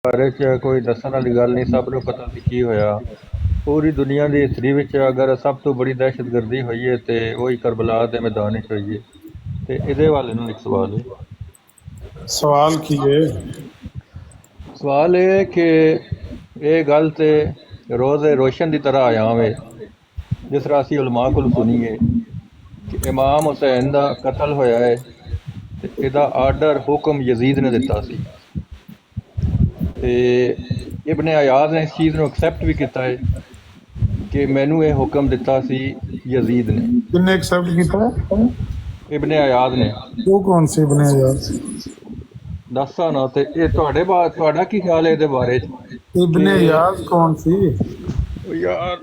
ਬਾਰੇ 'ਚ ਕੋਈ ਦੱਸਣ ਵਾਲੀ ਗੱਲ ਨਹੀਂ, ਸਭ ਨੂੰ ਪਤਾ ਸੀ ਕੀ ਹੋਇਆ। ਪੂਰੀ ਦੁਨੀਆ ਦੀ ਹਿਸਟਰੀ ਵਿੱਚ ਅਗਰ ਸਭ ਤੋਂ ਬੜੀ ਦਹਿਸ਼ਤਗਰਦੀ ਹੋਈ ਹੈ ਤੇ ਉਹੀ ਕਰਬਲਾ ਦੇ ਮੈਦਾਨ ਵਿੱਚ ਹੋਈ ਹੈ। ਤੇ ਇਹਦੇ ਵੱਲ ਨੂੰ ਇੱਕ ਸਵਾਲ ਹੈ। ਸਵਾਲ ਕੀ ਹੈ? ਸਵਾਲ ਇਹ ਹੈ ਕਿ ਇਹ ਗੱਲ ਤੇ ਰੋਜ਼ ਰੋਸ਼ਨ ਦੀ ਤਰ੍ਹਾਂ ਆਇਆ ਹੋਵੇ, ਜਿਸ ਤਰ੍ਹਾਂ ਅਸੀਂ ਉਲਮਾ ਕੋਲ ਸੁਣੀਏ ਕਿ ਇਮਾਮ ਹੁਸੈਨ ਦਾ ਕਤਲ ਹੋਇਆ ਹੈ ਤੇ ਇਹਦਾ ਆਰਡਰ ਹੁਕਮ ਯਜ਼ੀਦ ਨੇ ਦਿੱਤਾ ਸੀ। ਤੇ ਇਬਨ ਅਯਾਜ਼ ਨੇ ਇਸ ਚੀਜ਼ ਨੂੰ ਐਕਸੈਪਟ ਵੀ ਕੀਤਾ ਹੈ ਕਿ ਮੈਨੂੰ ਇਹ ਹੁਕਮ ਦਿੱਤਾ ਸੀ ਯਜ਼ੀਦ ਨੇ, ਕਿੰਨੇ ਐਕਸੈਪਟ ਕੀਤਾ? ਇਬਨ ਅਯਾਜ਼ ਨੇ। ਉਹ ਕੌਣ ਸੀ ਬਣੇ ਯਾਰ? ਦੱਸਾਂ ਨਾ, ਤੇ ਇਹ ਤੁਹਾਡਾ ਕੀ ਖਿਆਲ ਹੈ ਇਹਦੇ ਬਾਰੇ 'ਚ? ਇਬਨੇ ਯਾਜ਼ ਕੌਣ ਸੀ? ਉਹ ਯਾਰ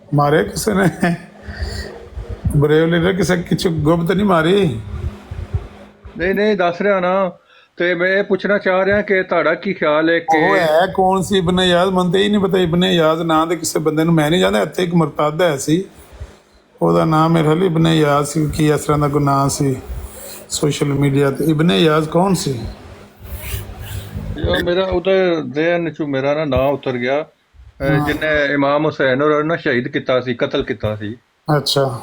ਮਾਰੇ ਕਿਸੇ ਨੇ? ਬਰੇਵ ਲੀਡਰ ਕਿਸੇ ਕਿਛ ਗੁਪਤ ਨਹੀਂ ਮਾਰੀ? ਨਹੀਂ ਦੱਸ ਰਿਹਾ ਨਾ, ਤੇ ਮੈਂ ਇਹ ਪੁੱਛਣਾ ਚਾਹ ਰਿਹਾ ਕਿ ਤੁਹਾਡਾ ਕੀ ਖਿਆਲ ਹੈ ਕਿ ਉਹ ਹੈ ਕੌਣ ਸੀ ਇਬਨੇ ਯਾਜ਼? ਮੈਨੂੰ ਤੇ ਹੀ ਨਹੀਂ ਪਤਾ। ਇਬਨੇ ਯਾਜ਼ ਨਾਂ ਦੇ ਕਿਸੇ ਬੰਦੇ ਨੂੰ ਮੈਂ ਨਹੀਂ ਜਾਣਦਾ। ਇੱਥੇ ਇੱਕ ਮੁਰਤਦ ਹੈ ਸੀ, ਉਹਦਾ ਨਾਮ ਮੇਰੇ ਖਿਆਲ ਇਬਨੇ ਯਾਜ਼ ਸੀ, ਕੀ ਇਸ ਤਰ੍ਹਾਂ ਦਾ ਕੋਈ ਨਾਂ ਸੀ ਸੋਸ਼ਲ ਮੀਡੀਆ ਤੇ। ਇਬਨੇ ਯਾਜ਼ ਕੌਣ ਸੀ? ਯਾਰ ਮੇਰਾ ਉਹਦੇ ਜ਼ਿਹਨ 'ਚੋਂ ਮੇਰਾ ਨਾ ਨਾਂ ਉਤਰ ਗਿਆ, ਜਿਹਨੇ ਇਮਾਮ ਹੁਸੈਨ ਔਰ ਨਾ ਸ਼ਹੀਦ ਕੀਤਾ ਸੀ, ਕਤਲ ਕੀਤਾ ਸੀ। ਅੱਛਾ,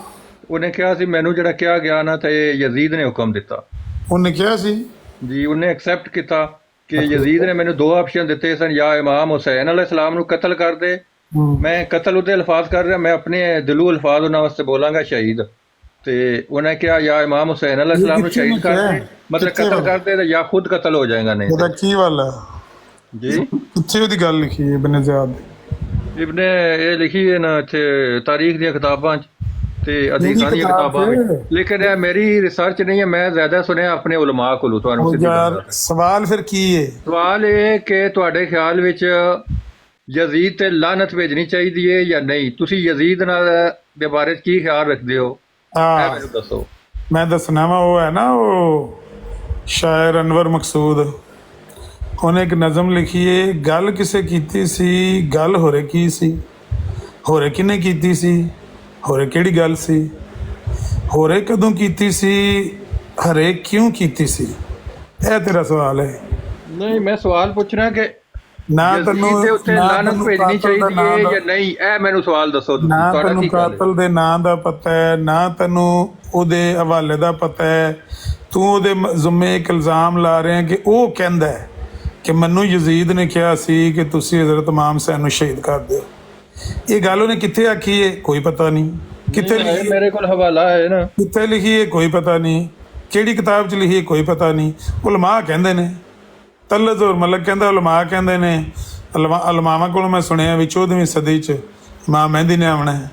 ਉਹਨੇ ਕਿਹਾ ਸੀ ਮੈਨੂੰ ਜਿਹੜਾ ਕਿਹਾ ਗਿਆ ਨਾ ਤੇ ਯਜ਼ੀਦ ਨੇ ਹੁਕਮ ਦਿੱਤਾ ਉਹਨੇ ਕਿਹਾ ਸੀ ਜੀ। ਉਹਨੇ ਐਕਸੈਪਟ ਕੀਤਾ ਕਿ ਯਜ਼ੀਦ ਨੇ ਮੈਨੂੰ ਦੋ ਆਪਸ਼ਨ ਦਿੱਤੇ ਸਨ, ਜਾਂ ਇਮਾਮ ਹੁਸੈਨ ਅਲੈਹਿਸਲਾਮ ਨੂੰ ਕਤਲ ਕਰ ਦੇ, ਮੈਂ ਕਤਲ ਉਹਦੇ ਅਲਫਾਜ਼ ਕਰ ਰਿਹਾ, ਮੈਂ ਆਪਣੇ ਦਿਲੋਂ ਅਲਫਾਜ਼ ਉਹਨਾਂ ਵਾਸਤੇ ਬੋਲਾਂਗਾ ਸ਼ਹੀਦ। ਤੇ ਉਹਨੇ ਕਿਹਾ ਜਾਂ ਇਮਾਮ ਹੁਸੈਨ ਅਲੈਹਿਸਲਾਮ ਨੂੰ ਸ਼ਹੀਦ ਕਰ ਦੇ, ਮਤਲਬ ਕਤਲ ਕਰ ਦੇ, ਤੇ ਜਾਂ ਖੁਦ ਕਤਲ ਹੋ ਜਾਏਗਾ। ਨਹੀਂ ਉਹਦਾ ਕੀ ਵੱਲ ਹੈ ਜੀ, ਕਿੱਥੇ ਉਹਦੀ ਗੱਲ ਲਿਖੀ ਹੈ ਇਬਨੇ ਜ਼ਿਆਦ? ਇਬਨੇ ਇਹ ਲਿਖੀ ਹੈ ਨਾ ਇੱਥੇ ਤਾਰੀਖ ਦੀਆਂ ਕਿਤਾਬਾਂ 'ਚ ਤੇ ਹਦੀਸਾਂ ਦੀਆਂ ਕਿਤਾਬਾਂ ਵਿੱਚ, ਲੇਕਿਨ ਇਹ ਮੇਰੀ ਰਿਸਰਚ ਨਹੀਂ ਹੈ, ਮੈਂ ਜ਼ਿਆਦਾ ਸੁਣਿਆ ਆਪਣੇ ਉਲਮਾ ਕੋਲੋਂ। ਤੁਹਾਨੂੰ ਸਿੱਧੀ ਗੱਲ ਹੈ। ਸਵਾਲ ਫਿਰ ਕੀ ਹੈ? ਸਵਾਲ ਇਹ ਕਿ ਤੁਹਾਡੇ ਖਿਆਲ ਵਿੱਚ ਯਜ਼ੀਦ ਤੇ ਲਾਨਤ ਭੇਜਣੀ ਚਾਹੀਦੀ ਹੈ ਜਾਂ ਨਹੀਂ? ਤੁਸੀਂ ਯਜ਼ੀਦ ਨਾਲ ਦੇ ਬਾਰੇ 'ਚ ਕੀ ਖਿਆਲ ਰੱਖਦੇ ਹੋ, ਇਹ ਮੈਨੂੰ ਦੱਸੋ। ਮੈਂ ਦੱਸਣਾ ਵਾ, ਉਹ ਹੈ ਨਾ ਉਹ ਸ਼ਾਇਰ ਅਨਵਰ ਮਕਸੂਦ, ਉਹਨੇ ਇੱਕ ਨਜ਼ਮ ਲਿਖੀ ਹੈ, ਗੱਲ ਕਿਸੇ ਕੀਤੀ ਸੀ, ਗੱਲ ਹੋਰੇ ਕੀ ਸੀ, ਹੋਰੇ ਕਿਹਨੇ ਕੀਤੀ ਸੀ, ਹੋਰੇ ਕਿਹੜੀ ਗੱਲ ਸੀ, ਹੋਰੇ ਕਦੋਂ ਕੀਤੀ ਸੀ, ਹਰੇਕ ਕਿਉਂ ਕੀਤੀ ਸੀ। ਇਹ ਤੇਰਾ ਸਵਾਲ ਹੈ? ਨਹੀਂ, ਮੈਂ ਸਵਾਲ ਪੁੱਛਣਾ ਕਿ ਨਾ ਯਜ਼ੀਦ ਦੇ ਉੱਤੇ ਲਾਨਤ ਭੇਜਣੀ ਚਾਹੀਦੀ ਹੈ ਜਾਂ ਨਹੀਂ, ਇਹ ਮੈਨੂੰ ਸਵਾਲ ਦੱਸੋ। ਨਾ ਤੈਨੂੰ ਕਾਤਲ ਦੇ ਨਾਂ ਦਾ ਪਤਾ ਹੈ, ਨਾ ਤੈਨੂੰ ਉਹਦੇ ਹਵਾਲੇ ਦਾ ਪਤਾ ਹੈ। ਤੂੰ ਉਹਦੇ ਜ਼ਿੰਮੇ ਇੱਕ ਇਲਜ਼ਾਮ ਲਾ ਰਿਹਾ ਕਿ ਉਹ ਕਹਿੰਦਾ ਹੈ ਕਿ ਮੈਨੂੰ ਯਜ਼ੀਦ ਨੇ ਕਿਹਾ ਸੀ ਕਿ ਤੁਸੀਂ ਹਜ਼ਰਤ ਇਮਾਮ ਹੁਸੈਨ ਨੂੰ ਸ਼ਹੀਦ ਕਰ ਦਿਓ। ਇਹ ਗੱਲ ਉਹਨੇ ਕਿੱਥੇ ਆਖੀ ਹੈ? ਕੋਈ ਪਤਾ ਨਹੀਂ। ਕਿੱਥੇ ਲਿਖੀ? ਮੇਰੇ ਕੋਲ ਹਵਾਲਾ ਹੈ ਨਾ। ਕਿੱਥੇ ਲਿਖੀ ਹੈ? ਕੋਈ ਪਤਾ ਨਹੀਂ। ਕਿਹੜੀ ਕਿਤਾਬ 'ਚ ਲਿਖੀ ਹੈ? ਕੋਈ ਪਤਾ ਨਹੀਂ। ਉਲਮਾ ਕਹਿੰਦੇ ਨੇ, ਤਲਤ ਔਰ ਮਲਕ ਕਹਿੰਦਾ, ਉਲਮਾ ਕਹਿੰਦੇ ਨੇ। ਉਲਮਾਵਾਂ ਕੋਲੋਂ ਮੈਂ ਸੁਣਿਆ ਵੀ 14ਵੀਂ ਸਦੀ 'ਚ ਇਮਾਮ ਮਹਿੰਦੀ ਨੇ ਆਉਣਾ ਹੈ।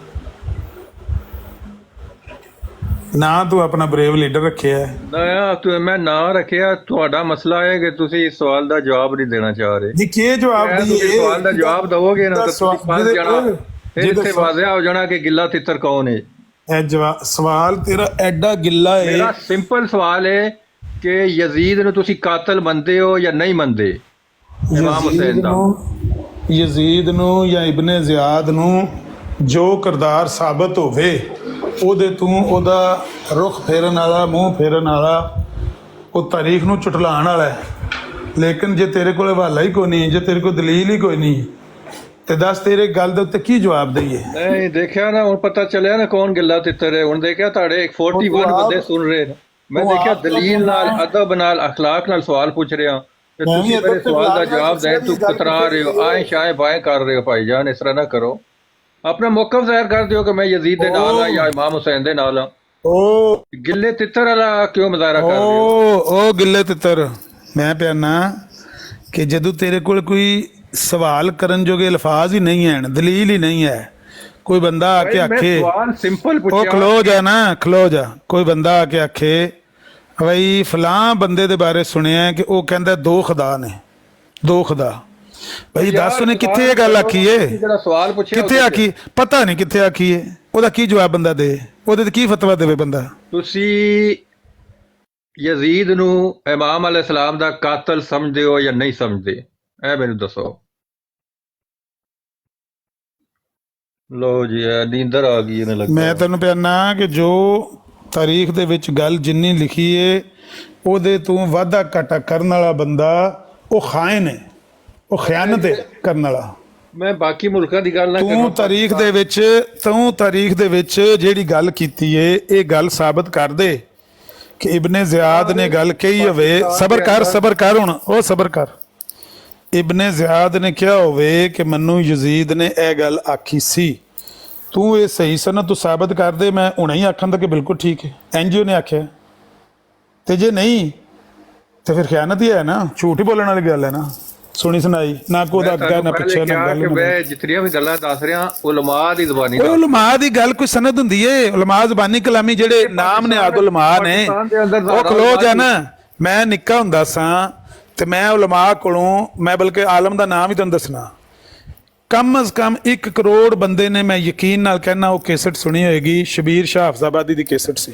ਨਾ ਤੂੰ ਆਪਣਾ ਬਰੇਵ ਲੀਡਰ ਰੱਖਿਆ ਨਾ, ਮੈਂ ਨਾਂ ਰੱਖਿਆ। ਤੁਹਾਡਾ ਮਸਲਾ ਹੈ ਕਿ ਤੁਸੀਂ ਇਸ ਸਵਾਲ ਦਾ ਜਵਾਬ ਨਹੀਂ ਦੇਣਾ ਚਾਹ ਰਹੇ ਜੀ। ਕੀ ਜਵਾਬ ਦਈਏ? ਸਵਾਲ ਦਾ ਜਵਾਬ ਦਵੋਗੇ ਨਾ ਤਾਂ ਤੁਸੀਂ ਫਸ ਜਾਣਾ, ਫਿਰ ਇੱਥੇ ਵਾਜ਼ਿਆ ਹੋ ਜਾਣਾ ਕਿ ਗਿੱਲਾ ਤਿੱਤਰ ਕੌਣ ਹੈ। ਇਹ ਸਵਾਲ ਤੇਰਾ ਐਡਾ ਗਿੱਲਾ ਹੈ। ਮੇਰਾ ਸਿੰਪਲ ਸਵਾਲ ਹੈ ਕਿ ਯਜ਼ੀਦ ਨੂੰ ਤੁਸੀਂ ਕਾਤਲ ਮੰਨਦੇ ਹੋ ਜਾਂ ਨਹੀਂ ਮੰਨਦੇ? ਇਮਾਮ ਹੁਸੈਨ ਦਾ ਯਜ਼ੀਦ ਨੂੰ ਜਾਂ ਇਬਨੇ ਜ਼ਿਆਦ ਨੂੰ ਜੋ ਕਿਰਦਾਰ ਸਾਬਤ ਹੋਵੇ, ਉਹਦੇ ਤੂੰ ਉਹਦਾ ਰੁਖ ਫੇਰਨ ਵਾਲਾ, ਮੂੰਹ ਫੇਰਨ ਵਾਲਾ, ਉਹ ਤਾਰੀਖ ਨੂੰ ਝੁਟਲਾਉਣ ਵਾਲਾ ਹੈ। ਲੇਕਿਨ ਜੇ ਤੇਰੇ ਕੋਲ ਹਵਾਲਾ ਹੀ ਕੋਈ ਨਹੀਂ, ਜੇ ਤੇਰੇ ਕੋਲ ਦਲੀਲ ਹੀ ਕੋਈ ਨਹੀਂ, ਤੇ ਦੱਸ ਤੇਰੇ ਗੱਲ ਦੇ ਉੱਤੇ ਕੀ ਜਵਾਬ ਦਈਏ? ਨਹੀਂ ਦੇਖਿਆ ਨਾ, ਹੁਣ ਪਤਾ ਚੱਲਿਆ ਨਾ ਕੌਣ ਗਿੱਲਾ ਤਿੱਤਰ ਹੈ। ਹੁਣ ਦੇਖਿਆ ਤੁਹਾਡੇ 41 ਬੰਦੇ ਸੁਣ ਰਹੇ ਨੇ, ਮੈਂ ਦੇਖਿਆ ਦਲੀਲ ਨਾਲ, ਅਦਬ ਨਾਲ, ਅਖਲਾਕ ਨਾਲ ਸਵਾਲ ਪੁੱਛ ਰਿਹਾ ਤੇ ਤੁਸੀਂ ਮੇਰੇ ਸਵਾਲ ਦਾ ਜਵਾਬ ਦੇ ਤੂੰ ਕਤਰਾ ਰਹੇ ਹੋ, ਆਏ ਸ਼ਾਏ ਬਾਏ ਕਰ ਰਹੇ ਹੋ। ਭਾਈ ਜਾਨ, ਇਸ ਤਰ੍ਹਾਂ ਨਾ ਕਰੋ। ਆਪਣਾ ਮੌਕਫ ਜ਼ਾਹਿਰ ਕਰ ਦਿਓ ਕਿ ਮੈਂ ਯਜ਼ੀਦ ਦੇ ਨਾਲ ਆ ਜਾਂ ਇਮਾਮ ਹੁਸੈਨ ਦੇ ਨਾਲ ਆ। ਉਹ ਗਿੱਲੇ ਤਿੱਤਰ ਵਾਲਾ ਕਿਉਂ ਮੁਜ਼ਾਹਰਾ ਕਰ ਰਹੇ ਹੋ? ਉਹ ਗਿੱਲੇ ਤਿੱਤਰ ਮੈਂ ਪਿਆਨਾ ਕਿ ਜਦੋਂ ਤੇਰੇ ਕੋਲ ਕੋਈ ਸਵਾਲ ਕਰਨ ਜੋਗੇ ਅਲਫਾਜ਼ ਹੀ ਨਹੀਂ ਹਨ, ਦਲੀਲ ਹੀ ਨਹੀਂ ਹੈ, ਕੋਈ ਬੰਦਾ ਆ ਕੇ ਆਖੇ, ਸਵਾਲ ਸਿੰਪਲ ਪੁੱਛਿਆ। ਉਹ ਖਲੋ ਜਾ ਨਾ, ਖਲੋ ਜਾ। ਕੋਈ ਬੰਦਾ ਆ ਕੇ ਆਖੇ ਬਈ ਫਲਾਂ ਬੰਦੇ ਦੇ ਬਾਰੇ ਸੁਣਿਆ ਕਿ ਉਹ ਕਹਿੰਦਾ ਦੋ ਖੁਦਾ ਨੇ, ਦੋ ਖੁਦਾ। ਭਾਈ ਦੱਸ ਉਹਨੇ ਕਿੱਥੇ ਇਹ ਗੱਲ ਆਖੀ ਏ? ਜਿਹੜਾ ਸਵਾਲ ਪੁੱਛਿਆ ਕਿੱਥੇ ਆਖੀ? ਪਤਾ ਨਹੀਂ ਕਿੱਥੇ ਆਖੀ ਏ। ਉਹਦਾ ਕੀ ਜਵਾਬ ਬੰਦਾ ਦੇ? ਉਹਦੇ ਤੇ ਕੀ ਫਤਵਾ ਦੇਵੇ ਬੰਦਾ? ਤੁਸੀਂ ਯਜ਼ੀਦ ਨੂੰ ਇਮਾਮ ਅਲੈਹਿਸਲਾਮ ਦਾ ਕਾਤਲ ਸਮਝਦੇ ਹੋ ਜਾਂ ਨਹੀਂ ਸਮਝਦੇ, ਇਹ ਮੈਨੂੰ ਦੱਸੋ। ਲੋ ਜੀ, ਨੀਂਦਰ ਆ ਗਈ ਇਹਨੇ ਲੱਗਦਾ। ਮੈਂ ਤੈਨੂੰ ਪਿਆਨਾ ਕਿ ਜੋ ਤਾਰੀਖ ਦੇ ਵਿੱਚ ਗੱਲ ਜਿੰਨੀ ਲਿਖੀ ਏ ਉਹਦੇ ਤੋਂ ਵਾਧਾ ਘਾਟਾ ਕਰਨ ਵਾਲਾ ਬੰਦਾ ਉਹ ਖਾਇਨ ਹੈ, ਉਹ ਖਿਆਨਤ ਹੈ ਕਰਨ ਵਾਲਾ। ਮੈਂ ਬਾਕੀ ਮੁਲਕਾਂ ਦੀ ਗੱਲ ਨਾ ਤੂੰ ਤਾਰੀਖ ਦੇ ਵਿੱਚ ਜਿਹੜੀ ਗੱਲ ਕੀਤੀ ਏ ਇਹ ਗੱਲ ਸਾਬਤ ਕਰ ਦੇ ਕਿ ਇਬਨ ਜ਼ਿਆਦ ਨੇ ਗੱਲ ਕਹੀ ਹੋਵੇ। ਸਬਰ ਕਰ ਹੁਣ, ਉਹ ਸਬਰ ਕਰ। ਇਬਨ ਜ਼ਿਆਦ ਨੇ ਕਿਹਾ ਹੋਵੇ ਕਿ ਮੈਨੂੰ ਯਜ਼ੀਦ ਨੇ ਇਹ ਗੱਲ ਆਖੀ ਸੀ, ਤੂੰ ਇਹ ਸਹੀ ਸਨਦ ਤੂੰ ਸਾਬਤ ਕਰ ਦੇ, ਮੈਂ ਹੁਣੇ ਹੀ ਆਖਾਂ ਤਾਂ ਕਿ ਬਿਲਕੁਲ ਠੀਕ ਹੈ ਐਨਜੀਓ ਨੇ ਆਖਿਆ। ਤੇ ਜੇ ਨਹੀਂ ਤੇ ਫਿਰ ਖਿਆਨਤ ਹੀ ਹੈ ਨਾ, ਝੂਠ ਹੀ ਬੋਲਣ ਵਾਲੀ ਗੱਲ ਹੈ ਨਾ, ਸੁਣੀ ਸੁਣਾਈ ਨਾ ਕੋ ਦਾ ਅੱਗਾ ਨਾ ਪਿੱਛੇ ਨਾ ਗੱਲ। ਮੈਂ ਜਿਤਨੀਆਂ ਵੀ ਗੱਲਾਂ ਦੱਸ ਰਿਹਾ ਉਲਮਾ ਦੀ ਜ਼ਬਾਨੀ, ਉਹ ਉਲਮਾ ਦੀ ਗੱਲ ਕੋਈ ਸਨਦ ਹੁੰਦੀ ਏ, ਉਲਮਾ ਜ਼ਬਾਨੀ ਕਲਾਮੀ ਜਿਹੜੇ ਨਾਮ ਨੇ ਆਦ ਉਲਮਾ ਨੇ ਉਹ ਖਲੋ ਜਾ ਨਾ। ਮੈਂ ਨਿੱਕਾ ਹੁੰਦਾ ਸਾਂ ਤੇ ਮੈਂ ਉਲਮਾ ਕੋਲੋਂ, ਮੈਂ ਬਲਕਿ ਆਲਮ ਦਾ ਨਾਮ ਹੀ ਤੁਹਾਨੂੰ ਦੱਸਣਾ, ਕਮ ਅਜ਼ ਕਮ 1 ਕਰੋੜ ਬੰਦੇ ਨੇ, ਮੈਂ ਯਕੀਨ ਨਾਲ ਕਹਿਣਾ ਉਹ ਕੇਸਟ ਸੁਣੀ ਹੋਏਗੀ। ਸ਼ਬੀਰ ਸ਼ਾਹ ਹਫਜ਼ਾਬਾਦੀ ਦੀ ਕੇਸਟ ਸੀ,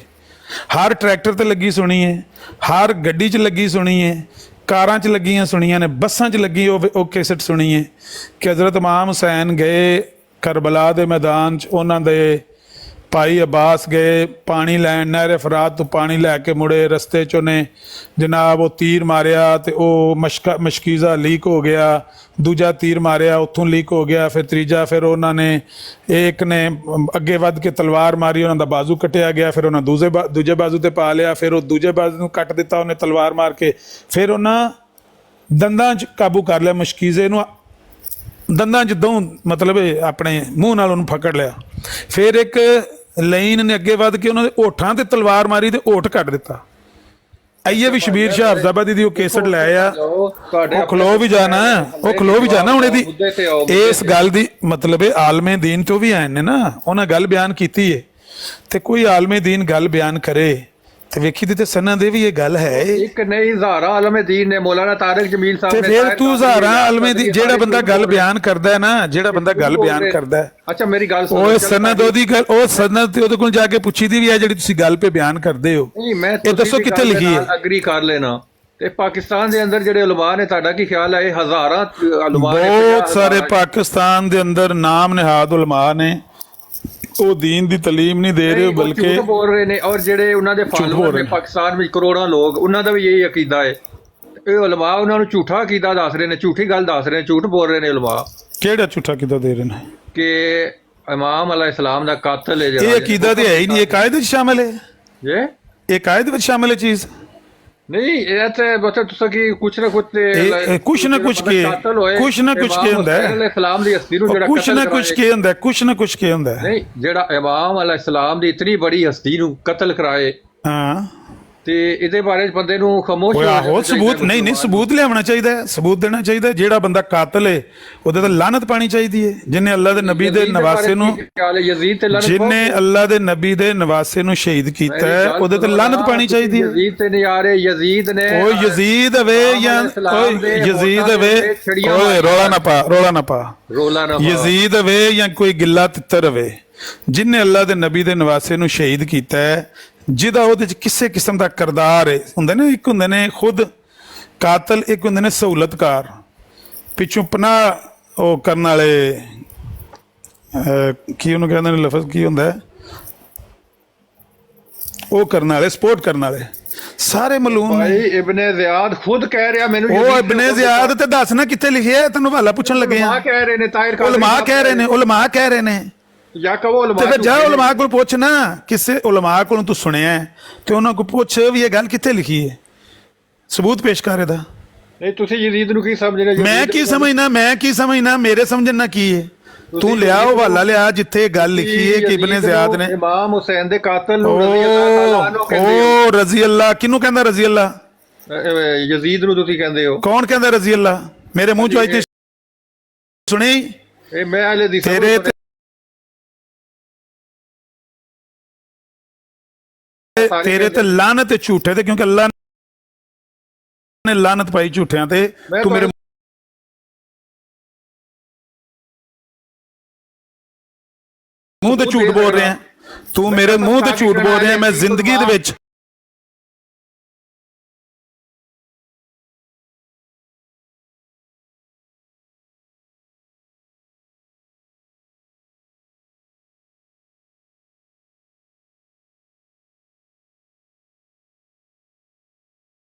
ਹਰ ਟਰੈਕਟਰ ਤੇ ਲੱਗੀ ਸੁਣੀ ਹੈ, ਹਰ ਗੱਡੀ 'ਚ ਲੱਗੀ ਸੁਣੀ ਹੈ, ਕਾਰਾਂ 'ਚ ਲੱਗੀਆਂ ਸੁਣੀਆਂ ਨੇ, ਬੱਸਾਂ 'ਚ ਲੱਗੀ ਉਹ ਕੇਸਟ ਸੁਣੀ ਹੈ ਕਿ ਹਜ਼ਰਤ ਇਮਾਮ ਹੁਸੈਨ ਗਏ ਕਰਬਲਾ ਦੇ ਮੈਦਾਨ 'ਚ, ਉਹਨਾਂ ਦੇ ਭਾਈ ਅਬਾਸ ਗਏ ਪਾਣੀ ਲੈਣ, ਨਹਿਰ ਫਰਾਤ ਤੋਂ ਪਾਣੀ ਲੈ ਕੇ ਮੁੜੇ, ਰਸਤੇ 'ਚ ਉਹਨੇ ਜਨਾਬ ਉਹ ਤੀਰ ਮਾਰਿਆ ਤੇ ਉਹ ਮਸ਼ਕੀਜ਼ਾ ਲੀਕ ਹੋ ਗਿਆ, ਦੂਜਾ ਤੀਰ ਮਾਰਿਆ ਉੱਥੋਂ ਲੀਕ ਹੋ ਗਿਆ, ਫਿਰ ਤੀਜਾ, ਫਿਰ ਉਹਨਾਂ ਨੇ ਇੱਕ ਨੇ ਅੱਗੇ ਵੱਧ ਕੇ ਤਲਵਾਰ ਮਾਰੀ, ਉਹਨਾਂ ਦਾ ਬਾਜ਼ੂ ਕੱਟਿਆ ਗਿਆ, ਫਿਰ ਉਹਨਾਂ ਦੂਜੇ ਬਾਜ਼ੂ ਤੇ ਪਾ ਲਿਆ, ਫਿਰ ਉਹ ਦੂਜੇ ਬਾਜ਼ੂ ਨੂੰ ਕੱਟ ਦਿੱਤਾ ਉਹਨੇ ਤਲਵਾਰ ਮਾਰ ਕੇ, ਫਿਰ ਉਹਨਾਂ ਦੰਦਾਂ 'ਚ ਕਾਬੂ ਕਰ ਲਿਆ ਮਸ਼ਕੀਜ਼ੇ ਨੂੰ, ਦੰਦਾਂ 'ਚ ਦੋ ਮਤਲਬ ਆਪਣੇ ਮੂੰਹ ਨਾਲ ਉਹਨੂੰ ਫਕੜ ਲਿਆ। ਫਿਰ ਇੱਕ ਲਾਈਨ ਨੇ ਅੱਗੇ ਵੱਧ ਕੇ ਉਹਨਾਂ ਦੇ ਹੋਠਾਂ ਤੇ ਤਲਵਾਰ ਮਾਰੀ ਤੇ ਹੋਠ ਕੱਟ ਦਿੱਤਾ। ਆਈਏ ਵੀ ਸ਼ਬੀਰ ਸ਼ਾਹ ਹਫਜ਼ਾਬਾਦੀ ਦੀ ਉਹ ਕੇਸਟ ਲੈ ਆ, ਉਹ ਖਲੋ ਵੀ ਜਾਣਾ, ਉਹ ਖਲੋ ਵੀ ਜਾਣਾ। ਹੁਣ ਇਹਦੀ ਇਸ ਗੱਲ ਦੀ ਮਤਲਬ ਹੈ ਆਲਮੇ ਦੀਨ ਤੋਂ ਵੀ ਆਏ ਨੇ ਨਾ, ਉਹਨਾਂ ਗੱਲ ਬਿਆਨ ਕੀਤੀ ਹੈ ਤੇ ਕੋਈ ਆਲਮੇ ਦੀਨ ਗੱਲ ਬਿਆਨ ਕਰੇ ਤੇ ਵੇਖੀ ਦੀ ਤੇ ਸਨਾਂ ਦੇ ਵੀ ਇਹ ਗੱਲ ਹੈ। ਇੱਕ ਨਹੀਂ ਹਜ਼ਾਰਾਂ ਆਲਮੇ ਦੀਨ ਨੇ, ਮੌਲਾਨਾ ਤਾਰਿਕ ਜਮੀਲ ਸਾਹਿਬ ਨੇ, ਤੇ ਫਿਰ ਤੂੰ ਹਜ਼ਾਰਾਂ ਆਲਮੇ ਦੀ ਜਿਹੜਾ ਬੰਦਾ ਗੱਲ ਬਿਆਨ ਕਰਦਾ ਹੈ ਨਾ, ਜਿਹੜਾ ਬੰਦਾ ਗੱਲ ਬਿਆਨ ਕਰਦਾ ਹੈ, ਅੱਛਾ ਮੇਰੀ ਗੱਲ ਸੁਣੋ, ਉਹ ਸਨਦ ਉਹਦੀ ਗੱਲ, ਉਹ ਸਨਦ ਤੇ ਉਹਦੇ ਕੋਲ ਜਾ ਕੇ ਪੁੱਛੀ ਦੀ ਵੀ ਹੈ ਜਿਹੜੀ ਤੁਸੀਂ ਗੱਲ ਪੇ ਬਿਆਨ ਕਰਦੇ ਹੋ। ਨਹੀਂ ਮੈਂ ਇਹ ਦੱਸੋ ਕਿੱਥੇ ਲਿਖੀ ਹੈ? ਅਗਰੀ ਕਰ ਲੈਣਾ। ਤੇ ਪਾਕਿਸਤਾਨ ਦੇ ਅੰਦਰ ਜਿਹੜੇ ਉਲਮਾ ਨੇ, ਤੁਹਾਡਾ ਕੀ ਖਿਆਲ ਹੈ? ਇਹ ਹਜ਼ਾਰਾਂ ਉਲਮਾ ਨੇ, ਬਹੁਤ ਸਾਰੇ ਪਾਕਿਸਤਾਨ ਦੇ ਅੰਦਰ ਨਾਮ ਨਿਹਾਦ ਉਲਮਾ ਨੇ, ਉਹ ਦੀਨ ਦੀ ਤਾਲੀਮ ਨਹੀਂ ਦੇ ਰਹੇ ਬਲਕਿ ਝੂਠ ਬੋਲ ਰਹੇ ਨੇ। ਔਰ ਜਿਹੜੇ ਉਹਨਾਂ ਦੇ ਫਾਲੋਅਰ ਨੇ ਪਾਕਿਸਤਾਨ ਵਿੱਚ ਕਰੋੜਾਂ ਲੋਕ, ਉਹਨਾਂ ਦਾ ਵੀ ਇਹੀ ਅਕੀਦਾ ਹੈ। ਇਹ ਉਲਮਾ ਉਹਨਾਂ ਨੂੰ ਝੂਠਾ ਅਕੀਦਾ ਦੱਸ ਰਹੇ ਨੇ, ਝੂਠੀ ਗੱਲ ਦੱਸ ਰਹੇ ਨੇ, ਝੂਠ ਬੋਲ ਰਹੇ ਨੇ ਉਲਮਾ। ਕਿਹੜਾ ਝੂਠਾ ਅਕੀਦਾ ਦੇ ਰਹੇ ਨੇ? ਕਿ ਇਮਾਮ ਅਲੈਹਿਸਲਾਮ ਦਾ ਕਾਤਲ ਹੈ ਜਿਹੜਾ। ਇਹ ਅਕੀਦਾ ਤੇ ਹੈ ਹੀ ਨਹੀਂ, ਇਹ ਕਾਇਦੇ ਵਿੱਚ ਸ਼ਾਮਿਲ ਹੈ। ਇਹ ਕਾਇਦੇ ਵਿੱਚ ਸ਼ਾਮਿਲ ਹੈ ਚੀਜ਼ ਨਹੀਂ। ਇਹ ਤੇ ਬਸ ਤੁਸੀਂ ਕੀ ਕੁਛ ਨਾ ਕੁਛ ਕੁਛ ਨਾ ਕੁਛ ਕੀ ਹੁੰਦਾ ਹੈ, ਇਸਲਾਮ ਦੀ ਹਸਤੀ ਨੂੰ ਜਿਹੜਾ ਕੁਛ ਨਾ ਕੁਛ ਕੀ ਹੁੰਦਾ, ਕੁਛ ਨਾ ਕੁਛ ਕੀ ਹੁੰਦਾ ਨਹੀਂ, ਜਿਹੜਾ ਇਮਾਮ ਅਲੈਹਿਸਲਾਮ ਦੀ ਇਤਨੀ ਬੜੀ ਹਸਤੀ ਨੂੰ ਕਤਲ ਕਰਾਏ, ਹਾਂ, ਤੇ ਇਹਦੇ ਬਾਰੇ ਬੰਦੇ ਨੂੰ ਖਾਮੋਸ਼ ਹੋ ਸਬੂਤ ਨਹੀਂ ਸਬੂਤ ਲਿਆਉਣਾ ਚਾਹੀਦਾ ਹੈ, ਸਬੂਤ ਦੇਣਾ ਚਾਹੀਦਾ। ਜਿਹੜਾ ਬੰਦਾ ਕਾਤਲ ਹੈ ਉਹਦੇ ਤੇ ਲਾਨਤ ਪਾਣੀ ਚਾਹੀਦੀ ਹੈ। ਜਿਹਨੇ ਅੱਲਾ ਦੇ ਨਬੀ ਦੇ ਨਵਾਸੇ ਨੂੰ, ਜਿਹਨੇ ਅੱਲਾ ਦੇ ਨਬੀ ਦੇ ਨਵਾਸੇ ਨੂੰ ਸ਼ਹੀਦ ਕੀਤਾ ਹੈ, ਉਹਦੇ ਤੇ ਲਾਨਤ ਪਾਣੀ ਚਾਹੀਦੀ ਹੈ। ਯਜ਼ੀਦ ਤੇ ਨਹੀਂ ਆ ਰਹੇ, ਯਜ਼ੀਦ ਨੇ ਉਹ ਯਜ਼ੀਦ ਵੇ ਜਾਂ ਕੋਈ ਯਜ਼ੀਦ ਵੇ, ਓਏ ਰੋਲਾ ਨਾ ਪਾ ਯਜ਼ੀਦ ਵੇ ਜਾਂ ਕੋਈ ਗਿੱਲਾ ਤਿੱਤਰ ਵੇ, ਜਿਹਨੇ ਅੱਲਾ ਦੇ ਨਬੀ ਦੇ ਨਵਾਸੇ ਨੂੰ ਸ਼ਹੀਦ ਕੀਤਾ ਹੈ, ਜਿਹਦਾ ਉਹਦੇ ਚ ਕਿਸੇ ਕਿਸਮ ਦਾ ਕਰਦਾਰ ਹੈ। ਹੁੰਦੇ ਨੇ, ਇੱਕ ਹੁੰਦੇ ਨੇ ਖੁਦ ਕਾਤਲ, ਇੱਕ ਹੁੰਦੇ ਨੇ ਸਹੂਲਤਕਾਰ, ਪਿੱਛੋਂ ਪਨਾਹ ਉਹ ਕਰਨ ਵਾਲੇ, ਕੀ ਉਹਨੂੰ ਕਹਿੰਦੇ ਨੇ, ਲਫ਼ਜ਼ ਕੀ ਹੁੰਦਾ ਹੈ, ਉਹ ਕਰਨ ਵਾਲੇ, ਸਪੋਰਟ ਕਰਨ ਵਾਲੇ ਸਾਰੇ ਮਾਲੂਮ ਨੇ। ਇਬਨ ਜ਼ਿਆਦ ਖੁਦ ਕਹਿ ਰਿਹਾ ਮੈਨੂੰ, ਉਹ ਇਬਨ ਜ਼ਿਆਦ ਤੇ ਦੱਸ ਨਾ ਕਿੱਥੇ ਲਿਖਿਆ, ਤੈਨੂੰ ਹਵਾਲਾ ਪੁੱਛਣ ਲੱਗੇ ਆ। ਕਹਿ ਰਹੇ ਨੇ ਤਾਹਿਰ ਉਲਮਾ ਕਹਿ ਰਹੇ ਨੇ, ਉਲਮਾ ਕਹਿ ਰਹੇ ਨੇ, ਜਾਂ ਕਹੋ ਉਲਮਾ। ਤੇ ਫਿਰ ਜਾ ਉਲਮਾ ਕੋਲ ਪੁੱਛ ਨਾ, ਕਿਸੇ ਉਲਮਾ ਕੋਲੋਂ ਤੂੰ ਸੁਣਿਆ ਤੇ ਉਹਨਾਂ ਕੋਲ ਪੁੱਛ ਵੀ ਇਹ ਗੱਲ ਕਿੱਥੇ ਲਿਖੀ ਹੈ, ਸਬੂਤ ਪੇਸ਼ ਕਰ ਇਹਦਾ। ਨਹੀਂ ਤੁਸੀਂ ਯਜ਼ੀਦ ਨੂੰ ਕੀ ਸਮਝਦੇ? ਮੈਂ ਕੀ ਸਮਝਣਾ, ਮੇਰੇ ਸਮਝਣ ਨਾਲ ਕੀ ਹੈ? ਤੂੰ ਲਿਆ ਉਹ ਹਵਾਲਾ ਲਿਆ ਜਿੱਥੇ ਗੱਲ ਲਿਖੀ ਹੈ ਕਿ ਇਬਨ ਜ਼ਿਆਦ ਨੇ ਇਮਾਮ ਹੁਸੈਨ ਦੇ ਕਾਤਲ ਨੂੰ ਉਹ ਰਜ਼ੀ ਅੱਲਾ, ਕਿਹਨੂੰ ਕਹਿੰਦਾ ਰਜ਼ੀ ਅੱਲਾ? ਯਜ਼ੀਦ ਨੂੰ ਤੁਸੀਂ ਕਹਿੰਦੇ ਹੋ। ਕੌਣ ਕਹਿੰਦਾ ਰਜ਼ੀ ਅੱਲਾ? ਮੇਰੇ ਮੂੰਹ ਚੋਂ ਅੱਜ ਸੁਣੀ ਇਹ ਮੈਂ ਹਲੇ ਦੀ ਤੇਰੇ ਤੇ ਲਾਨਤ ਹੈ ਝੂਠੇ ਤੇ, ਕਿਉਂਕਿ ਅੱਲਾ ਨੇ ਲਾਨਤ ਪਾਈ ਝੂਠਿਆਂ ਤੇ। ਤੂੰ ਮੇਰੇ ਮੂੰਹ ਤੇ ਝੂਠ ਬੋਲ ਰਿਹਾ, ਤੂੰ ਮੇਰੇ ਮੂੰਹ ਤੇ ਝੂਠ ਬੋਲ ਰਿਹਾ। ਮੈਂ ਜ਼ਿੰਦਗੀ ਦੇ ਵਿੱਚ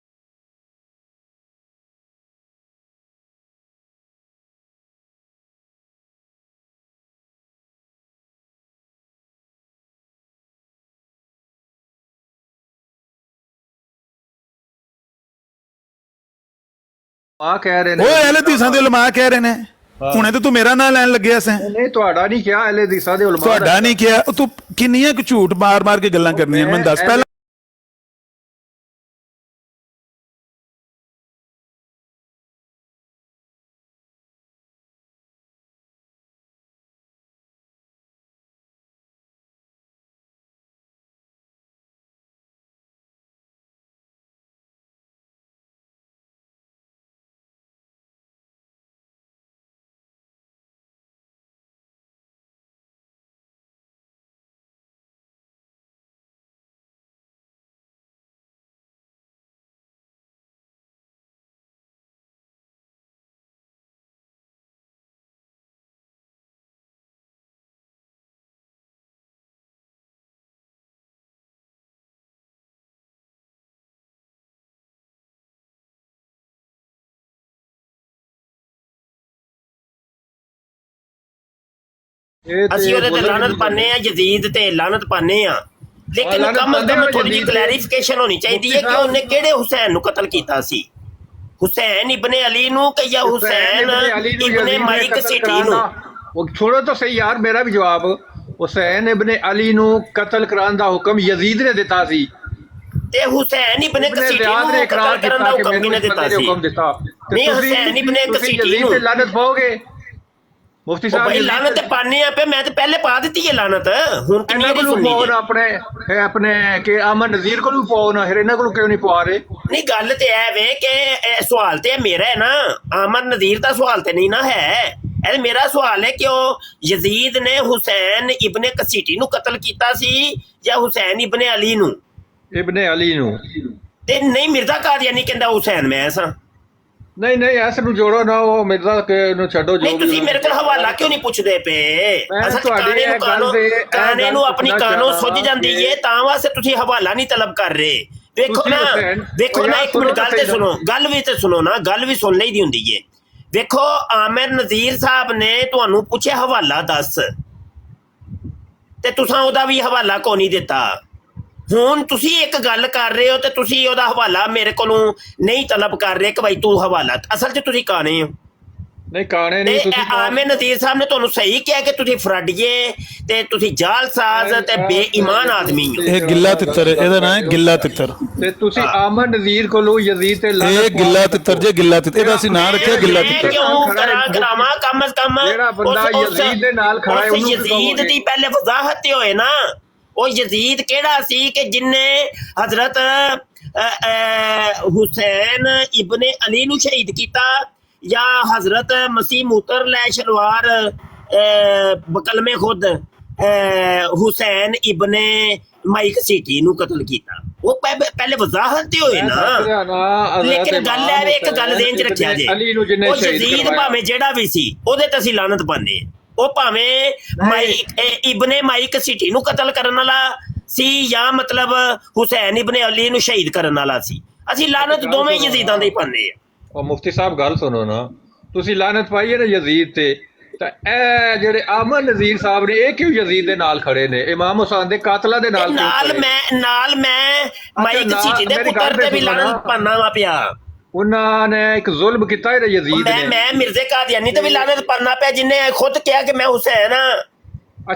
ਆ ਕਹਿ ਰਹੇ ਉਹ ਨੇ ਅਹਿਲੇ ਹਦੀਸਾਂ ਦੇ ਉਲਮਾ ਕਹਿ ਰਹੇ ਨੇ। ਹੁਣੇ ਤਾਂ ਤੂੰ ਮੇਰਾ ਨਾਂ ਲੈਣ ਲੱਗਿਆ ਸੈਂ। ਨਹੀਂ ਤੁਹਾਡਾ ਨਹੀਂ ਕਿਹਾ ਅਹਿਲੇ ਹਦੀਸਾਂ ਦੇ ਉਲਮਾ ਤੁਹਾਡਾ ਨਹੀਂ ਕਿਹਾ। ਤੂੰ ਕਿੰਨੀਆਂ ਕੁ ਝੂਠ ਮਾਰ ਮਾਰ ਕੇ ਗੱਲਾਂ ਕਰਨੀਆਂ ਮੈਨੂੰ ਦੱਸ ਪਹਿਲਾਂ। ਅਸੀਂ ਉਹਦੇ ਤੇ ਲਾਨਤ ਪਾਣੇ ਆ, ਯਜ਼ੀਦ ਤੇ ਲਾਨਤ ਪਾਣੇ ਆ, ਲੇਕਿਨ ਕਮ ਅਜ਼ ਕਮ ਥੋੜੀ ਜਿਹੀ ਕਲੈਰੀਫਿਕੇਸ਼ਨ ਹੋਣੀ ਚਾਹੀਦੀ ਹੈ ਕਿ ਉਹਨੇ ਕਿਹੜੇ ਹੁਸੈਨ ਨੂੰ ਕਤਲ ਕੀਤਾ ਸੀ, ਹੁਸੈਨ ਇਬਨੇ ਅਲੀ ਨੂੰ ਕਿ ਜਾਂ ਹੁਸੈਨ ਇਬਨੇ ਮਾਈਕ ਸਿਟੀ ਨੂੰ। ਉਹ ਛੋੜੋ ਤਾਂ ਸਹੀ ਯਾਰ, ਮੇਰਾ ਵੀ ਜਵਾਬ। ਹੁਸੈਨ ਇਬਨੇ ਅਲੀ ਨੂੰ ਕਤਲ ਕਰਾਉਣ ਦਾ ਹੁਕਮ ਯਜ਼ੀਦ ਨੇ ਦਿੱਤਾ ਸੀ ਤੇ ਹੁਸੈਨ ਇਬਨੇ ਕਸੀਟੀ ਨੂੰ ਕਤਲ ਕਰਨ ਦਾ ਹੁਕਮ ਕਿਹਨੇ ਦਿੱਤਾ ਸੀ? ਨਹੀਂ, ਹੁਸੈਨ ਇਬਨੇ ਕਸੀਟੀ ਨੂੰ ਲਾਨਤ ਪਾਓਗੇ ਮੁਫਤੀ ਸਾਹਿਬ? ਭਾਈ ਲਾਨਤ ਤੇ ਪਾਣੇ ਆ ਪਏ, ਮੈਂ ਤੇ ਪਹਿਲੇ ਪਾ ਦਿੱਤੀ ਹੈ ਲਾਨਤ। ਹੁਣ ਕਿੰਨੀ ਦੀ ਸੁਣਨੀ ਆਪਣੇ ਆਪਣੇ ਕਿ ਅਮਨ ਨਜ਼ੀਰ ਕੋਲ ਵੀ ਪਾਓ ਨਾ, ਫਿਰ ਇਹਨਾਂ ਕੋਲ ਕਿਉਂ ਨਹੀਂ ਪਵਾ ਰਹੇ? ਨਹੀਂ, ਗੱਲ ਤੇ ਇਹ ਵੇ ਕਿ ਸਵਾਲ ਤੇ ਮੇਰਾ ਹੈ ਨਾ, ਅਮਨ ਨਜ਼ੀਰ ਦਾ ਸਵਾਲ ਤੇ ਨਹੀਂ ਨਾ ਹੈ। ਇਹ ਮੇਰਾ ਸਵਾਲ ਹੈ ਕਿ ਉਹ ਯਜ਼ੀਦ ਨੇ ਹੁਸੈਨ ਇਬਨੇ ਕਸੀਟੀ ਨੂੰ ਕਤਲ ਕੀਤਾ ਸੀ ਜਾਂ ਹੁਸੈਨ ਇਬਨੇ ਅਲੀ ਨੂੰ? ਇਬਨੇ ਅਲੀ ਨੂੰ। ਤੇ ਨਹੀਂ, ਮਿਰਜ਼ਾ ਕਾਦੀਆਨੀ ਕਹਿੰਦਾ ਹੁਸੈਨ ਮੈਂ ਸਾਂ। ਨਹੀਂ ਨਹੀਂ, ਇਸ ਨੂੰ ਜੋੜੋ ਨਾ, ਉਹ ਮਿਰਜ਼ਾ ਨੂੰ ਛੱਡੋ। ਨਹੀਂ, ਤੁਸੀਂ ਮੇਰੇ ਕੋਲ ਹਵਾਲਾ ਕਿਉਂ ਨਹੀਂ ਪੁੱਛਦੇ ਪਏ? ਕਾਨੇ ਨੂੰ ਆਪਣੀ ਕਾਨੋਂ ਸੁੱਝ ਜਾਂਦੀ ਏ, ਤਾਂ ਵਾਸਤੇ ਤੁਸੀਂ ਹਵਾਲਾ ਨਹੀਂ ਤਲਬ ਕਰ ਰਹੇ। ਵੇਖੋ ਨਾ, ਵੇਖੋ ਨਾ, ਇੱਕ ਮਿੰਟ ਗੱਲ ਤੇ ਸੁਣੋ, ਗੱਲ ਵੀ ਤੇ ਸੁਣੋ ਨਾ, ਗੱਲ ਵੀ ਸੁਣ ਲਈਦੀ ਹੁੰਦੀ ਏ। ਵੇਖੋ, ਆਮਿਰ ਨਜ਼ੀਰ ਸਾਹਿਬ ਨੇ ਤੁਹਾਨੂੰ ਪੁੱਛਿਆ ਹਵਾਲਾ ਦੱਸ, ਤੇ ਤੁਸੀਂ ਉਹਦਾ ਵੀ ਹਵਾਲਾ ਕੋ ਨਹੀਂ ਦਿੱਤਾ। ਹੁਣ ਤੁਸੀਂ ਇੱਕ ਗੱਲ ਕਰ ਰਹੇ ਹੋ ਤੇ ਤੁਸੀਂ ਉਹਦਾ ਹਵਾਲਾ ਮੇਰੇ ਕੋਲੋਂ ਨਹੀਂ ਤਲਬ ਕਰ ਰਹੇ ਕਿ ਭਾਈ ਤੂੰ ਹਵਾਲਾ। ਅਸਲ 'ਚ ਤੁਸੀਂ ਕਾਣੇ ਹੋ। ਨਹੀਂ ਕਾਣੇ ਨਹੀਂ, ਤੁਸੀਂ ਆਮਿਰ ਨਜ਼ੀਰ ਸਾਹਿਬ ਨੇ ਤੁਹਾਨੂੰ ਸਹੀ ਕਿਹਾ ਕਿ ਤੁਸੀਂ ਫਰਾਡੀਏ ਤੇ ਤੁਸੀਂ ਜਾਲਸਾਜ਼ ਤੇ ਬੇਈਮਾਨ ਆਦਮੀ ਹੋ। ਇਹ ਗਿੱਲਾ ਤਿੱਤਰ, ਇਹਦਾ ਨਾਂ ਹੈ ਗਿੱਲਾ ਤਿੱਤਰ। ਤੇ ਤੁਸੀਂ ਆਮਨ ਨਜ਼ੀਰ ਕੋਲੋਂ ਯਜ਼ੀਦ ਤੇ ਇਹ ਗਿੱਲਾ ਤਿੱਤਰ ਜੇ, ਗਿੱਲਾ ਤਿੱਤਰ, ਇਹਦਾ ਅਸੀਂ ਨਾਂ ਰੱਖਿਆ ਗਿੱਲਾ ਤਿੱਤਰ। ਕਿਉਂ ਕਰਾਵਾਂ? ਕਮ ਅਜ਼ ਕਮ ਜਿਹੜਾ ਬੰਦਾ ਯਜ਼ੀਦ ਦੇ ਨਾਲ ਖੜਾ ਹੈ ਉਹਨੂੰ ਯਜ਼ੀਦ ਦੀ ਪਹਿਲੇ ਵਜ਼ਾਹਤ ਤੇ ਹੋਏ ਨਾ। ਉਹ ਯਜ਼ੀਦ ਕਿਹੜਾ ਸੀ ਕਿ ਜਿਨਨੇ ਹਜ਼ਰਤ ਹੁਸੈਨ ਇਬਨੇ ਅਲੀ ਨੂੰ ਸ਼ਹੀਦ ਕੀਤਾ, ਜਾਂ ਹਜ਼ਰਤ ਮਸੀਹ ਮੂਤਰ ਲੈ ਸ਼ਲਵਾਰ ਬਕਲਮੇ ਖੁਦ ਹੁਸੈਨ ਇਬਨੇ ਮਾਈਕ ਸਿਟੀ ਨੂੰ ਕਤਲ ਕੀਤਾ? ਉਹ ਪਹਿਲੇ ਵਜ਼ਾਹਤ ਤੇ ਹੋਏ ਨਾ। ਲੇਕਿਨ ਗੱਲ ਹੈ, ਇੱਕ ਗੱਲ ਦੇਣ ਚ ਰੱਖਿਆ ਜੇ, ਉਹ ਯਜ਼ੀਦ ਭਾਵੇਂ ਜਿਹੜਾ ਵੀ ਸੀ ਉਹਦੇ ਤੇ ਅਸੀਂ ਲਾਨਤ ਪਾਉਂਦੇ। ਉਹ ਭਾਵੇਂ ਇਬਨੇ ਮਾਈਕ ਸਿਟੀ ਨੂੰ ਕਤਲ ਕਰਨ ਵਾਲਾ ਸੀ ਜਾਂ ਮਤਲਬ ਹੁਸੈਨ ਇਬਨੇ ਅਲੀ ਨੂੰ ਸ਼ਹੀਦ ਕਰਨ ਵਾਲਾ ਸੀ, ਅਸੀਂ ਲਾਨਤ ਦੋਵੇਂ ਯਜ਼ੀਦਾਂ ਦੇ ਹੀ ਪਾਉਂਦੇ ਆ। ਉਹ ਮੁਫਤੀ ਸਾਹਿਬ ਗੱਲ ਸੁਣੋ ਨਾ, ਤੁਸੀਂ ਲਾਨਤ ਪਾਈਏ ਨਾ ਯਜ਼ੀਦ ਤੇ, ਤਾਂ ਇਹ ਜਿਹੜੇ ਆਮਨ ਨਜ਼ੀਰ ਸਾਹਿਬ ਨੇ ਇਹ ਕਿਉਂ ਯਜ਼ੀਦ ਦੇ ਨਾਲ ਖੜੇ ਨੇ? ਇਮਾਮ ਹੁਸੈਨ ਦੇ ਕਾਤਲਾਂ ਦੇ ਨਾਲ ਮੈਂ ਮਾਈਕ ਸਿਟੀ ਦੇ ਪੁੱਤਰ ਤੇ ਵੀ ਲਾਨਤ ਪਾਣਾ ਵਾ ਪਿਆ। ਉਹਨਾਂ ਨੇ ਇੱਕ ਜ਼ੁਲਮ ਕੀਤਾ ਹੈ ਯਜ਼ੀਦ ਨੇ। ਮੈਂ ਮਿਰਜ਼ੇ ਕਾਦੀਆਨੀ ਤੇ ਵੀ ਲਾਨਤ ਪਾਣਾ ਪਿਆ, ਜਿੰਨੇ ਖੁਦ ਕਿਹਾ ਕਿ ਮੈਂ ਹੁਸੈਨ ਆ।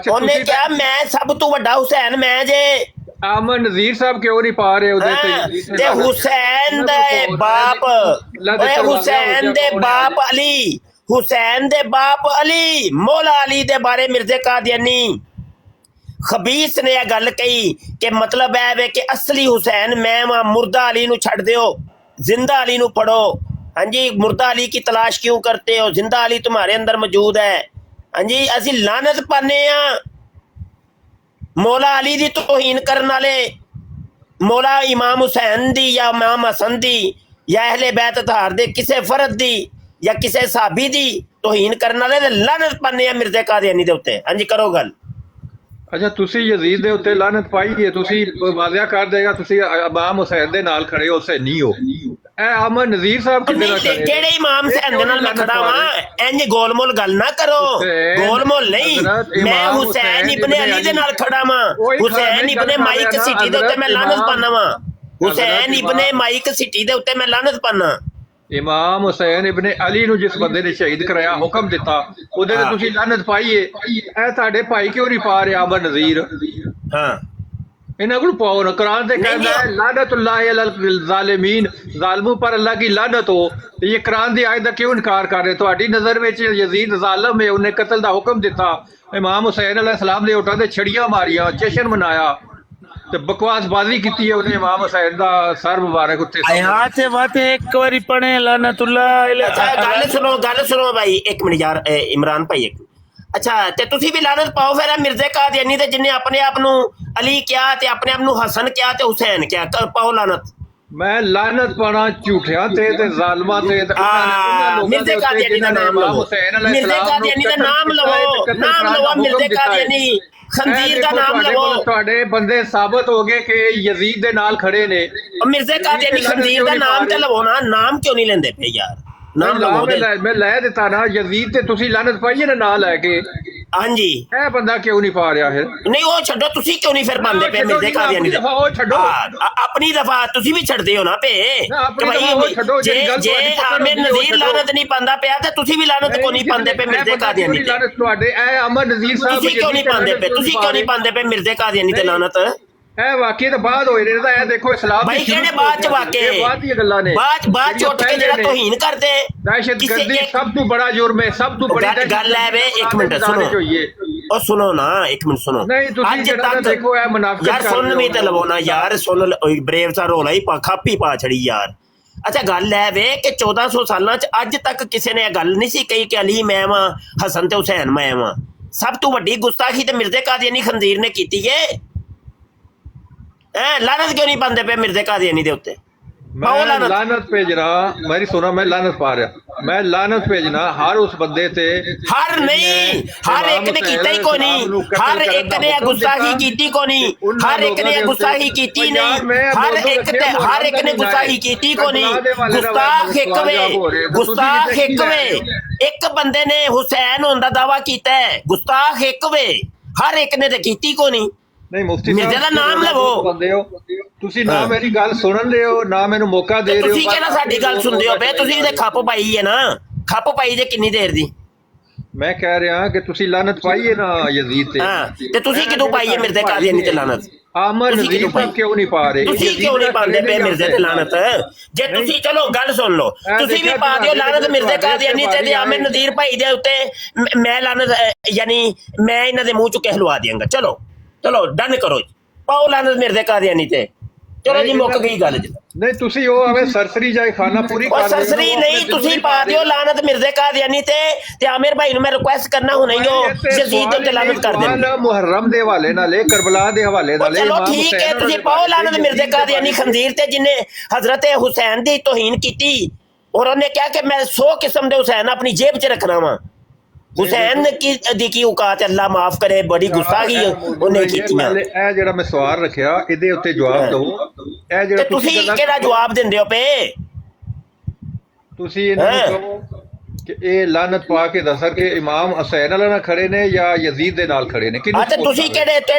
ਉਹਨੇ ਕਿਹਾ ਮੈਂ ਸਭ ਤੋਂ ਵੱਡਾ ਹੁਸੈਨ ਮੈਂ ਜੇ। ਆਮਨ ਨਜ਼ੀਰ ਸਾਹਿਬ ਕਿਉਂ ਨਹੀਂ ਪਾ ਰਹੇ ਉਹਦੇ ਤੇ? ਹੁਸੈਨ ਦੇ ਬਾਪ, ਹੁਸੈਨ ਦੇ ਬਾਪ ਅਲੀ, ਹੁਸੈਨ ਦੇ ਬਾਪ ਅਲੀ, ਮੌਲਾ ਅਲੀ ਦੇ ਬਾਰੇ ਮਿਰਜ਼ੇ ਕਾਦੀਆਨੀ ਖਬੀਸ ਨੇ ਇਹ ਗੱਲ ਕਹੀ ਕਿ ਮਤਲਬ ਇਹ ਵੇ ਕਿ ਅਸਲੀ ਹੁਸੈਨ ਮੈਂ ਵਾਂ, ਮੁਰਦਾ ਅਲੀ ਨੂੰ ਛੱਡ ਦਿਓ, जिंदा अली नु पढ़ो। हाँ जी, मुर्दा अली की तलाश क्यों करते हो? जिंदा अली तुम्हारे अंदर मौजूद है। हाँ जी, असी लानत पाने मौला अली दी तौहीन करने वाले, मौला इमाम हुसैन दी या इमाम हसन दी या अहले बैत अतहार दे किसे फर्द दी या किसे साहबी दी तौहीन करने वाले लानत पाने मिर्जे कादियानी दे उत्ते। हाँ जी, करो गल। अच्छा, तुसी यजीद दे उत्ते लानत पाई है, तुसी वाज़िया कर देगा तुसी इमाम हुसैन दे नाल खड़े हो, हुसैनी हो। ए अमन नज़ीर साहब किदे नाल खड़े? केड़े इमाम हुसैन दे नाल मैं खड़ा हां? इंज गोलमोल गल ना करो, गोलमोल नहीं। मैं हुसैन इब्ने अली दे नाल खड़ा हां, हुसैन इब्ने माइक सिटी दे उत्ते मैं लानत पाना हां, हुसैन इब्ने माइक सिटी दे उत्ते मैं लानत पाना। ਇਮਾਮ ਹੁਸੈਨ ਇਬਨ ਅਲੀ ਨੂੰ ਜਿਸ ਬੰਦੇ ਨੇ ਸ਼ਹੀਦ ਕਰਾਇਆ, ਹੁਕਮ ਦਿੱਤਾ, ਉਹਦੇ ਤੇ ਤੁਸੀਂ ਲਾਨਤ ਪਾਈਏ। ਇਹ ਤੁਹਾਡੇ ਭਾਈ ਕਿਉਂ ਨਹੀਂ ਪਾ ਰਿਹਾ ਅਮਰ ਨਜ਼ੀਰ? ਹਾਂ ਇਹਨਾਂ ਕੋਲ ਪਾਓ ਨਾ। कुरान से कहता है लानतुल्लाहि अलल ज़ालिमीन, ਜ਼ਾਲਮੂ पर अल्लाह की लानत हो। तो ये कुरान दी आयत दा क्यों इनकार कर रहे? ਤੁਹਾਡੀ ਨਜ਼ਰ ਵਿੱਚ ਯਜ਼ੀਦ ਜ਼ਾਲਮ ਹੈ, ਉਹਨੇ ਕਤਲ ਦਾ ਹੁਕਮ ਦਿੱਤਾ। ਇਮਾਮ ਹੁਸੈਨ अलैहिस्सलाम ਦੇ ਉਠਾਂ ਤੇ ਛੜੀਆਂ ਮਾਰੀਆਂ, ਜਸ਼ਨ ਮਨਾਇਆ ਤੇ ਬਕਵਾਸਬਾਜ਼ੀ ਕੀਤੀ ਹੈ ਉਹਨੇ ਇਮਾਮ ਹੁਸੈਨ ਦਾ ਸਰ ਮੁਬਾਰਕ ਉੱਤੇ। यहाँ से बात एक बारी पढ़े लानतुल्लाह ਅੱਛਾ ਗੱਲ ਸੁਣੋ ਭਾਈ, ਇੱਕ ਮਿੰਟ ਯਾਰ ਇਮਰਾਨ ਭਾਈ ਇੱਕ। ਅੱਛਾ ਤੇ ਤੁਸੀਂ ਵੀ ਲਾਨਤ ਪਾਓ ਫਿਰ ਮਿਰਜ਼ੇ ਕਾਦੀਆਨੀ ਤੇ ਜਿੰਨੇ ਆਪਣੇ ਆਪ ਨੂੰ ਅਲੀ ਕਿਹਾ ਤੇ ਆਪਣੇ ਆਪ ਨੂੰ ਹਸਨ ਕਿਹਾ ਤੇ ਹੁਸੈਨ ਕਿਹਾ, ਪਾਓ ਲਾਨਤ। ਮੈਂ ਲਾਨਤ ਪਾਣਾ ਝੂਠਿਆਂ ਤੇ ਜ਼ਾਲਮਾਂ ਤੇ ਮਿਰਜ਼ੇ ਕਾਦੀਆਨੀ ਦਾ ਨਾਮ ਲਵੋ, ਮਿਰਜ਼ੇ ਕਾਦੀਆਨੀ ਦਾ ਨਾਮ ਲਵੋ, ਨਾਮ ਲਵੋ ਮਿਰਜ਼ੇ ਕਾਦੀਆਨੀ, ਖੰਜ਼ੀਰ ਦਾ ਨਾਮ ਲਵੋ। ਤੁਹਾਡੇ ਬੰਦੇ ਸਾਬਤ ਹੋ ਗਏ ਕਿ ਯਜ਼ੀਦ ਦੇ ਨਾਲ ਖੜੇ ਨੇ। ਮਿਰਜ਼ੇ ਕਾਦੀਆਨੀ ਖੰਜ਼ੀਰ ਦਾ ਨਾਮ ਤੇ ਲਵੋ ਨਾ, ਨਾਮ ਕਿਉਂ ਨਹੀਂ ਲੈਂਦੇ ਪਏ ਯਾਰ? ਨਾਮ ਲਵੋ। ਮੈਂ ਲੈ ਦਿੱਤਾ ਨਾ ਯਜ਼ੀਦ ਤੇ, ਤੁਸੀਂ ਲਾਨਤ ਪਾਈਏ ਨਾ ਨਾਂ ਲੈ ਕੇ। ਹਾਂਜੀ ਇਹ ਬੰਦਾ ਕਿਉਂ ਨਹੀਂ ਪਾ ਰਿਹਾ ਫਿਰ? ਨਹੀਂ ਉਹ ਛੱਡੋ, ਤੁਸੀਂ ਕਿਉਂ ਨਹੀਂ ਫਿਰ ਪਾਉਂਦੇ ਪਏ ਮਿਰਜ਼ੇ ਕਾਦੀਆਨੀ ਦਾ? ਉਹ ਛੱਡੋ ਆਪਣੀ ਦਫਾ, ਤੁਸੀਂ ਵੀ ਛੱਡਦੇ ਹੋ ਨਾ ਪੇ। ਜੇ ਆਮਿਰ ਨਜ਼ੀਰ ਲਾਨਤ ਨਹੀਂ ਪਾਉਂਦਾ ਪਿਆ ਤੇ ਤੁਸੀਂ ਵੀ ਲਾਨਤ ਕਿਉਂ ਨਹੀਂ ਪਾਉਂਦੇ ਪਏ ਮਿਰਜ਼ੇ ਕਾਦੀਆਨੀ ਤੇ? ਤੁਹਾਡੇ ਇਹ ਅਮਰ ਨਜ਼ੀਰ ਸਾਹਿਬ ਤੁਸੀਂ ਕਿਉਂ ਨਹੀਂ ਪਾਉਂਦੇ ਪਏ? ਤੁਸੀਂ ਕਿਉਂ ਨਹੀਂ ਪਾਉਂਦੇ ਪਏ ਮਿਰਜ਼ੇ ਕਾਦੀਆਨੀ ਤੇ ਲਾਨਤ? ਇਹ ਵਾਕਈ ਤਾਂ ਬਾਅਦ ਹੋਏ ਨੇ ਤਾਂ ਇਹ ਦੇਖੋ ਇਸਲਾਮ ਭਾਈ ਕਿਹੜੇ ਬਾਅਦ ਚ ਵਾਕੇ? ਬਾਅਦ ਦੀਆਂ ਗੱਲਾਂ ਨੇ। ਬਾਅਦ ਚ ਉੱਠ ਕੇ ਜਿਹੜਾ ਤੋਹੀਨ ਕਰਦੇ ਦਹਿਸ਼ਤਗਰਦੀ ਸਭ ਤੋਂ ਬੜਾ ਜੁਰਮ ਹੈ, ਸਭ ਤੋਂ ਬੜੀ ਗੱਲ ਹੈ ਵੇ। ਇੱਕ ਮਿੰਟ ਸੁਣੋ, ਉਹ ਸੁਣੋ ਨਾ, ਇੱਕ ਮਿੰਟ ਸੁਣੋ। ਅੱਜ ਤੱਕ ਦੇਖੋ ਇਹ ਮੁਨਾਫਿਕ ਯਾਰ ਸੁਣ ਵੀ ਤੇ ਲਵੋ ਨਾ ਯਾਰ, ਸੁਣ ਬਰੇਵ ਦਾ ਰੋਲਾ ਹੀ ਖਾਪੀ ਪਾ ਛੜੀ ਯਾਰ। ਅੱਛਾ ਗੱਲ ਹੈ ਵੇ ਕਿ 1400 ਸਾਲਾਂ ਚ ਅੱਜ ਤੱਕ ਕਿਸੇ ਨੇ ਇਹ ਗੱਲ ਨਹੀਂ ਸੀ ਕਹੀ ਕਿ ਅਲੀ ਮੈਂ ਵਾਂ, ਹਸਨ ਤੇ ਹੁਸੈਨ ਮੈਂ ਵਾਂ। ਸਭ ਤੋਂ ਵੱਡੀ ਗੁਸਤਾਖੀ ਤੇ ਮਿਰਜ਼ੇ ਕਾਦੀਆਨੀ ਖੰਜ਼ੀਰ ਨੇ ਕੀਤੀ ਏ। ਲਾਨਤ ਕਿਉਂ ਨਹੀਂ ਪਾਉਂਦੇ ਪਏ ਮਿਰਜ਼ੇ ਕਾਦੀਆਨੀ ਦੇ ਉੱਤੇ? ਲਾਨਤ ਭੇਜਣਾ ਮੇਰੀ ਸੁਣਾ, ਮੈਂ ਲਾਨਤ ਪਾ ਰਿਹਾ, ਮੈਂ ਲਾਨਤ ਭੇਜਣਾ ਹਰ ਉਸ ਬੰਦੇ ਤੇ। ਹਰ ਨਹੀਂ, ਹਰ ਇੱਕ ਨੇ ਕੀਤਾ ਹੀ ਕੋਈ ਨਹੀਂ, ਹਰ ਇੱਕ ਨੇ ਗੁਸਤਾਖੀ ਕੀਤੀ ਕੋਈ ਨਹੀਂ, ਹਰ ਇੱਕ ਨੇ ਗੁਸਤਾਖੀ ਕੀਤੀ ਨਹੀਂ, ਹਰ ਇੱਕ ਨੇ ਗੁਸਤਾਖੀ ਕੀਤੀ ਕੋਈ ਨਹੀਂ। ਗੁਸਤਾਖ ਇੱਕ ਵੇ, ਗੁਸਤਾਖ ਇੱਕ ਵੇ। ਇੱਕ ਬੰਦੇ ਨੇ ਹੁਸੈਨ ਹੋਣ ਦਾ ਦਾਵਾ ਕੀਤਾ ਹੈ, ਗੁਸਤਾਖ ਇੱਕ ਵੇ, ਹਰ ਇੱਕ ਨੇ ਤੇ ਕੀਤੀ ਕੋਈ ਨਹੀਂ। ਨਹੀਂ ਮੁਫਤੀ ਮਿਰਜ਼ੇ ਦਾ ਨਾਮ ਲਵੋ। ਬੰਦੇ ਹੋ ਤੁਸੀਂ, ਨਾ ਮੇਰੀ ਗੱਲ ਸੁਣਨ ਲਿਓ ਨਾ ਮੈਨੂੰ ਮੌਕਾ ਦੇ ਰਹੇ ਹੋ। ਤੁਸੀਂ ਕਿਹੜਾ ਸਾਡੀ ਗੱਲ ਸੁਣਦੇ ਹੋ ਬੇ? ਤੁਸੀਂ ਤੇ ਖੱਪ ਪਾਈ ਹੈ ਨਾ, ਖੱਪ ਪਾਈ ਜੇ ਕਿੰਨੀ ਦੇਰ ਦੀ। ਮੈਂ ਕਹਿ ਰਿਹਾ ਕਿ ਤੁਸੀਂ ਲਾਨਤ ਪਾਈਏ ਨਾ ਯਜ਼ੀਦ ਤੇ। ਤੇ ਤੁਸੀਂ ਕਿਦੋਂ ਪਾਈਏ ਮਿਰਜ਼ੇ ਕਾਦੀਆਨੀ ਤੇ ਲਾਨਤ? ਆਮਰ ਨਜ਼ੀਰ ਕਿਉਂ ਨਹੀਂ ਪਾ ਰਹੇ? ਤੁਸੀਂ ਕਿਉਂ ਨਹੀਂ ਪਾਉਂਦੇ ਪਏ ਮਿਰਜ਼ੇ ਤੇ ਲਾਨਤ? ਜੇ ਤੁਸੀਂ ਚਲੋ ਗੱਲ ਸੁਣ ਲਓ, ਤੁਸੀਂ ਵੀ ਪਾ ਦਿਓ ਲਾਨਤ ਮਿਰਜ਼ੇ ਕਾਦੀਆਨੀ ਤੇ ਆਮਿਰ ਨਜ਼ੀਰ ਭਾਈ ਦੇ ਉੱਤੇ। ਮੈਂ ਲਾਨਤ ਯਾਨੀ ਮੈਂ ਇਹਨਾਂ ਦੇ ਮੂੰਹ ਚੋਂ ਕਹਿਲਵਾ ਦਿਆਂਗਾ। ਚਲੋ ਚਲੋ ਡਨ ਕਰੋ, ਪਾਓ ਲਾਨਤ ਮਿਰਜ਼ੇ ਕਾਦੀਆਨੀ ਤੇ। ਚਲੋ ਜੀ ਮੁੱਕ ਗਈ ਗੱਲ ਜੀ। ਨਹੀਂ ਤੁਸੀਂ ਉਹ ਐਵੇਂ ਸਰਸਰੀ ਜਾਏ ਖਾਨਾ ਪੂਰੀ ਕਰ ਰਹੇ ਹੋ। ਸਰਸਰੀ ਨਹੀਂ, ਤੁਸੀਂ ਪਾ ਦਿਓ ਲਾਨਤ ਮਿਰਜ਼ੇ ਕਾਦੀਆਨੀ ਤੇ ਆਮਿਰ ਭਾਈ ਨੂੰ ਮੈਂ ਰਿਕੁਐਸਟ ਕਰਨਾ ਹੁਣ ਹੀ ਉਹ ਯਜ਼ੀਦ ਤੇ ਲਾਨਤ ਕਰ ਦੇਣ। ਮੁਹਰਮ ਦੇ ਹਵਾਲੇ ਨਾਲ, ਕਰਬਲਾ ਦੇ ਹਵਾਲੇ ਨਾਲ। ਚਲੋ ਠੀਕ ਹੈ, ਤੁਸੀਂ ਪਾਓ ਲਾਨਤ ਮਿਰਜ਼ੇ ਕਾਦੀਆਨੀ ਖੰਜ਼ੀਰ ਤੇ ਜਿਨੇ ਹਜ਼ਰਤ ਹੁਸੈਨ ਦੀ ਤੋਹੀਨ ਕੀਤੀ ਔਰ ਉਹਨੇ ਕਿਹਾ ਕਿ ਮੈਂ 100 ਕਿਸਮ ਦੇ ਹੁਸੈਨ ਆਪਣੀ ਜੇਬ 'ਚ ਰੱਖਣਾ ਵਾ। ਹੁਸੈਨ ਦੀ ਕੀ ਔਕਾਤ, ਅੱਲਾ ਮਾਫ ਕਰੇ, ਬੜੀ ਗੁੱਸਾਖੀ ਉਹਨੇ ਕੀਤੀਆਂ। ਇਹ ਜਿਹੜਾ ਮੈਂ ਸਵਾਲ ਰੱਖਿਆ ਇਹਦੇ ਉੱਤੇ ਜਵਾਬ ਦਿਓ। ਇਹ ਜਿਹੜਾ ਤੁਸੀਂ ਕਿਹੜਾ ਜਵਾਬ ਦਿੰਦੇ ਹੋ ਪਏ? ਤੁਸੀਂ ਇਹਨਾਂ ਨੂੰ ਕਹੋ ਕਿ ਇਹ ਲਾਨਤ ਪਾ ਕੇ ਦੱਸਣ ਕਿ ਇਮਾਮ ਹੁਸੈਨ ਵਾਲਾ ਨਾਲ ਖੜੇ ਨੇ ਜਾਂ ਯਜ਼ੀਦ ਦੇ ਨਾਲ ਖੜੇ ਨੇ। ਤੇ ਤੁਸੀਂ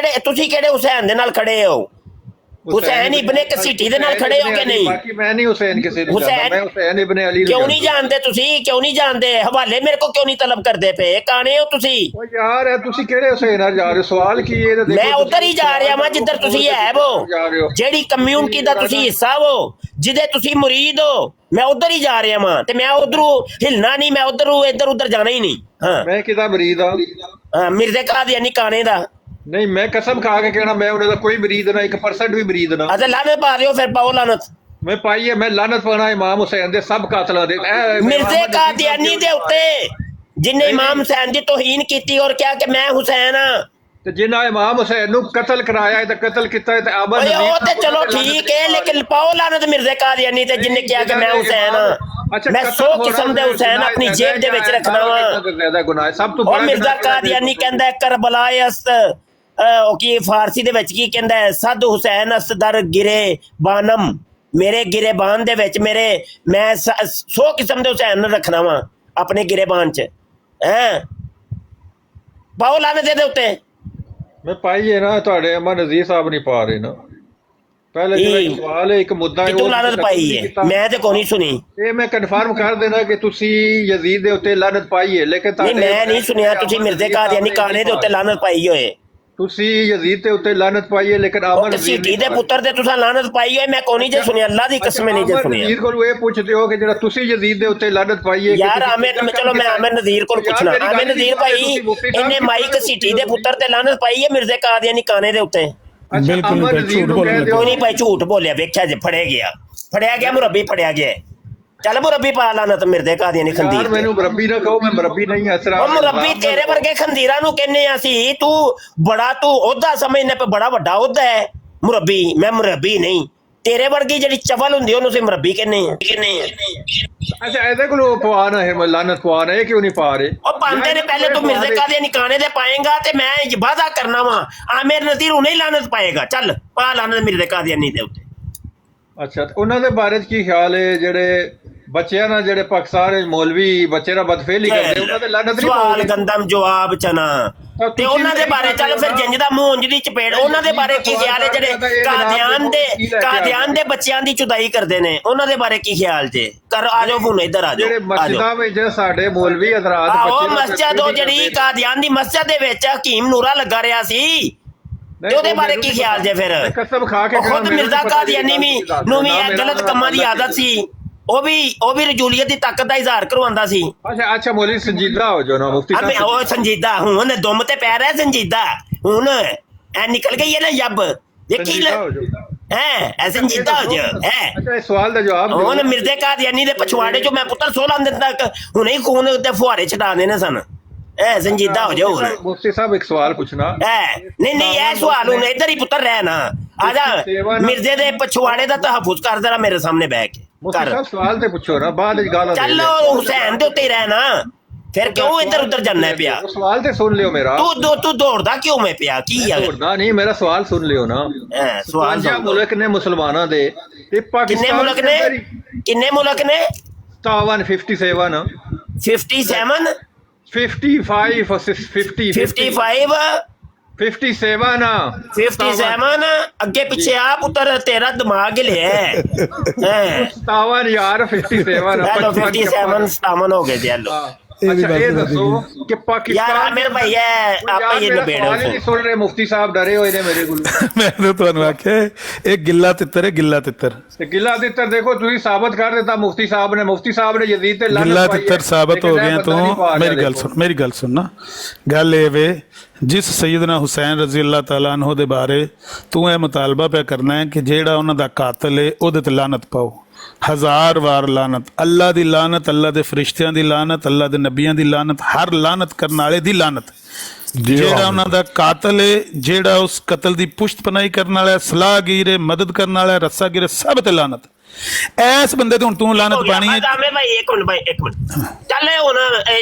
ਕਿਹੜੇ ਹੁਸੈਨ ਦੇ ਨਾਲ ਖੜੇ ਹੋ? ਹੁਸੈਨ ਇਬਨੇ ਕਸੀਟੀ ਦੇ ਨਾਲ ਖੜੇ ਹੋ ਕਿ ਨਹੀਂ? ਬਾਕੀ ਮੈਂ ਨਹੀਂ ਹੁਸੈਨ ਕਿਸੇ ਨੂੰ ਜਾਣਦਾ, ਮੈਂ ਹੁਸੈਨ ਇਬਨੇ ਅਲੀ ਨੂੰ। ਕਿਉਂ ਨਹੀਂ ਜਾਣਦੇ ਤੁਸੀਂ? ਕਿਉਂ ਨਹੀਂ ਜਾਣਦੇ? ਹਵਾਲੇ ਮੇਰੇ ਕੋ ਕਿਉਂ ਨਹੀਂ ਤਲਬ ਕਰਦੇ ਪਏ? ਕਾਣੇ ਹੋ ਤੁਸੀਂ? ਓ ਯਾਰ ਤੁਸੀਂ ਕਿਹੜੇ ਹੁਸੈਨ ਨਾਲ ਜਾ ਰਹੇ ਹੋ? ਸਵਾਲ ਕੀ ਹੈ? ਮੈਂ ਉਧਰ ਹੀ ਜਾ ਰਿਹਾ ਵਾਂ ਜਿੱਧਰ ਤੁਸੀਂ ਹੈ ਵੋ, ਜਿਹੜੀ ਕਮਿਊਨਿਟੀ ਦਾ ਤੁਸੀਂ ਹਿੱਸਾ ਹੋ, ਜਿਹਦੇ ਤੁਸੀਂ ਮੁਰੀਦ ਹੋ। ਮੈਂ ਉਧਰ ਹੀ ਜਾ ਰਿਹਾ ਵਾਂ ਤੇ ਮੈਂ ਉਧਰੋਂ ਹਿਲਣਾ ਨਹੀਂ, ਮੈਂ ਉਧਰੋਂ ਇੱਧਰ ਉਧਰ ਜਾਣਾ ਹੀ ਨਹੀਂ। ਹਾਂ ਮੈਂ ਕਿਹਦਾ ਮਰੀਦ ਆ? ਮਿਰਜ਼ੇ ਕਾਦੀਆਨੀ ਕਾਣੇ ਦਾ ਨਹੀਂ। ਮੈਂ ਕਸਮ ਖਾ ਕੇ ਕਹਿਣਾ ਮੈਂ ਉਹਨਾਂ ਦਾ ਕੋਈ ਮਰੀਦ ਨਾ, 1% ਵੀ ਮਰੀਦ ਨਾ। ਅੱਛਾ ਲਾਨਤ ਪਾ ਦਿਓ ਫਿਰ, ਪਾਓ ਲਾਨਤ। ਮੈਂ ਪਾਈਏ, ਮੈਂ ਲਾਨਤ ਪਾਣਾ ਇਮਾਮ ਹੁਸੈਨ ਦੇ ਸਭ ਕਾਤਲਾਂ ਦੇ। ਮਿਰਜ਼ੇ ਕਾਦੀਆਨੀ ਦੇ ਉੱਤੇ ਜਿਨੇ ਇਮਾਮ ਹੁਸੈਨ ਦੀ ਤੋਹੀਨ ਕੀਤੀ ਔਰ ਕਿਹਾ ਕਿ ਮੈਂ ਹੁਸੈਨ ਆ, ਤੇ ਜਿਨ੍ਹਾਂ ਇਮਾਮ ਹੁਸੈਨ ਨੂੰ ਕਤਲ ਕਰਾਇਆ ਹੈ ਤੇ ਕਤਲ ਕੀਤਾ ਹੈ ਤੇ ਆਬਦ ਉਹ ਤੇ ਚਲੋ ਠੀਕ ਹੈ, ਲੇਕਿਨ ਪਾਓ ਲਾਨਤ ਮਿਰਜ਼ੇ ਕਾਦੀਆਨੀ ਤੇ ਜਿਨੇ ਕਿਹਾ ਕਿ ਮੈਂ ਹੁਸੈਨ ਆ। ਮੈਂ 100 ਕਿਸਮ ਦੇ ਹੁਸੈਨ ਆਪਣੀ ਜੇਬ ਦੇ ਵਿੱਚ ਰੱਖਣਾ ਵਾ। ਜ਼ਿਆਦਾ ਗੁਨਾਹ ਸਭ ਤੋਂ ਬੜਾ। ਮਿਰਜ਼ਾ ਕਾਦੀਆਨੀ ਕਹਿੰਦਾ ਕਰਬਲਾਏ ਅਸਤ, ਉਹ ਕੀ ਫਾਰਸੀ ਦੇ ਵਿੱਚ ਕੀ ਕਹਿੰਦਾ ਹੈ? ਸਦ ਹੁਸੈਨ ਅਸਤ ਦਰ ਗਿਰੇ ਬਾਨਮ, ਮੇਰੇ ਗਿਰੇਬਾਨ ਦੇ ਵਿੱਚ ਮੈਂ 100 ਕਿਸਮ ਦੇ ਹੁਸੈਨ ਰੱਖਣਾ ਵਾ ਆਪਣੇ ਗਿਰੇਬਾਨ 'ਚ। ਪਾਓ ਲਾਨਤ ਦੇ ਉੱਤੇ। ਮੈਂ ਪਾਈਏ ਨਾ, ਤੁਹਾਡੇ ਅਮਰ ਨਜ਼ੀਰ ਸਾਹਿਬ ਨਹੀਂ ਪਾ ਰਹੇ ਨਾ। ਪਹਿਲੇ ਜਿਹੜਾ ਇੱਕ ਸਵਾਲ ਹੈ, ਇੱਕ ਮੁੱਦਾ ਹੈ, ਕਿਤੋਂ ਲਾਨਤ ਪਾਈ ਹੈ? ਮੈਂ ਤੇ ਕੋਈ ਨਹੀਂ ਸੁਣੀ। ਇਹ ਮੈਂ ਕਨਫਰਮ ਕਰ ਦੇਣਾ ਕਿ ਤੁਸੀਂ ਯਜ਼ੀਦ ਦੇ ਉੱਤੇ ਲਾਨਤ ਪਾਈ ਹੈ, ਲੇਕਿਨ ਨਹੀਂ ਮੈਂ ਨਹੀਂ ਸੁਣਿਆ ਤੁਸੀਂ ਮਿਰਜ਼ੇ ਕਾਦੀਆਨੀ ਕਾਣੇ ਦੇ ਉੱਤੇ ਲਾਨਤ ਪਾਈ ਹੋਏ। ਤੁਸੀਂ ਯਜ਼ੀਦ ਦੇ ਉੱਤੇ ਲਾਨਤ ਪਾਈ ਹੈ, ਲੇਕਿਨ ਅਮਰ ਸੀਟੀ ਦੇ ਪੁੱਤਰ ਤੇ ਤੁਸੀਂ ਲਾਨਤ ਪਾਈ ਹੋਏ, ਮੈਂ ਕੋਈ ਨਹੀਂ ਜੇ ਸੁਣਿਆ, ਅੱਲਾ ਦੀ ਕਸਮ ਨਹੀਂ ਜੇ ਸੁਣਿਆ। ਯਜ਼ੀਦ ਕੋਲ ਇਹ ਪੁੱਛਦੇ ਹੋ ਕਿ ਜਿਹੜਾ ਤੁਸੀਂ ਯਜ਼ੀਦ ਦੇ ਉੱਤੇ ਲਾਨਤ ਪਾਈ ਹੈ ਯਾਰ ਆਮਿਰ, ਚਲੋ ਮੈਂ ਆਮਿਰ ਨਜ਼ੀਰ ਕੋਲ ਪੁੱਛਣਾ। ਆਮਿਰ ਨਜ਼ੀਰ ਭਾਈ, ਇਹਨੇ ਮਾਈਕ ਸੀਟੀ ਦੇ ਪੁੱਤਰ ਤੇ ਲਾਨਤ ਪਾਈ ਹੈ ਮਿਰਜ਼ੇ ਕਾਦੀਆਨੀ ਕਾਣੇ ਦੇ ਉੱਤੇ? ਬਿਲਕੁਲ ਝੂਠ ਬੋਲ ਰਹੇ ਕੋਈ ਨਹੀਂ ਭਾਈ, ਝੂਠ ਬੋਲਿਆ, ਵੇਖਿਆ ਜੇ ਫੜਿਆ ਗਿਆ ਮੁਰੱਬੀ ਫੜਿਆ ਗਿਆ। ਚੱਲ ਮੁਰੱਬੀ ਪਾ ਲਾਨਤ ਮਿਰਜ਼ੇ ਕਾਦੀਆਨੀ ਖੰਦੀਰ। ਮੈਨੂੰ ਮੁਰੱਬੀ ਨਾ ਕਹੋ, ਮੈਂ ਮੁਰੱਬੀ ਨਹੀਂ ਅਸਰਾ। ਉਹ ਮੁਰੱਬੀ ਤੇਰੇ ਵਰਗੇ ਖੰਦੀਰਾਂ ਨੂੰ ਕਹਿੰਨੇ ਆ ਸੀ। ਤੂੰ ਉਹਦਾ ਸਮਝਨੇ ਪੇ ਬੜਾ ਵੱਡਾ ਉਹਦਾ ਹੈ ਮੁਰੱਬੀ, ਮੈਂ ਮੁਰੱਬੀ ਨਹੀਂ। ਤੇਰੇ ਵਰਗੀ ਜਿਹੜੀ ਚਵਲ ਹੁੰਦੀ ਉਹਨੂੰ ਅਸੀਂ ਮੁਰੱਬੀ ਕਹਿੰਨੇ ਆ। ਅੱਛਾ ਇਹਦੇ ਕੋਲ ਪਵਾਨਾ ਹੈ, ਲਾਨਤ ਪਵਾਨਾ ਹੈ, ਕਿਉਂ ਨਹੀਂ ਪਾ ਰਹੇ? ਉਹ ਪਾਉਂਦੇ ਨੇ। ਪਹਿਲੇ ਤੂੰ ਮਿਰਜ਼ੇ ਕਾਦੀਆਨੀ ਕਾਣੇ ਦੇ ਪਾਏਗਾ ਤੇ ਮੈਂ ਵਾਅਦਾ ਕਰਨਾ ਵਾ ਆਮਿਰ ਨਜ਼ੀਰ ਹੁਣੇ ਲਾਨਤ ਪਾਏਗਾ। ਚੱਲ ਪਾ ਲਾਨਤ ਮਿਰਜ਼ੇ ਕਾਦੀਆਨੀ ਦੇ ਉੱਤੇ। ਅੱਛਾ, ਤੇ ਉਹਨਾਂ ਦੇ ਬਾਰੇ ਚ ਕੀ ਖਿਆਲ ਹੈ ਜਿਹੜੇ ਬੱਚਿਆਂ ਨਾਲ, ਜਿਹੜੇ ਪਾਕਿਸਤਾਨ ਵਿੱਚ ਮੌਲਵੀ ਬੱਚੇ ਨਾਲ ਬਦਫੇਲੀ ਕਰਦੇ, ਉਹਨਾਂ ਦੇ ਲਾਨਤ ਨਹੀਂ ਸਵਾਲ ਪਾਉਂਦੇ? ਗੰਦਮ ਜਵਾਬ ਚਨਾ ਤੇ ਉਹਨਾਂ ਦੇ ਬਾਰੇ ਚੱਲ ਫਿਰ ਜਿੰਜ ਦਾ ਮੂੰਹ ਉਂਝ ਦੀ ਚਪੇੜ। ਉਹਨਾਂ ਦੇ ਬਾਰੇ ਕੀ ਖਿਆਲ ਹੈ ਜਿਹੜੇ ਕਾਦੀਆਨ ਦੇ ਬੱਚਿਆਂ ਦੀ ਚੁਦਾਈ ਕਰਦੇ ਨੇ? ਉਹਨਾਂ ਦੇ ਬਾਰੇ ਕੀ ਖਿਆਲ ਜੇ? ਕਰ ਆ ਜਾਓ ਹੁਣ ਇੱਧਰ ਆ ਜਿਹੜੇ ਜਾਓ। ਮਸਜਿਦਾਂ ਵਿੱਚ ਸਾਡੇ ਮੌਲਵੀ ਹਜ਼ਰਾਤ ਆਹੋ ਮਸਜਿਦ, ਉਹ ਜਿਹੜੀ ਕਾਦੀਆਨ ਦੀ ਮਸਜਿਦ ਦੇ ਵਿੱਚ ਹਕੀਮ ਨੂਰਾ ਲੱਗਾ ਰਿਹਾ ਸੀ, ਤੇ ਉਹਦੇ ਬਾਰੇ ਕੀ ਖਿਆਲ ਜੇ? ਫਿਰ ਕਸਮ ਖਾ ਕੇ ਖੁਦ ਮਿਰਜ਼ਾ ਕਾਦੀਆਨੀ ਨੂੰ ਵੀ ਇਹ ਗਲਤ ਕੰਮਾਂ ਦੀ ਆਦਤ ਸੀ। ਉਹ ਵੀ ਰਜੂਲੀਅਤ ਦੀ ਤਾਕਤ ਦਾ ਇਜ਼ਹਾਰ ਕਰਵਾਉਂਦਾ ਸੀ। ਅੱਛਾ ਮੌਲਵੀ ਸੰਜੀਦਾ ਹੋ ਜੋ ਨਾ ਮੁਫਤੀ ਸਾਹਿਬ। ਉਹ ਸੰਜੀਦਾ ਹੁਣ ਦੁਮ ਤੇ ਪੈ ਰਿਹਾ ਸੰਜੀਦਾ, ਹੁਣ ਐ ਨਿਕਲ ਗਈ ਹੈ ਨਾ ਯੱਬ, ਦੇਖੀ ਲੈ ਹੈ ਸੰਜੀਦਾ ਹੋ ਜਾ ਹੈ। ਅੱਛਾ ਇਸ ਸਵਾਲ ਦਾ ਜਵਾਬ ਦਿਓ। ਹੁਣ ਮਿਰਜ਼ੇ ਕਾਦੀਆਨੀ ਦੇ ਪਛਵਾੜੇ ਚੋਂ ਮੈਂ ਪੁੱਤਰ 16 ਦਿਨ ਤੱਕ ਹੁਣੇ ਹੀ ਖੂਨ ਦੇ ਫੁਹਾਰੇ ਛਡਾ ਦੇਣੇ ਸਨ। ਐ ਸੰਜੀਦਾ ਹੋ ਜਾਓ। ਮੁਫਤੀ ਸਾਹਿਬ ਇੱਕ ਸਵਾਲ ਪੁੱਛਣਾ। ਨਹੀਂ ਇਹ ਸਵਾਲ ਹੁਣ ਇੱਧਰ ਹੀ ਪੁੱਤਰ ਰਹਿ ਨਾ, ਆ ਜਾ ਮਿਰਜ਼ੇ ਦੇ ਪਛਵਾੜੇ ਦਾ ਤਹਫੁਜ਼ ਕਰ ਜ਼ਰਾ ਮੇਰੇ ਸਾਹਮਣੇ ਬਹਿ ਕੇ ਕਰ। ਸਵਾਲ ਤੇ ਪੁੱਛੋ ਨਾ, ਬਾਅਦ ਵਿੱਚ ਗਾਲਾਂ। ਚੱਲ ਹੁਸੈਨ ਦੇ ਉੱਤੇ ਰਹਿ ਨਾ, ਫਿਰ ਕਿਉਂ ਇੱਧਰ ਉੱਧਰ ਜਾਣਾ ਪਿਆ? ਸਵਾਲ ਤੇ ਸੁਣ ਲਿਓ ਮੇਰਾ। ਤੂੰ ਦੌੜਦਾ ਕਿਉਂ ਮੈਂ ਪਿਆ? ਕੀ ਹੈ ਦੌੜਦਾ ਨਹੀਂ, ਮੇਰਾ ਸਵਾਲ ਸੁਣ ਲਿਓ ਨਾ। ਸਵਾਲ ਮੁਲਕ ਨੇ ਮੁਸਲਮਾਨਾਂ ਦੇ ਤੇ ਪਾਕਿਸਤਾਨ ਕਿੰਨੇ ਮੁਲਕ ਨੇ 57 57 57 55 57 ਅੱਗੇ ਪਿੱਛੇ ਆ ਪੁੱਤਰ, ਤੇਰਾ ਦਿਮਾਗ ਹਿਲਿਆ ਹੈ। 57 ਯਾਰ 57 ਹੈਲੋ 57 57 ਹੋ ਗਏ ਜੀ। ਹੈਲੋ ਅੱਛਾ ਇਹ ਦੱਸੋ ਕਿ ਪਾਕਿਸਤਾਨ ਯਾਰ ਮੇਰੇ ਭਾਈ ਆਪਾਂ ਇਹ ਨਿਬੇੜੋ। ਨਹੀਂ ਸੁਣ ਰਹੇ ਮੁਫਤੀ ਸਾਹਿਬ, ਡਰੇ ਹੋਏ ਨੇ ਮੇਰੇ ਕੋਲ। ਮੈਂ ਤੁਹਾਨੂੰ ਆਖਿਆ ਇਹ ਗਿੱਲਾ ਤਿੱਤਰ ਹੈ, ਗਿੱਲਾ ਤਿੱਤਰ। ਤੇ ਗਿੱਲਾ ਤਿੱਤਰ ਦੇਖੋ ਤੁਸੀਂ ਸਾਬਤ ਕਰ ਦਿੱਤਾ ਮੁਫਤੀ ਸਾਹਿਬ ਨੇ ਯਜ਼ੀਦ ਤੇ ਲਾਨਤ ਗਿੱਲਾ ਪਾਈ ਹੈ। ਤਿੱਤਰ ਸਾਬਤ ਹੋ ਗਏ ਤੂੰ। ਮੇਰੀ ਗੱਲ ਸੁਣ ਨਾ। ਗੱਲ ਇਹ ਵੇ, ਜਿਸ ਸੈਯਦਨਾ ਹੁਸੈਨ ਰਜ਼ੀ ਅੱਲਾਹ ਤਾਲਾ ਅਨਹੂ ਦੇ ਬਾਰੇ ਤੂੰ ਇਹ ਮੁਤਾਲਬਾ ਪਿਆ ਕਰਨਾ ਹੈ ਕਿ ਜਿਹੜਾ ਉਹਨਾਂ ਦਾ ਕਾਤਲ ਹੈ ਉਹਦੇ ਤੇ ਲਾਨਤ ਪਾਓ। 1000 ਵਾਰ ਲਾਨਤ, ਅੱਲਾ ਦੀ ਲਾਨਤ, ਅੱਲਾ ਦੇ ਫਰਿਸ਼ਤਿਆਂ ਦੀ ਲਾਨਤ, ਅੱਲਾ ਦੇ ਨਬੀਆਂ ਦੀ ਲਾਨਤ, ਹਰ ਲਾਨਤ ਕਰਨ ਵਾਲੇ ਦੀ ਲਾਨਤ। ਜਿਹੜਾ ਉਹਨਾਂ ਦਾ ਕਾਤਲ ਹੈ, ਜਿਹੜਾ ਉਸ ਕਤਲ ਦੀ ਪੁਸ਼ਤ ਪਨਾਹੀ ਕਰਨ ਵਾਲਾ, ਸਲਾਹਗੀਰ, ਮਦਦ ਕਰਨ ਵਾਲਾ, ਰੱਸਾਗੀਰ, ਸਭ ਤੇ ਲਾਨਤ। ਐਸ ਬੰਦੇ ਤੇ ਹੁਣ ਤੂੰ ਲਾਨਤ ਪਾਣੀ ਹੈ। ਭਾਈ ਇੱਕ ਮਿੰਟ ਚੱਲ ਹੁਣ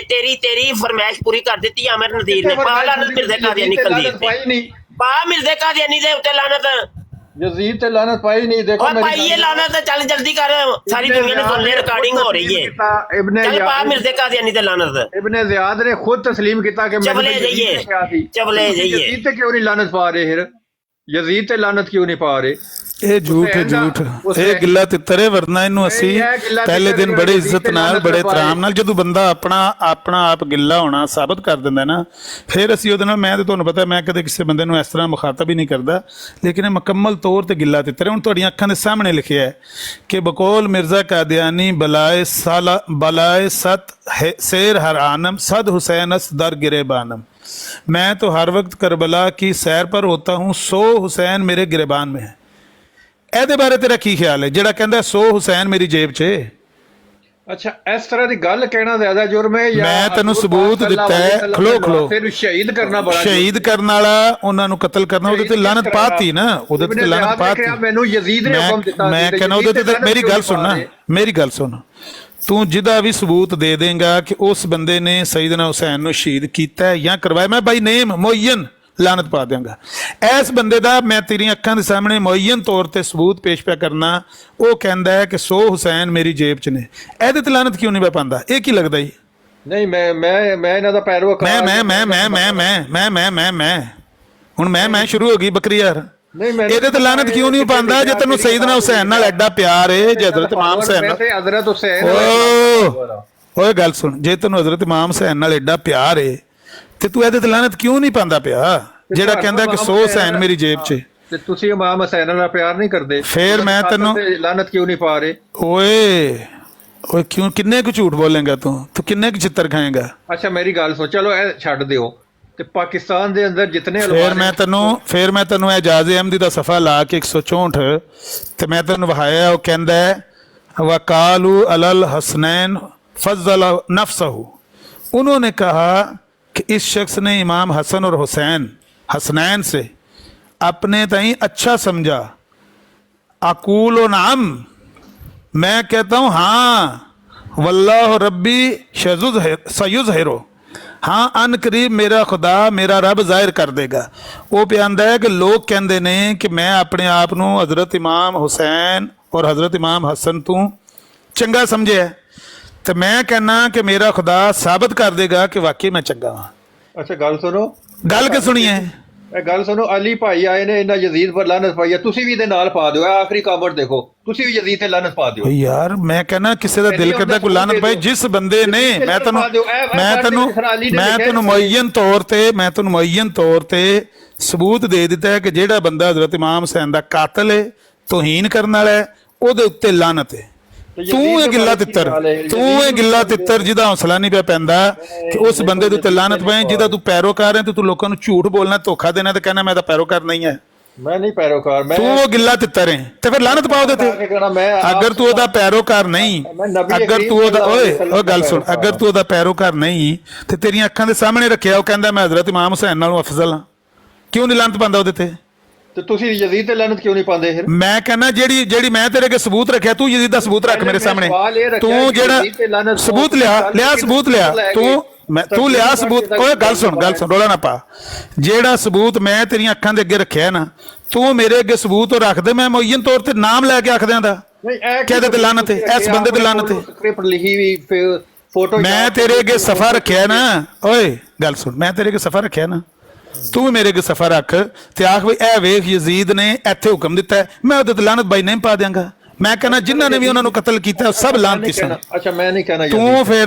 ਤੇਰੀ ਫਰਮਾਇਸ਼ ਪੂਰੀ ਕਰ ਦਿੱਤੀ ਆਮਿਰ ਨਜ਼ੀਰ ਨੇ। ਪਾ ਲਾਨਤ ਮਿਰਜ਼ੇ ਕਾਦੀਆਨੀ ਖੰਦੀਰ ਤੇ, ਪਾ ਮਿਰਜ਼ੇ ਕਾਦੀਆਨੀ ਦੇ ਉੱਤੇ ਲਾਨਤ। ਯਜ਼ੀਦ ਤੇ ਲਾਨਤ ਪਾਈ ਨਹੀਂ। ਦੇਖੋ ਮੇਰੀ ਭਾਈ ਇਹ ਲਾਨਤ ਚੱਲ ਜਲਦੀ ਕਰ, ਸਾਰੀ ਦੁਨੀਆ ਨੇ ਸੁਣ ਲਈ, ਰਿਕਾਰਡਿੰਗ ਹੋ ਰਹੀ ਹੈ। ਚੱਲ ਪਾ ਮਿਰਜ਼ੇ ਕਾਦੀਆਨੀ ਤੇ ਲਾਨਤ। ਇਬਨ ਜ਼ਿਆਦ ਨੇ ਖੁਦ ਤਸਲੀਮ ਕੀਤਾ ਕਿ ਚਵਲੇ ਜਾਈਏ ਯਜ਼ੀਦ ਤੇ ਕਿਉਂ ਨਹੀਂ ਲਾਨਤ ਪਾ ਰਹੇ? ਫਿਰ ਯਜ਼ੀਦ ਤੇ ਲਾਨਤ ਕਿਉਂ ਨਹੀਂ ਪਾ ਰਹੇ? ਇਹ ਝੂਠ ਹੈ, ਝੂਠ। ਇਹ ਗਿੱਲਾ ਤਿੱਤਰ ਹੈ, ਵਰਨਾ ਇਹਨੂੰ ਅਸੀਂ ਪਹਿਲੇ ਦਿਨ ਬੜੇ ਇੱਜ਼ਤ ਨਾਲ, ਬੜੇ ਇਤਰਾਮ ਨਾਲ, ਜਦੋਂ ਬੰਦਾ ਆਪਣਾ ਆਪ ਗਿੱਲਾ ਹੋਣਾ ਸਾਬਤ ਕਰ ਦਿੰਦਾ ਨਾ, ਫਿਰ ਅਸੀਂ ਉਹਦੇ ਨਾਲ, ਮੈਂ ਤੇ ਤੁਹਾਨੂੰ ਪਤਾ ਮੈਂ ਕਦੇ ਕਿਸੇ ਬੰਦੇ ਨੂੰ ਇਸ ਤਰ੍ਹਾਂ ਮੁਖਾਤਬ ਹੀ ਨਹੀਂ ਕਰਦਾ, ਲੇਕਿਨ ਇਹ ਮੁਕੰਮਲ ਤੌਰ ਤੇ ਗਿੱਲਾ ਤਿੱਤਰ ਹੈ। ਹੁਣ ਤੁਹਾਡੀਆਂ ਅੱਖਾਂ ਦੇ ਸਾਹਮਣੇ ਲਿਖਿਆ ਹੈ ਕਿ ਬਕੌਲ ਮਿਰਜ਼ਾ ਕਾਦੀਆਨੀ ਬਲਾਏ ਸਤ शेर हर आनम सद हुसैन अस दर गिरेबानम। मैं तो हर वक्त करबला की सैर पर होता हूँ, 100 हुसैन मेरे गिरेबान में है। ਇਹਦੇ ਬਾਰੇ ਤੇਰਾ ਕੀ ਖਿਆਲ ਹੈ ਜਿਹੜਾ ਕਹਿੰਦਾ 100 ਹੁਸੈਨ ਮੇਰੀ ਜੇਬ 'ਚ? ਅੱਛਾ ਇਸ ਤਰ੍ਹਾਂ ਦੀ ਗੱਲ ਕਹਿਣਾ ਜ਼ਿਆਦਾ ਜੁਰਮ ਹੈ ਜਾਂ ਮੈਂ ਤੈਨੂੰ ਸਬੂਤ ਦਿੱਤਾ ਹੈ। ਖਲੋ ਫਿਰ ਸ਼ਹੀਦ ਕਰਨਾ ਬੜਾ, ਸ਼ਹੀਦ ਕਰਨ ਵਾਲਾ, ਉਹਨਾਂ ਨੂੰ ਕਤਲ ਕਰਨਾ, ਉਹਦੇ ਤੇ ਲਾਨਤ ਪਾਤੀ ਨਾ, ਉਹਦੇ ਤੇ ਲਾਨਤ ਪਾਤੀ। ਮੈਨੂੰ ਯਜ਼ੀਦ ਨੇ ਹੁਕਮ ਦਿੱਤਾ, ਮੈਂ ਕਹਿੰਦਾ ਉਹਦੇ ਤੇ ਮੇਰੀ ਗੱਲ ਸੁਣ, ਤੂੰ ਜਿਹਦਾ ਵੀ ਸਬੂਤ ਦੇ ਦੇਂਗਾ ਕਿ ਉਸ ਬੰਦੇ ਨੇ ਸੈਯਦਨਾ ਹੁਸੈਨ ਨੂੰ ਸ਼ਹੀਦ ਕੀਤਾ ਜਾਂ ਕਰਵਾਇਆ, ਮੈਂ ਬਾਈ ਨੇਮ ਮੁਅੱਯਨ ਲਾਨਤ ਪਾ ਦਿਆਂਗਾ। ਇਸ ਬੰਦੇ ਦਾ ਮੈਂ ਤੇਰੀਆਂ ਅੱਖਾਂ ਦੇ ਸਾਹਮਣੇ ਮੁਅੱਯਨ ਤੌਰ ਤੇ ਸਬੂਤ ਪੇਸ਼ ਪਿਆ ਕਰਨਾ। ਉਹ ਕਹਿੰਦਾ ਹੈ ਕਿ 100 ਹੁਸੈਨ ਮੇਰੀ ਜੇਬ 'ਚ ਨੇ, ਇਹਦੇ ਤੇ ਲਾਨਤ ਕਿਉਂ ਨਹੀਂ ਪਾ ਪਾਉਂਦਾ? ਇਹ ਕੀ ਲੱਗਦਾ ਜੀ? ਨਹੀਂ ਮੈਂ ਇਹਨਾਂ ਦਾ ਪੈਰੋਕਾਰ। ਮੈਂ ਹੁਣ ਮੈਂ ਸ਼ੁਰੂ ਹੋ ਗਈ ਬੱਕਰੀ ਯਾਰ। ਨਹੀਂ, ਮੈਨੂੰ ਇਹਦੇ ਤੇ ਲਾਨਤ ਕਿਉਂ ਨਹੀਂ ਪਾਉਂਦਾ ਜੇ ਤੈਨੂੰ ਸਈਦਨਾ ਹੁਸੈਨ ਨਾਲ ਐਡਾ ਪਿਆਰ ਹੈ, ਜੇ ਹਜ਼ਰਤ ਇਮਾਮ ਹੁਸੈਨ ਨਾਲ ਵੈਸੇ ਹਜ਼ਰਤ ਹੁਸੈਨ ਓਏ ਗੱਲ ਸੁਣ, ਜੇ ਤੈਨੂੰ ਹਜ਼ਰਤ ਇਮਾਮ ਹੁਸੈਨ ਨਾਲ ਐਡਾ ਪਿਆਰ ਹੈ ਤੇ ਤੂੰ ਇਹਦੇ ਤੇ ਲਾਨਤ ਕਿਉਂ ਨਹੀਂ ਪਾਉਂਦਾ ਪਿਆ, ਜਿਹੜਾ ਕਹਿੰਦਾ ਕਿ 100 ਹੁਸੈਨ ਮੇਰੀ ਜੇਬ 'ਚ। ਤੇ ਤੁਸੀਂ ਇਮਾਮ ਹੁਸੈਨ ਨਾਲ ਪਿਆਰ ਨਹੀਂ ਕਰਦੇ, ਫੇਰ ਮੈਂ ਤੈਨੂੰ ਲਾਨਤ ਕਿਉਂ ਨਹੀਂ ਪਾ ਰਹੇ? ਓਏ ਓਏ ਕਿਉਂ, ਕਿੰਨੇ ਕੁ ਝੂਠ ਬੋਲੇਂਗਾ ਤੂੰ ਕਿੰਨੇ ਕੁ ਚਿੱਤਰ ਖਾਏਂਗਾ? ਅੱਛਾ ਮੇਰੀ ਗੱਲ ਸੋਚ, ਚਲੋ ਇਹ ਛੱਡ ਦਿਓ, ਤੇ ਪਾਕਿਸਤਾਨ ਦੇ ਅੰਦਰ ਜਿਤਨੇ ਫਿਰ ਮੈਂ ਤੈਨੂੰ ਇਜਾਜ਼ ਅਹਿਮਦੀ ਦਾ ਸਫਾ ਲਾ ਕੇ 164 ਤੇ ਮੈਂ ਤੈਨੂੰ ਵਹਾਇਆ, ਉਹ ਕਹਿੰਦਾ वकालू अलल हसनैन फजल नफ्सहू, उन्होंने कहा कि इस शख्स ने इमाम हसन और हुसैन हसनैन से अपने तई अच्छा समझा। अकूल व नाम, मैं कहता हूँ हाँ, वल्लाह रब्बी सयुज हेरो, हाँ अन करीब मेरा खुदा मेरा रब जाहिर कर देगा। वो पे आंदा है कि लोग कहते ने कि मैं अपने आप नूं हज़रत इमाम हुसैन और हज़रत इमाम हसन तू चंगा समझे, तो मैं कहना कि मेरा खुदा साबित कर देगा कि वाकई मैं चंगा हाँ। अच्छा गल सुनो, गल के सुनिए, ਇਹ ਗੱਲ ਸੁਣੋ, ਅਲੀ ਭਾਈ ਆਏ ਨੇ, ਇਹਨਾਂ ਯਜ਼ੀਦ ਪਰ ਲਾਨਤ ਪਾਈ ਹੈ, ਤੁਸੀਂ ਵੀ ਇਹਦੇ ਨਾਲ ਪਾ ਦਿਓ। ਇਹ ਆਖਰੀ ਕਮੈਂਟ ਦੇਖੋ, ਤੁਸੀਂ ਵੀ ਯਜ਼ੀਦ ਤੇ ਲਾਨਤ ਪਾ ਦਿਓ। यार मैं कहना किसी का दिल करता कोई लानत भाई, जिस बंदे ने मैं तेनों मुअय्यन तौर ते सबूत दे दिता है कि जेड़ा बंदा हज़रत इमाम हुसैन दा कातिल है, तौहीन करने वाला है, ਉਹਦੇ ਉੱਤੇ ਲਾਨਤ ਹੈ। ਤੂੰ ਇਹ ਗਿੱਲਾ ਤਿੱਤਰ ਜਿਹਦਾ ਹੌਸਲਾ ਨਹੀਂ ਪਿਆ ਪੈਂਦਾ ਕਿ ਉਸ ਬੰਦੇ ਦੇ ਉੱਤੇ ਲਾਨਤ ਪਏ, ਜਿਹਦਾ ਤੂੰ ਪੈਰੋਕਾਰ ਹੈ ਤੇ ਤੂੰ ਲੋਕਾਂ ਨੂੰ ਝੂਠ ਬੋਲਣਾ, ਧੋਖਾ ਦੇਣਾ ਤੇ ਕਹਿਣਾ ਮੈਂ ਤਾਂ ਪੈਰੋਕਾਰ ਨਹੀਂ ਹੈ। ਮੈਂ ਨਹੀਂ ਪੈਰੋਕਾਰ, ਮੈਂ ਤੂੰ ਉਹ ਗਿੱਲਾ ਤਿੱਤਰ ਹੈ ਤੇ ਫਿਰ ਲਾਨਤ ਪਾਓ ਉਹਦੇ ਤੇ। ਅਗਰ ਤੂੰ ਉਹਦਾ ਪੈਰੋਕਾਰ ਨਹੀਂ, ਅਗਰ ਤੂੰ ਉਹਦਾ ਓਏ ਗੱਲ ਸੁਣ, ਅਗਰ ਤੂੰ ਉਹਦਾ ਪੈਰੋਕਾਰ ਨਹੀਂ ਤੇ ਤੇਰੀਆਂ ਅੱਖਾਂ ਦੇ ਸਾਹਮਣੇ ਰੱਖਿਆ ਉਹ ਕਹਿੰਦਾ ਮੈਂ ਹਜ਼ਰਤ ਇਮਾਮ ਹੁਸੈਨ ਨਾਲੋਂ ਅਫਜ਼ਲ ਹਾਂ, ਕਿਉਂ ਨਹੀਂ ਲਾਨਤ ਪਾਉਂਦਾ ਉਹਦੇ ਤੇ? ਤੇ ਤੁਸੀਂ ਯਜ਼ੀਦ ਤੇ ਲਾਨਤ ਕਿਉਂ ਨਹੀਂ ਪਾਉਂਦੇ? ਫਿਰ ਮੈਂ ਕਹਿੰਦਾ ਜਿਹੜੀ ਮੈਂ ਤੇਰੇ ਅੱਗੇ ਸਬੂਤ ਰੱਖਿਆ, ਤੂੰ ਯਜ਼ੀਦ ਦਾ ਸਬੂਤ ਰੱਖ ਮੇਰੇ ਸਾਹਮਣੇ। ਤੂੰ ਜਿਹੜਾ ਸਬੂਤ ਲਿਆ ਤੂੰ ਲਿਆ ਸਬੂਤ। ਓਏ ਗੱਲ ਸੁਣ ਰੋਲਾ ਨਾ ਪਾ। ਜਿਹੜਾ ਸਬੂਤ ਮੈਂ ਤੇਰੀਆਂ ਅੱਖਾਂ ਦੇ ਅੱਗੇ ਰੱਖਿਆ ਨਾ, ਤੂੰ ਮੇਰੇ ਅੱਗੇ ਸਬੂਤ ਰੱਖ ਦੇ, ਮੈਂ ਮੁਅੱਯਨ ਤੌਰ ਤੇ ਨਾਮ ਲੈ ਕੇ ਆਖ ਦਿਆਂਦਾ ਕਿਹਦੇ ਤੇ ਲਾਨਤ ਹੈ, ਇਸ ਬੰਦੇ ਤੇ ਲਾਨਤ ਹੈ। ਸਕ੍ਰਿਪਟ ਲਿਖੀ ਵੀ, ਫੋਟੋ ਮੈਂ ਤੇਰੇ ਅੱਗੇ ਸਫਾ ਰੱਖਿਆ ਨਾ, ਓਏ ਗੱਲ ਸੁਣ, ਮੈਂ ਤੇਰੇ ਅੱਗੇ ਸਫਾ ਰੱਖਿਆ ਨਾ, ਤੂੰ ਵੀ ਮੇਰੇ ਅੱਗੇ ਸਫਾ ਰੱਖ ਤੇ ਆਖ ਵੀ ਇਹ ਵੇਖ ਯਜ਼ੀਦ ਨੇ ਇੱਥੇ ਹੁਕਮ ਦਿੱਤਾ, ਮੈਂ ਉਹਦੇ ਤੇ ਲਾਨਤ ਬਾਈ ਨਹੀਂ ਪਾ ਦਿਆਂਗਾ। ਮੈਂ ਕਹਿੰਦਾ ਜਿਨ੍ਹਾਂ ਨੇ ਵੀ ਉਹਨਾਂ ਨੂੰ ਕਤਲ ਕੀਤਾ ਸਭ ਲਾਨਤੀ ਸਨ। ਅੱਛਾ ਮੈਂ ਨਹੀਂ ਕਹਿਣਾ,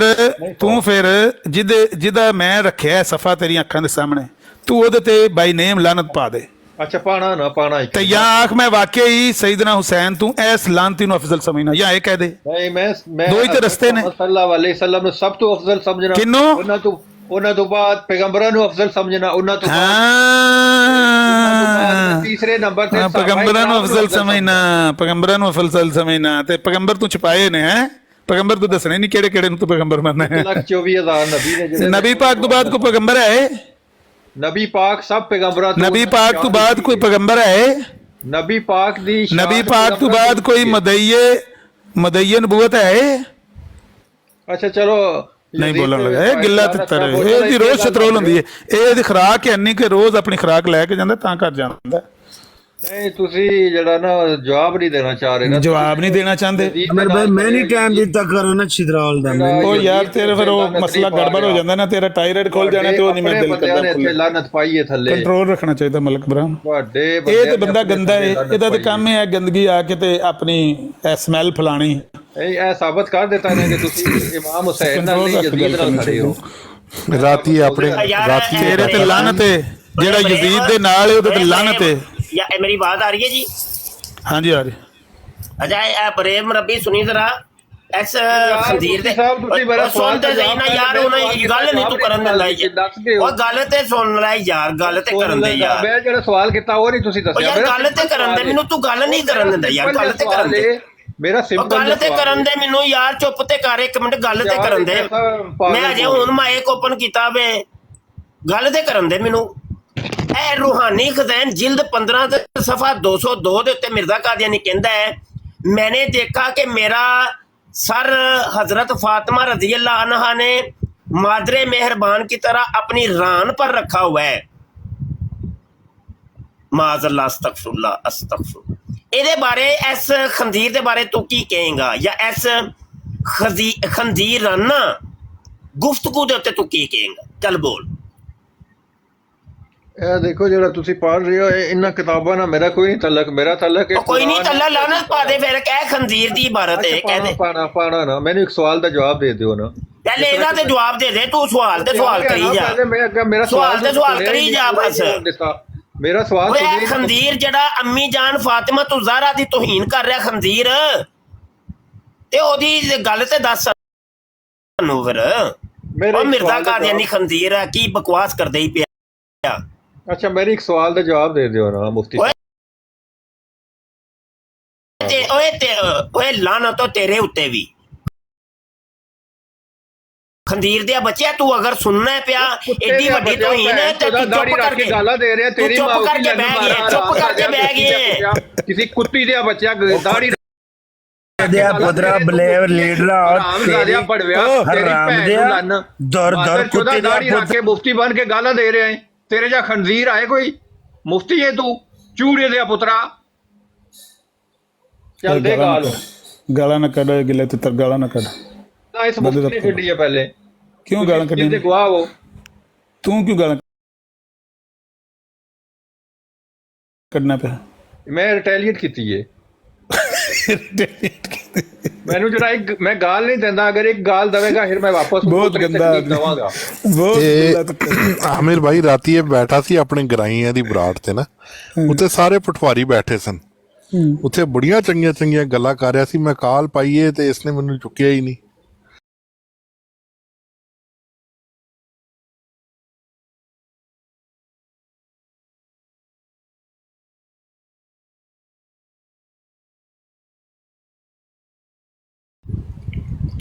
ਤੂੰ ਫਿਰ ਜਿਹਦਾ ਮੈਂ ਰੱਖਿਆ ਸਫਾ ਤੇਰੀਆਂ ਅੱਖਾਂ ਦੇ ਸਾਹਮਣੇ, ਤੂੰ ਉਹਦੇ ਤੇ ਬਾਈ ਨੇਮ ਲਾਨਤ ਪਾ ਦੇ। ਅੱਛਾ ਪਾਣਾ ਨਾ ਪਾਣਾ ਤੇ ਜਾਂ ਆਖ ਮੈਂ ਵਾਕਿਆ ਹੀ ਸਈਦਨਾ ਹੁਸੈਨ ਤੂੰ ਇਸ ਲਾਨਤੀ ਨੂੰ ਅਫਜ਼ਲ ਸਮਝਣਾ, ਜਾਂ ਇਹ ਕਹਿ ਦੇ। ਨਹੀਂ ਮੈਂ ਦੋ ਹੀ ਤੇ ਰਸਤੇ ਨੇ, ਸੱਲੱਲਾਹੁ ਅਲੈਹਿ ਵਸੱਲਮ ਨੂੰ ਸਭ ਤੋਂ ਅਫਜ਼ਲ ਸਮਝਣਾ, ਕਿਹਨੂੰ? ਉਹਨਾਂ ਤੋਂ ਬਾਅਦ ਪੈਗੰਬਰਾਂ ਨੂੰ ਅਫਜ਼ਲ ਸਮਝਣਾ, ਉਹਨਾਂ ਤੋਂ ਤੀਸਰੇ ਨੰਬਰ ਤੇ ਪੈਗੰਬਰਾਂ ਨੂੰ ਅਫਜ਼ਲ ਸਮਝਣਾ, ਤੇ ਪੈਗੰਬਰ ਤੂੰ ਛਪਾਏ ਨੇ ਹੈ, ਪੈਗੰਬਰ ਤੂੰ ਦੱਸਣੇ ਨਹੀਂ ਕਿਹੜੇ ਨੂੰ ਤੂੰ ਪੈਗੰਬਰ ਮੰਨਣਾ ਹੈ। 24,000 ਨਬੀ ਨੇ ਜਿਹੜੇ ਨਬੀ ਪਾਕ ਤੋਂ ਬਾਅਦ ਕੋਈ ਪੈਗੰਬਰ ਹੈ? ਨਬੀ ਪਾਕ ਸਭ ਪੈਗੰਬਰਾਂ ਤੋਂ, ਨਬੀ ਪਾਕ ਤੋਂ ਬਾਅਦ ਕੋਈ ਪੈਗੰਬਰ ਹੈ? ਨਬੀ ਪਾਕ ਤੋਂ ਬਾਅਦ ਕੋਈ ਮਦਈਏ ਨਬੂਵਤ ਹੈ? ਅੱਛਾ ਚਲੋ ਨਹੀਂ ਬੋਲਣ ਲੱਗਾ, ਇਹ ਗਿੱਲਾ ਤਿੱਤਰ ਹੈ, ਇਹਦੀ ਰੋਜ਼ ਸ਼ਤਰੋਲ ਹੁੰਦੀ ਹੈ, ਇਹਦੀ ਖੁਰਾਕ ਇੰਨੀ ਕਿ ਰੋਜ਼ ਆਪਣੀ ਖੁਰਾਕ ਲੈ ਕੇ ਜਾਂਦਾ ਤਾਂ ਕਰ ਜਾਂਦਾ। ਨਹੀਂ ਤੁਸੀਂ ਜਿਹੜਾ ਨਾ ਜਵਾਬ ਨਹੀਂ ਦੇਣਾ ਚਾਹ ਰਹੇ ਨਾ, ਜਵਾਬ ਨਹੀਂ ਦੇਣਾ ਚਾਹੁੰਦੇ। मैं नहीं टाइम दिता करो ना छिद्राल दा। ਉਹ ਯਾਰ ਤੇਰੇ ਫਿਰ ਉਹ ਮਸਲਾ ਗੜਬੜ ਹੋ ਜਾਂਦਾ ਨਾ, ਤੇਰਾ ਟਾਇਰਡ ਖੋਲ ਜਾਣਾ ਤੇ ਉਹ ਨਹੀਂ ਮੈਂ ਦਿਲ ਕਰਦਾ। ਲਾਨਤ ਪਾਈਏ ਥੱਲੇ, ਕੰਟਰੋਲ ਰੱਖਣਾ ਚਾਹੀਦਾ ਮਲਕ ਬਰਾਮ। ਤੁਹਾਡੇ ਇਹ ਤੇ ਬੰਦਾ ਗੰਦਾ ਹੈ, ਇਹਦਾ ਤੇ ਕੰਮ ਹੈ ਗੰਦਗੀ ਆ ਕੇ ਤੇ ਆਪਣੀ ਸਮੈਲ ਫਲਾਣੀ। ਇਹ ਸਾਬਤ ਕਰ ਦਿੱਤਾ ਨੇ ਕਿ ਤੁਸੀਂ ਇਮਾਮ ਹੁਸੈਨ ਨਾਲ ਨਹੀਂ ਯਜ਼ੀਦ ਨਾਲ ਖੜੇ ਹੋ। ਰਾਤੀ ਆਪਣੇ ਰਾਤੀ ਤੇਰੇ ਤੇ ਲਾਨਤ ਹੈ, ਜਿਹੜਾ ਯਜ਼ੀਦ ਦੇ ਨਾਲ ਹੈ ਉਹਦੇ ਤੇ ਲਾਨਤ ਹੈ। या मेरी बात आ रही है जी? हाँ जी आ रही। अच्छा प्रेम रब्बी सुनी जरा ਐਸ ਖੰਦੀਰ ਦੇ ਸੁਣ ਤੇ ਸਹੀ ਨਾ ਯਾਰ, ਉਹਨਾਂ ਗੱਲ ਨਹੀਂ ਤੂੰ ਕਰਨ ਦਿੰਦਾ ਉਹ ਗੱਲ ਤੇ ਸੁਣ ਲੈ ਯਾਰ, ਗੱਲ ਤੇ ਕਰਨ ਦੇ ਯਾਰ। ਮੈਂ ਜਿਹੜਾ ਸਵਾਲ ਕੀਤਾ ਉਹ ਨਹੀਂ ਤੁਸੀਂ ਦੱਸਿਆ ਯਾਰ, ਗੱਲ ਤੇ ਕਰਨ ਦੇ ਮੈਨੂੰ, ਤੂੰ ਗੱਲ ਨਹੀਂ ਕਰਨ ਦਿੰਦਾ ਯਾਰ, ਗੱਲ ਤੇ ਕਰਨ ਦੇ ਮੇਰਾ ਸਿੰਪਲ ਗੱਲ ਤੇ ਕਰਨ ਦੇ ਮੈਨੂੰ ਯਾਰ, ਚੁੱਪ ਤੇ ਕਰ ਇੱਕ ਮਿੰਟ, ਗੱਲ ਤੇ ਕਰਨ ਦੇ। ਮੈਂ ਅਜੇ ਹੁਣ ਮਾਈਕ ਓਪਨ ਕੀਤਾ ਵੇ, ਗੱਲ ਤੇ ਕਰਨ ਦੇ ਮੈਨੂੰ। ਇਹ ਰੂਹਾਨੀ ਖਜ਼ਾਨ ਜਿਲਦ 15 ਤੇ ਸਫਾ 202 ਦੇ ਉੱਤੇ ਮਿਰਜ਼ਾ ਕਾਦੀਆਨੀ ਕਹਿੰਦਾ ਹੈ, मैंने देखा कि मेरा सर हजरत फातिमा रजी अल्लाह अन्हा ने मादरे मेहरबान की तरह अपनी रान पर रखा हुआ है। माज़अल्लाह अस्तगफिरुल्लाह अस्तगफिरुल्लाह। ਇਹਦੇ ਬਾਰੇ ਇਸ ਖੰਦੀਰ ਦੇ ਬਾਰੇ ਤੂੰ ਕੀ ਕਹੇਂਗਾ, ਜਾਂ ਇਸ ਖੰਦੀਰਾਨਾ ਗੁਫ਼ਤਗੂ ਦੇ ਉੱਤੇ ਤੂੰ ਕੀ ਕਹੇਂਗਾ? ਚੱਲ ਬੋਲ। ਇਹ ਦੇਖੋ ਜਿਹੜਾ ਤੁਸੀਂ ਪੜ੍ਹ ਰਹੇ ਹੋ ਇਹਨਾਂ ਕਿਤਾਬਾਂ ਨਾਲ ਮੇਰਾ ਕੋਈ ਨਹੀਂ ਤਲਕ, ਮੇਰਾ ਤਲਕ ਉਹ ਕੋਈ ਨਹੀਂ ਅੱਲਾ ਲਾਨਤ ਪਾ ਦੇ ਫਿਰ ਕਹਿ ਖੰਜ਼ੀਰ ਦੀ ਇਬਾਰਤ ਹੈ ਕਹਿੰਦੇ ਪਾਣਾ ਨਾ। ਮੈਨੂੰ ਇੱਕ ਸਵਾਲ ਦਾ ਜਵਾਬ ਦੇ ਦਿਓ ਨਾ ਪਹਿਲੇ ਇਹਦਾ ਤੇ ਜਵਾਬ ਦੇ ਦੇ ਤੂੰ ਸਵਾਲ ਤੇ ਸਵਾਲ ਕਰੀ ਜਾ ਮੇਰਾ ਸਵਾਲ ਤੇ ਸਵਾਲ ਕਰੀ ਜਾ ਬਸ ਮੇਰਾ ਸਵਾਲ ਓਏ ਖੰਜ਼ੀਰ ਜਿਹੜਾ ਅੰਮੀ ਜਾਨ ਫਾਤਿਮਾ ਤੂੰ ਜ਼ਾਹਰਾ ਦੀ ਤੋਹੀਨ ਕਰ ਰਿਹਾ ਖੰਜ਼ੀਰ ਤੇ ਉਹਦੀ ਗੱਲ ਤੇ ਦੱਸ ਸਾਨੂੰ ਫਿਰ ਉਹ ਮਿਰਜ਼ਾ ਕਾਦੀਆਨੀ ਖੰਜ਼ੀਰ ਹੈ ਕੀ ਬਕਵਾਸ ਕਰਦੇ ਹੀ ਪਿਆ। ਅੱਛਾ ਮੇਰੀ ਇੱਕ ਸਵਾਲ ਦਾ ਜਵਾਬ ਦੇ ਦਿਓ ਨਾ ਮੁਫਤੀ ਓਏ ਲਾਨਤ ਤੇਰੇ ਉੱਤੇ ਵੀ ਖੰਦੀਰ ਦੇ ਬੱਚਿਆ ਤੂੰ ਅਗਰ ਸੁਣਨਾ ਪਿਆ ਏਡੀ ਵੱਡੀ ਤੋਹੀਨ ਹੈ ਤੇ ਤੂੰ ਚੁੱਪ ਕਰਕੇ ਗਾਲਾਂ ਦੇ ਰਿਹਾ ਤੇਰੀ ਮਾਂ ਚੁੱਪ ਕਰਕੇ ਬਹਿ ਗਿਆ ਚੁੱਪ ਕਰਕੇ ਬਹਿ ਗਿਆ ਕਿਸੇ ਕੁੱਤੀ ਦੇ ਬੱਚਾ ਦਾੜੀ ਦਿਆ ਪੁੱਤਰਾ ਬਲੇਵ ਲੀਡਰਾ ਹਰਾਮਜ਼ਾਦਿਆ ਪੜਵਿਆ ਤੇਰੀ ਭੈਣ ਨੂੰ ਲੰਨ ਦਰ ਕੁੱਤੇ ਦਾੜੀ ਰੱਖ ਕੇ ਮੁਫਤੀ ਬਣ ਕੇ ਗਾਲਾਂ ਦੇ ਰਿਹਾ ਹੈ ਤੇਰੇ ਜਾਂ ਖੰਜ਼ੀਰ ਆਏ ਕੋਈ ਮੁਫਤੀ ਹੈ ਤੂੰ ਚੂੜੇ ਦੇ ਪੁੱਤਰਾ ਚੱਲ ਦੇ ਗਾਲਾਂ ਨਾ ਕੱਢ ਗਿਲੇ ਤੇ ਤਰ ਗਾਲਾਂ ਨਾ ਕੱਢ ਤਾਂ ਇਸ ਮੁਫਤੀ ਨੇ ਕੱਢੀ ਹੈ ਪਹਿਲੇ ਕਿਉਂ ਗਾਲਾਂ ਕੱਢੀ ਜਿੰਦੇ ਗਵਾਹ ਹੋ ਤੂੰ ਕਿਉਂ ਗਾਲਾਂ ਕੱਢਣਾ ਪਿਆ ਮੈਂ ਰਿਟੈਲੀਏਟ ਕੀਤੀ ਹੈ ਮੈਨੂੰ ਜਿਹੜਾ ਇੱਕ ਮੈਂ ਗਾਲ ਨਹੀਂ ਦਿੰਦਾ ਅਗਰ ਇੱਕ ਗਾਲ ਦਵੇਗਾ ਫਿਰ ਮੈਂ ਵਾਪਸ ਬਹੁਤ ਗੰਦਾ ਦਵਾਂਗਾ ਬਹੁਤ ਆਮਿਰ ਭਾਈ ਰਾਤੀ ਇਹ ਬੈਠਾ ਸੀ ਆਪਣੇ ਗਰਾਈਆਂ ਦੀ ਬਰਾਤ ਤੇ ਨਾ ਉੱਥੇ ਸਾਰੇ ਪਟਵਾਰੀ ਬੈਠੇ ਸਨ ਉੱਥੇ ਬੜੀਆਂ ਚੰਗੀਆਂ ਚੰਗੀਆਂ ਗੱਲਾਂ ਕਰ ਰਿਹਾ ਸੀ ਮੈਂ ਕਾਲ ਪਾਈਏ ਤੇ ਇਸਨੇ ਮੈਨੂੰ ਚੁੱਕਿਆ ਹੀ ਨਹੀਂ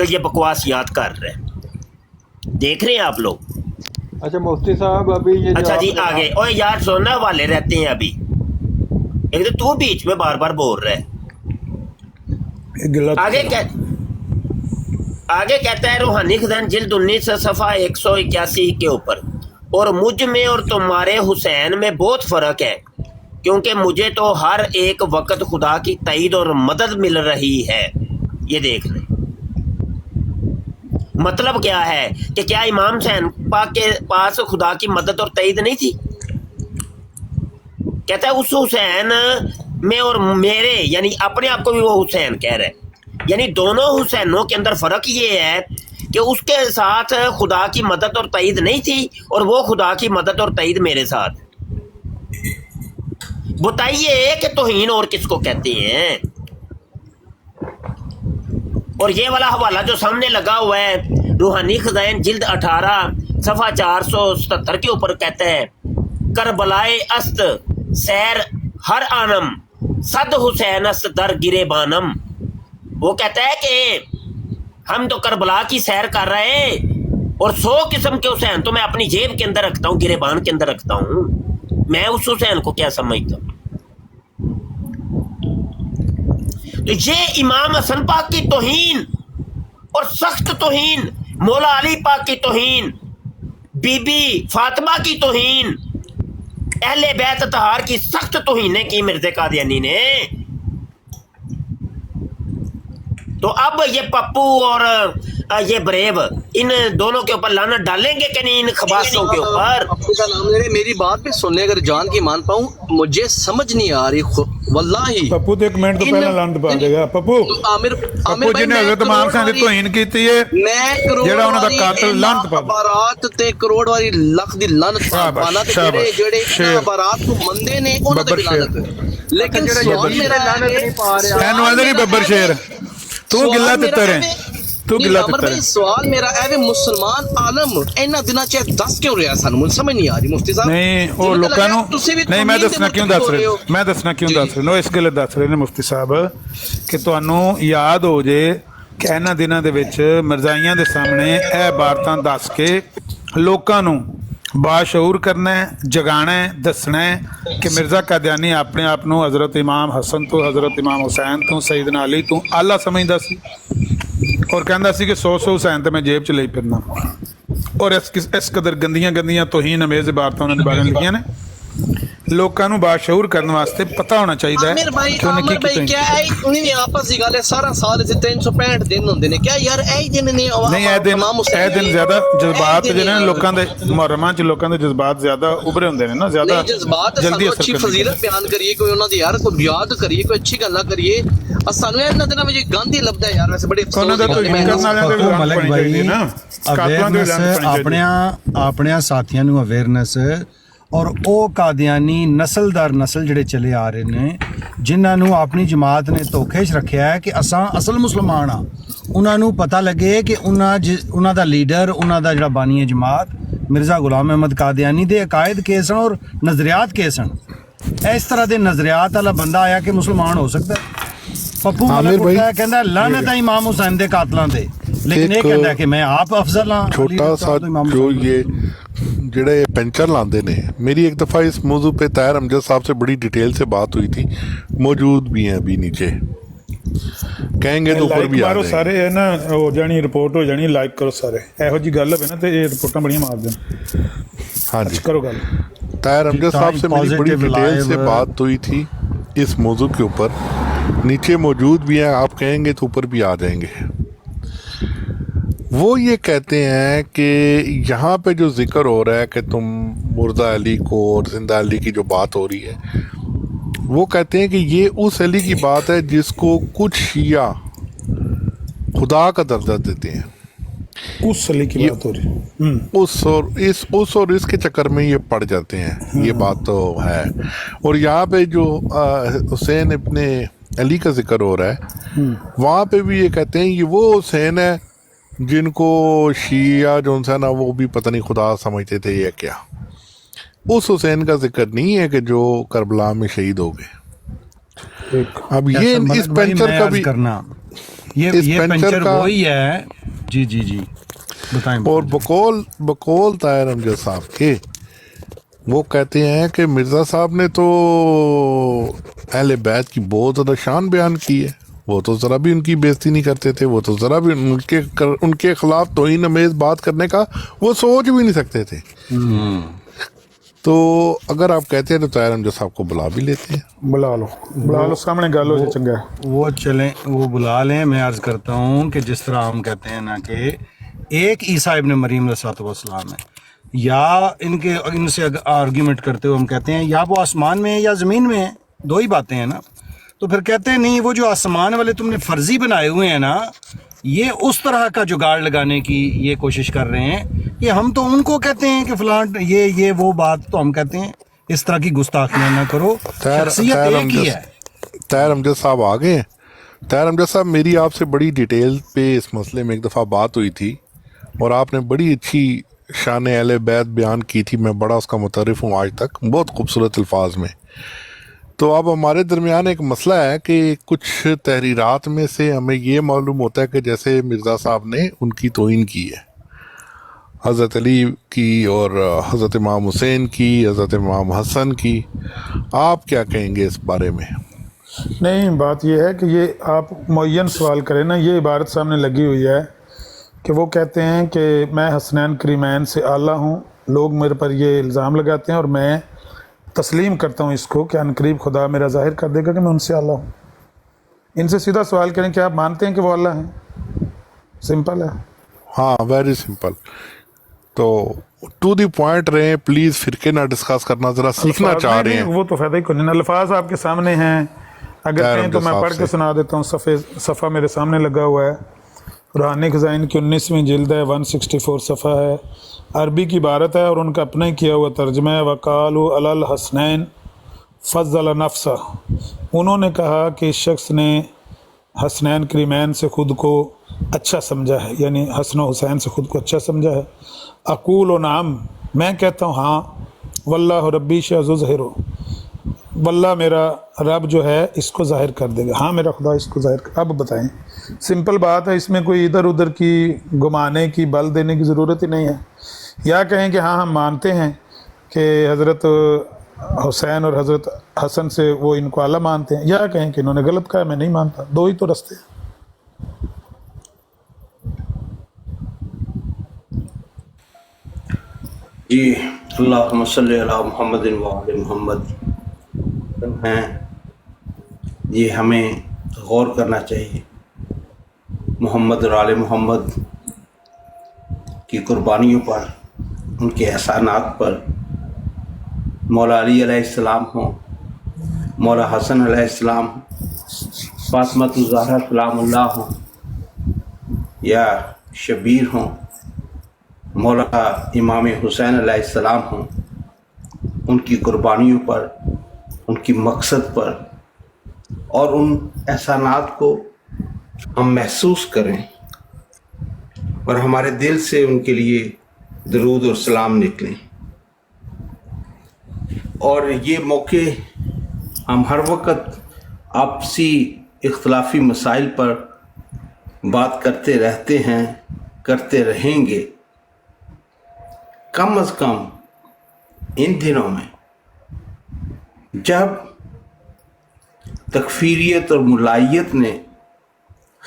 तो ये बकवास याद कर रहे हैं देख रहे हैं आप लोग। अच्छा मुफ्ती साहब अभी ये अच्छा जी आगे ओए यार सुनना वाले रहते हैं अभी एक तो तू बीच में बार बार बोल रहा है आगे कहता है रूहानी खजान जिल्द 19 सफ़ा 181 के ऊपर और मुझ में और तुम्हारे हुसैन में बहुत फ़र्क है क्योंकि मुझे तो हर एक वक्त खुदा की तईद और मदद मिल रही है। ये देख ले मतलब क्या है कि क्या इमाम हुसैन पाक के पास खुदा की मदद और तईद नहीं थी। कहता है उस हुसैन में और मेरे यानी अपने आप को भी वो हुसैन कह रहे हैं यानी दोनों हुसैनों के अंदर फ़र्क ये है कि उसके साथ खुदा की मदद और तईद नहीं थी और वो खुदा की मदद और तईद मेरे साथ। बताइए कि तौहीन और किसको कहते हैं। और ये वाला हवाला जो सामने लगा हुआ है रूहानी खजाइन जिल्द 18 सफ़ा 477 के ऊपर कहते हैं करबलाए अस्त सैर हर आनम सद हुसैन अस्त दर गिरे बानम। वो कहता है कि हम तो करबला की सैर कर रहे हैं और 100 किस्म के हुसैन तो मैं अपनी जेब के अंदर रखता हूँ गिरेबान के अंदर रखता हूँ। मैं उस हुसैन को क्या समझता हूँ। तो ये इमाम हसन पाक की तौहीन और सख्त तौहीन मौला अली पाक की तौहीन बीबी फातिमा की तौहीन अहले बैत तहार की सख्त तौहीनें की मिर्ज़ा कादियानी ने। तो अब ये पप्पू और ये ब्रेव इन दोनों के ऊपर लानत डालेंगे कि नहीं इन खबासों के ऊपर। पप्पू का नाम ले रहे मेरी बात पे सुनने अगर जान की मान पाऊं मुझे समझ नहीं आ रही वल्लाही। पप्पू तो एक मिनट तो पहले लानत पा देगा पप्पू आमिर पप्पू जी ने हज़रत इमाम हुसैन दी तौहीन कीती है ਜਿਹੜਾ ਉਹਨਾਂ ਦਾ ਕਾਤਲ ਲਾਨਤ ਪਾ ਬਾਰਾਤ ਤੇ ਕਰੋੜ ਵਾਲੀ ਲੱਖ ਦੀ ਲਾਨਤ ਪਾਣਾ ਤੇ ਜਿਹੜੇ ਇਹਨਾਂ ਬਾਰਾਤ ਨੂੰ ਮੰਨਦੇ ਨੇ ਉਹਨਾਂ ਤੇ ਲਾਨਤ। ਲੇਕਿਨ ਸਵਾਲ ਮੇਰਾ ਲਾਨਤ ਨਹੀਂ ਪਾ ਰਿਹਾ ਐਨੂੰ ਆਂਦੇ ਨਹੀਂ ਬੱਬਰ ਸ਼ੇਰ ਤੂੰ ਗਿੱਲਾ ਤਿੱਤਰ ਹੈ ਤੂੰ ਗਿੱਲਾ ਤਿੱਤਰ ਹੈ। ਸਵਾਲ ਮੇਰਾ ਐਵੇਂ ਮੁਸਲਮਾਨ ਆਲਮ ਇਹਨਾਂ ਦਿਨਾਂ ਚ ਦੱਸ ਕਿਉਂ ਰਿਹਾ ਸਾਨੂੰ ਮੈਨੂੰ ਸਮਝ ਨਹੀਂ ਆ ਰਹੀ ਮੁਫਤੀ ਸਾਹਿਬ। ਨਹੀਂ ਉਹ ਲੋਕਾਂ ਨੂੰ ਨਹੀਂ ਮੈਂ ਦੱਸਣਾ ਕਿਉਂ ਦੱਸ ਰਿਹਾ ਮੈਂ ਦੱਸਣਾ ਕਿਉਂ ਦੱਸ ਰਿਹਾ ਇਸ ਗੱਲ ਦੱਸ ਰਹੇ ਨੇ ਮੁਫਤੀ ਸਾਹਿਬ ਕਿ ਤੁਹਾਨੂੰ ਯਾਦ ਹੋ ਜੇ ਕਿ ਇਹਨਾਂ ਦਿਨਾਂ ਦੇ ਵਿੱਚ ਮਿਰਜ਼ਾਈਆਂ ਦੇ ਸਾਹਮਣੇ ਇਹ ਬਾਤਾਂ ਦੱਸ ਕੇ ਲੋਕਾਂ ਨੂੰ ਬਾਸ਼ਊਰ ਕਰਨਾ ਹੈ ਜਗਾਣਾ ਹੈ ਦੱਸਣਾ ਹੈ ਕਿ ਮਿਰਜ਼ਾ ਕਾਦੀਆਨੀ ਆਪਣੇ ਆਪ ਨੂੰ ਹਜ਼ਰਤ ਇਮਾਮ ਹਸਨ ਤੋਂ ਹਜ਼ਰਤ ਇਮਾਮ ਹੁਸੈਨ ਤੋਂ ਸਈਦਨਾ ਅਲੀ ਤੋਂ ਆਲਾ ਸਮਝਦਾ ਸੀ ਔਰ ਕਹਿੰਦਾ ਸੀ ਕਿ 100 ਹੁਸੈਨ ਤੇ ਮੈਂ ਜੇਬ 'ਚ ਲਈ ਫਿਰਨਾ ਔਰ ਇਸ ਕਦਰ ਗੰਦੀਆਂ ਤੌਹੀਨ ਅਮੇਜ਼ ਇਬਾਰਤਾਂ ਉਹਨਾਂ ਦੇ ਬਾਰੇ ਲਿਖੀਆਂ ਨੇ। ਲੋਕਾਂ ਨੂੰ ਬਾਸ਼ਊਰ ਕਰਨ ਵਾਸਤੇ ਪਤਾ ਹੋਣਾ ਚਾਹੀਦਾ ਹੈ आमिर भाई ਕਿ ਉਹਨੇ ਕੀ ਕੀਤਾ। क्या नहीं आपस की गल है सारा साल 365 दिन होंगे ने क्या यार ऐ दिन ने ਨਹੀਂ ਇਹ ਦਿਨ ਜ਼ਿਆਦਾ ਜਜ਼ਬਾਤ ਜਿਹੜੇ ਨੇ ਲੋਕਾਂ ਦੇ ਮੁਹਰਮਾਂ 'ਚ ਲੋਕਾਂ ਦੇ ਜਜ਼ਬਾਤ ਜ਼ਿਆਦਾ ਉਭਰੇ ਹੁੰਦੇ ਨੇ ਨਾ, ਜ਼ਿਆਦਾ नहीं जज्बात ਜਲਦੀ सानू ਅਸਰ अच्छी ਕਰਦੇ ਨੇ। फजीलत बयान करिए कोई उन्होंने यार कोई याद करिए कोई अच्छी गल्ला करिए सानू इन्हां दिनां विच गंद ही लभदा है यार वैसे बड़े ਉਹਨਾਂ ਦਾ अफसोस ਕੋਈ ਕਰਨ ਵਾਲਿਆਂ ਦੇ ਵੀ ਮਲਕ ਲਾਂਟ ਪਾਣੀ ਚਾਹੀਦੀ ਹੈ ਨਾ, ਕਾਤਲਾਂ ਦੇ ਲਾਂਟ ਪਾਣੀ ਚਾਹੀਦੀ ਹੈ। ਆਪਣਿਆਂ ਸਾਥੀਆਂ ਨੂੰ ਅਵੇਅਰਨੈਸ ਔਰ ਉਹ ਕਾਦੀਆਨੀ ਨਸਲ ਦਰ ਨਸਲ ਜਿਹੜੇ ਚਲੇ ਆ ਰਹੇ ਨੇ ਜਿਨ੍ਹਾਂ ਨੂੰ ਆਪਣੀ ਜਮਾਤ ਨੇ ਧੋਖੇ 'ਚ ਰੱਖਿਆ ਹੈ ਕਿ ਅਸਾਂ ਅਸਲ ਮੁਸਲਮਾਨ ਆ, ਉਹਨਾਂ ਨੂੰ ਪਤਾ ਲੱਗੇ ਕਿ ਉਹਨਾਂ ਦਾ ਲੀਡਰ, ਉਹਨਾਂ ਦਾ ਜਿਹੜਾ ਬਾਨੀ ਜਮਾਤ ਮਿਰਜ਼ਾ ਗੁਲਾਮ ਅਹਿਮਦ ਕਾਦੀਆਨੀ ਦੇ ਅਕਾਇਦ ਕੇ ਸਨ ਔਰ ਨਜ਼ਰੀਆਤ ਕੇ ਸਨ। ਇਸ ਤਰ੍ਹਾਂ ਦੇ ਨਜ਼ਰੀਆਤ ਵਾਲਾ ਬੰਦਾ ਆਇਆ ਕਿ ਮੁਸਲਮਾਨ ਹੋ ਸਕਦਾ ਹੈ। ਪੱਪੂ ਮਲਕ ਉੱਠਦਾ ਹੈ, ਕਹਿੰਦਾ ਲਾਨਤ ਹੈ ਇਮਾਮ ਹੁਸੈਨ ਦੇ ਕਾਤਲਾਂ ਦੇ, ਲੇਕਿਨ ਇਹ ਕਹਿੰਦਾ ਕਿ ਮੈਂ ਆਪ ਅਫਜ਼ਲ ਹਾਂ। छोटा सा जो ये जड़े पेंचर लाते ने, मेरी एक दफ़ा इस मौजू पे ताहिर अमजद साहब से बड़ी डिटेल से बात हुई थी, मौजूद भी हैं अभी नीचे, कहेंगे तो ऊपर भी आ ਮਾਰੋ जाएंगे। ਸਾਰੇ ਹੈ ਨਾ, ਹੋ ਜਾਣੀ ਰਿਪੋਰਟ ਹੋ ਜਾਣੀ, ਲਾਈਕ ਕਰੋ ਸਾਰੇ। ਇਹੋ ਜੀ ਗੱਲ ਹੋਵੇ ਨਾ ਤੇ ਇਹ ਰਿਪੋਰਟਾਂ ਬੜੀਆਂ ਮਾਰ ਦੇਣ। हाँ जी, ਕਰੋ ਗੱਲ। ताहिर अमजद साहब से मेरी बड़ी Positive डिटेल से live- बात हुई थी इस मौजू के ऊपर, नीचे मौजूद भी हैं, आप कहेंगे तो ऊपर भी आ जाएंगे। वो ये कहते हैं कि यहाँ पे जो जिक्र हो रहा है कि तुम मुर्दा अली को और जिंदा अली की जो बात हो रही है, वो कहते हैं कि ये उस अली की बात है जिसको कुछ शिया खुदा का दर्जा देते हैं। उस अली की बात हो रही है। उस और इसके चक्कर में ये पड़ जाते हैं, ये बात तो है। और यहाँ पे जो हुसैन इब्ने अली का जिक्र हो रहा है, वहाँ पे भी ये कहते हैं ये वो हुसैन है जिनको शिया जो है ना वो भी पता नहीं खुदा समझते थे या क्या। उस हुसैन का जिक्र नहीं है कि जो करबला में शहीद हो गए। अब ये इस पेंचर का भी करना, इस ये पेंचर पेंचर का- वही है। जी जी जी बताएं। और बकौल ताहिर अमजद साहब के वो कहते हैं कि मिर्ज़ा साहब ने तो अहले बैत की बहुत ज़्यादा शान बयान की है, वो तो ज़रा भी उनकी बेइज्जती नहीं करते थे, वो तो ज़रा भी उनके खिलाफ तौहीन अमेज़ बात करने का वो सोच भी नहीं सकते थे। तो अगर आप कहते हैं तो ताहिर अमजद साहब को बुला भी लेते हैं। बुला लो, सामने गल हो जाए, चंगा है। वो चलें, वो बुला लें। मैं अर्ज़ करता हूँ कि जिस तरह हम कहते हैं ना कि एक ईसा इब्ने मरीम अलैहिस्सलाम है, या इनसे आर्ग्यूमेंट करते हुए हम कहते हैं या वो आसमान में है या ज़मीन में है, दो ही बातें हैं ना। तो फिर कहते हैं नहीं, वो जो आसमान वाले तुमने फर्जी बनाए हुए हैं ना, ये उस तरह का जुगाड़ लगाने की ये कोशिश कर रहे हैं कि हम तो उनको कहते हैं कि फलां ये वो बात तो हम कहते हैं। इस तरह की गुस्ताखियां ना करो, शख्सियत एक ही है। ताहिर अमजद साहब आ गए। ताहिर अमजद साहब, मेरी आपसे बड़ी डिटेल पे इस मसले में एक दफ़ा बात हुई थी और आपने बड़ी अच्छी शान अहले बैत बयान की थी, मैं बड़ा उसका मुतरफ़ हूँ आज तक, बहुत खूबसूरत अल्फाज में। तो अब हमारे दरमियान एक मसला है कि कुछ तहरीरात में से हमें ये मालूम होता है कि जैसे मिर्ज़ा साहब ने उनकी तौहीन की है, हज़रत अली की और हज़रत इमाम हुसैन की, हज़रत इमाम हसन की। आप क्या कहेंगे इस बारे में? नहीं, बात यह है कि ये आप मुअय्यन सवाल करें ना, ये इबारत सामने लगी हुई है कि वो कहते हैं कि मैं हसनैन करीमैन से आला हूँ, लोग मेरे पर ये इल्ज़ाम लगाते हैं और मैं तस्लीम करता हूँ इसको कि अनकरीब खुदा मेरा ज़ाहिर कर देगा कि मैं उनसे आला हूँ। इनसे सीधा सवाल करें कि आप मानते हैं कि वो अल्लाह हैं? सिंपल है। हाँ, वेरी सिंपल। तो टू दी पॉइंट रहे प्लीज़, फिरके ना डिस्कस करना, ज़रा सीखना अल्फाज चाह नहीं, रहे हैं। वो तो फ़ायदा ही कोई नहीं। अल्फाज आपके सामने हैं, अगर ताहिर कहें तो मैं अमजद पढ़ साहब के से। सुना देता हूँ। सफ़ा मेरे सामने लगा हुआ है, रूहानी खज़ाइन की 19वीं जिल्द है, 164 सफ़ा है, अरबी की इबारत है और उनका अपना ही किया हुआ तर्जमा है। वकालु अलल हसनैन फ़ज़्ज़ल नफ़्सा, उन्होंने कहा कि इस शख्स ने हसनैन करीमैन से ख़ुद को अच्छा समझा है, यानी हसन हुसैन से ख़ुद को अच्छा समझा है। अकूल व नाम, मैं कहता हूँ हाँ। वल्लाह रब्बी शज़ुज़हिरो, वल्लाह मेरा रब जो है इसको ज़ाहिर कर देगा, हाँ मेरा खुदा इसको ज़ाहिर कर। अब बताएं, सिंपल बात है, इसमें कोई इधर उधर की घुमाने की, बल देने की ज़रूरत ही नहीं है। या कहें कि हाँ हम मानते हैं कि हज़रत हुसैन और हज़रत हसन से वो इनको आला मानते हैं, या कहें कि इन्होंने गलत कहा, मैं नहीं मानता। दो ही तो रास्ते हैं। जी अल्लाहुम्मा सल्ली अला मुहम्मदिन व आले मुहम्मद हैं, ये हमें गौर करना चाहिए। मोहम्मद और आले मोहम्मद की कुर्बानियों पर, उनके एहसानात पर, मौला अली अलैहिस्सलाम हों, मौला हसन अलैहिस्सलाम, फातिमा ज़हरा सलामुल्लाह हों, या शबीर हों, मौला इमाम हुसैन अलैहिस्सलाम हों, उनकी कुर्बानियों पर, उनकी मकसद पर और उन एहसानात को हम महसूस करें और हमारे दिल से उनके लिए दरूद और सलाम निकलें। और ये मौके हम हर वक्त आपसी इख्तलाफी मसाइल पर बात करते रहते हैं, करते रहेंगे। कम अज़ कम इन दिनों में जब तकफीरियत और मुलायत ने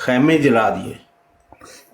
खैमे जला दिए,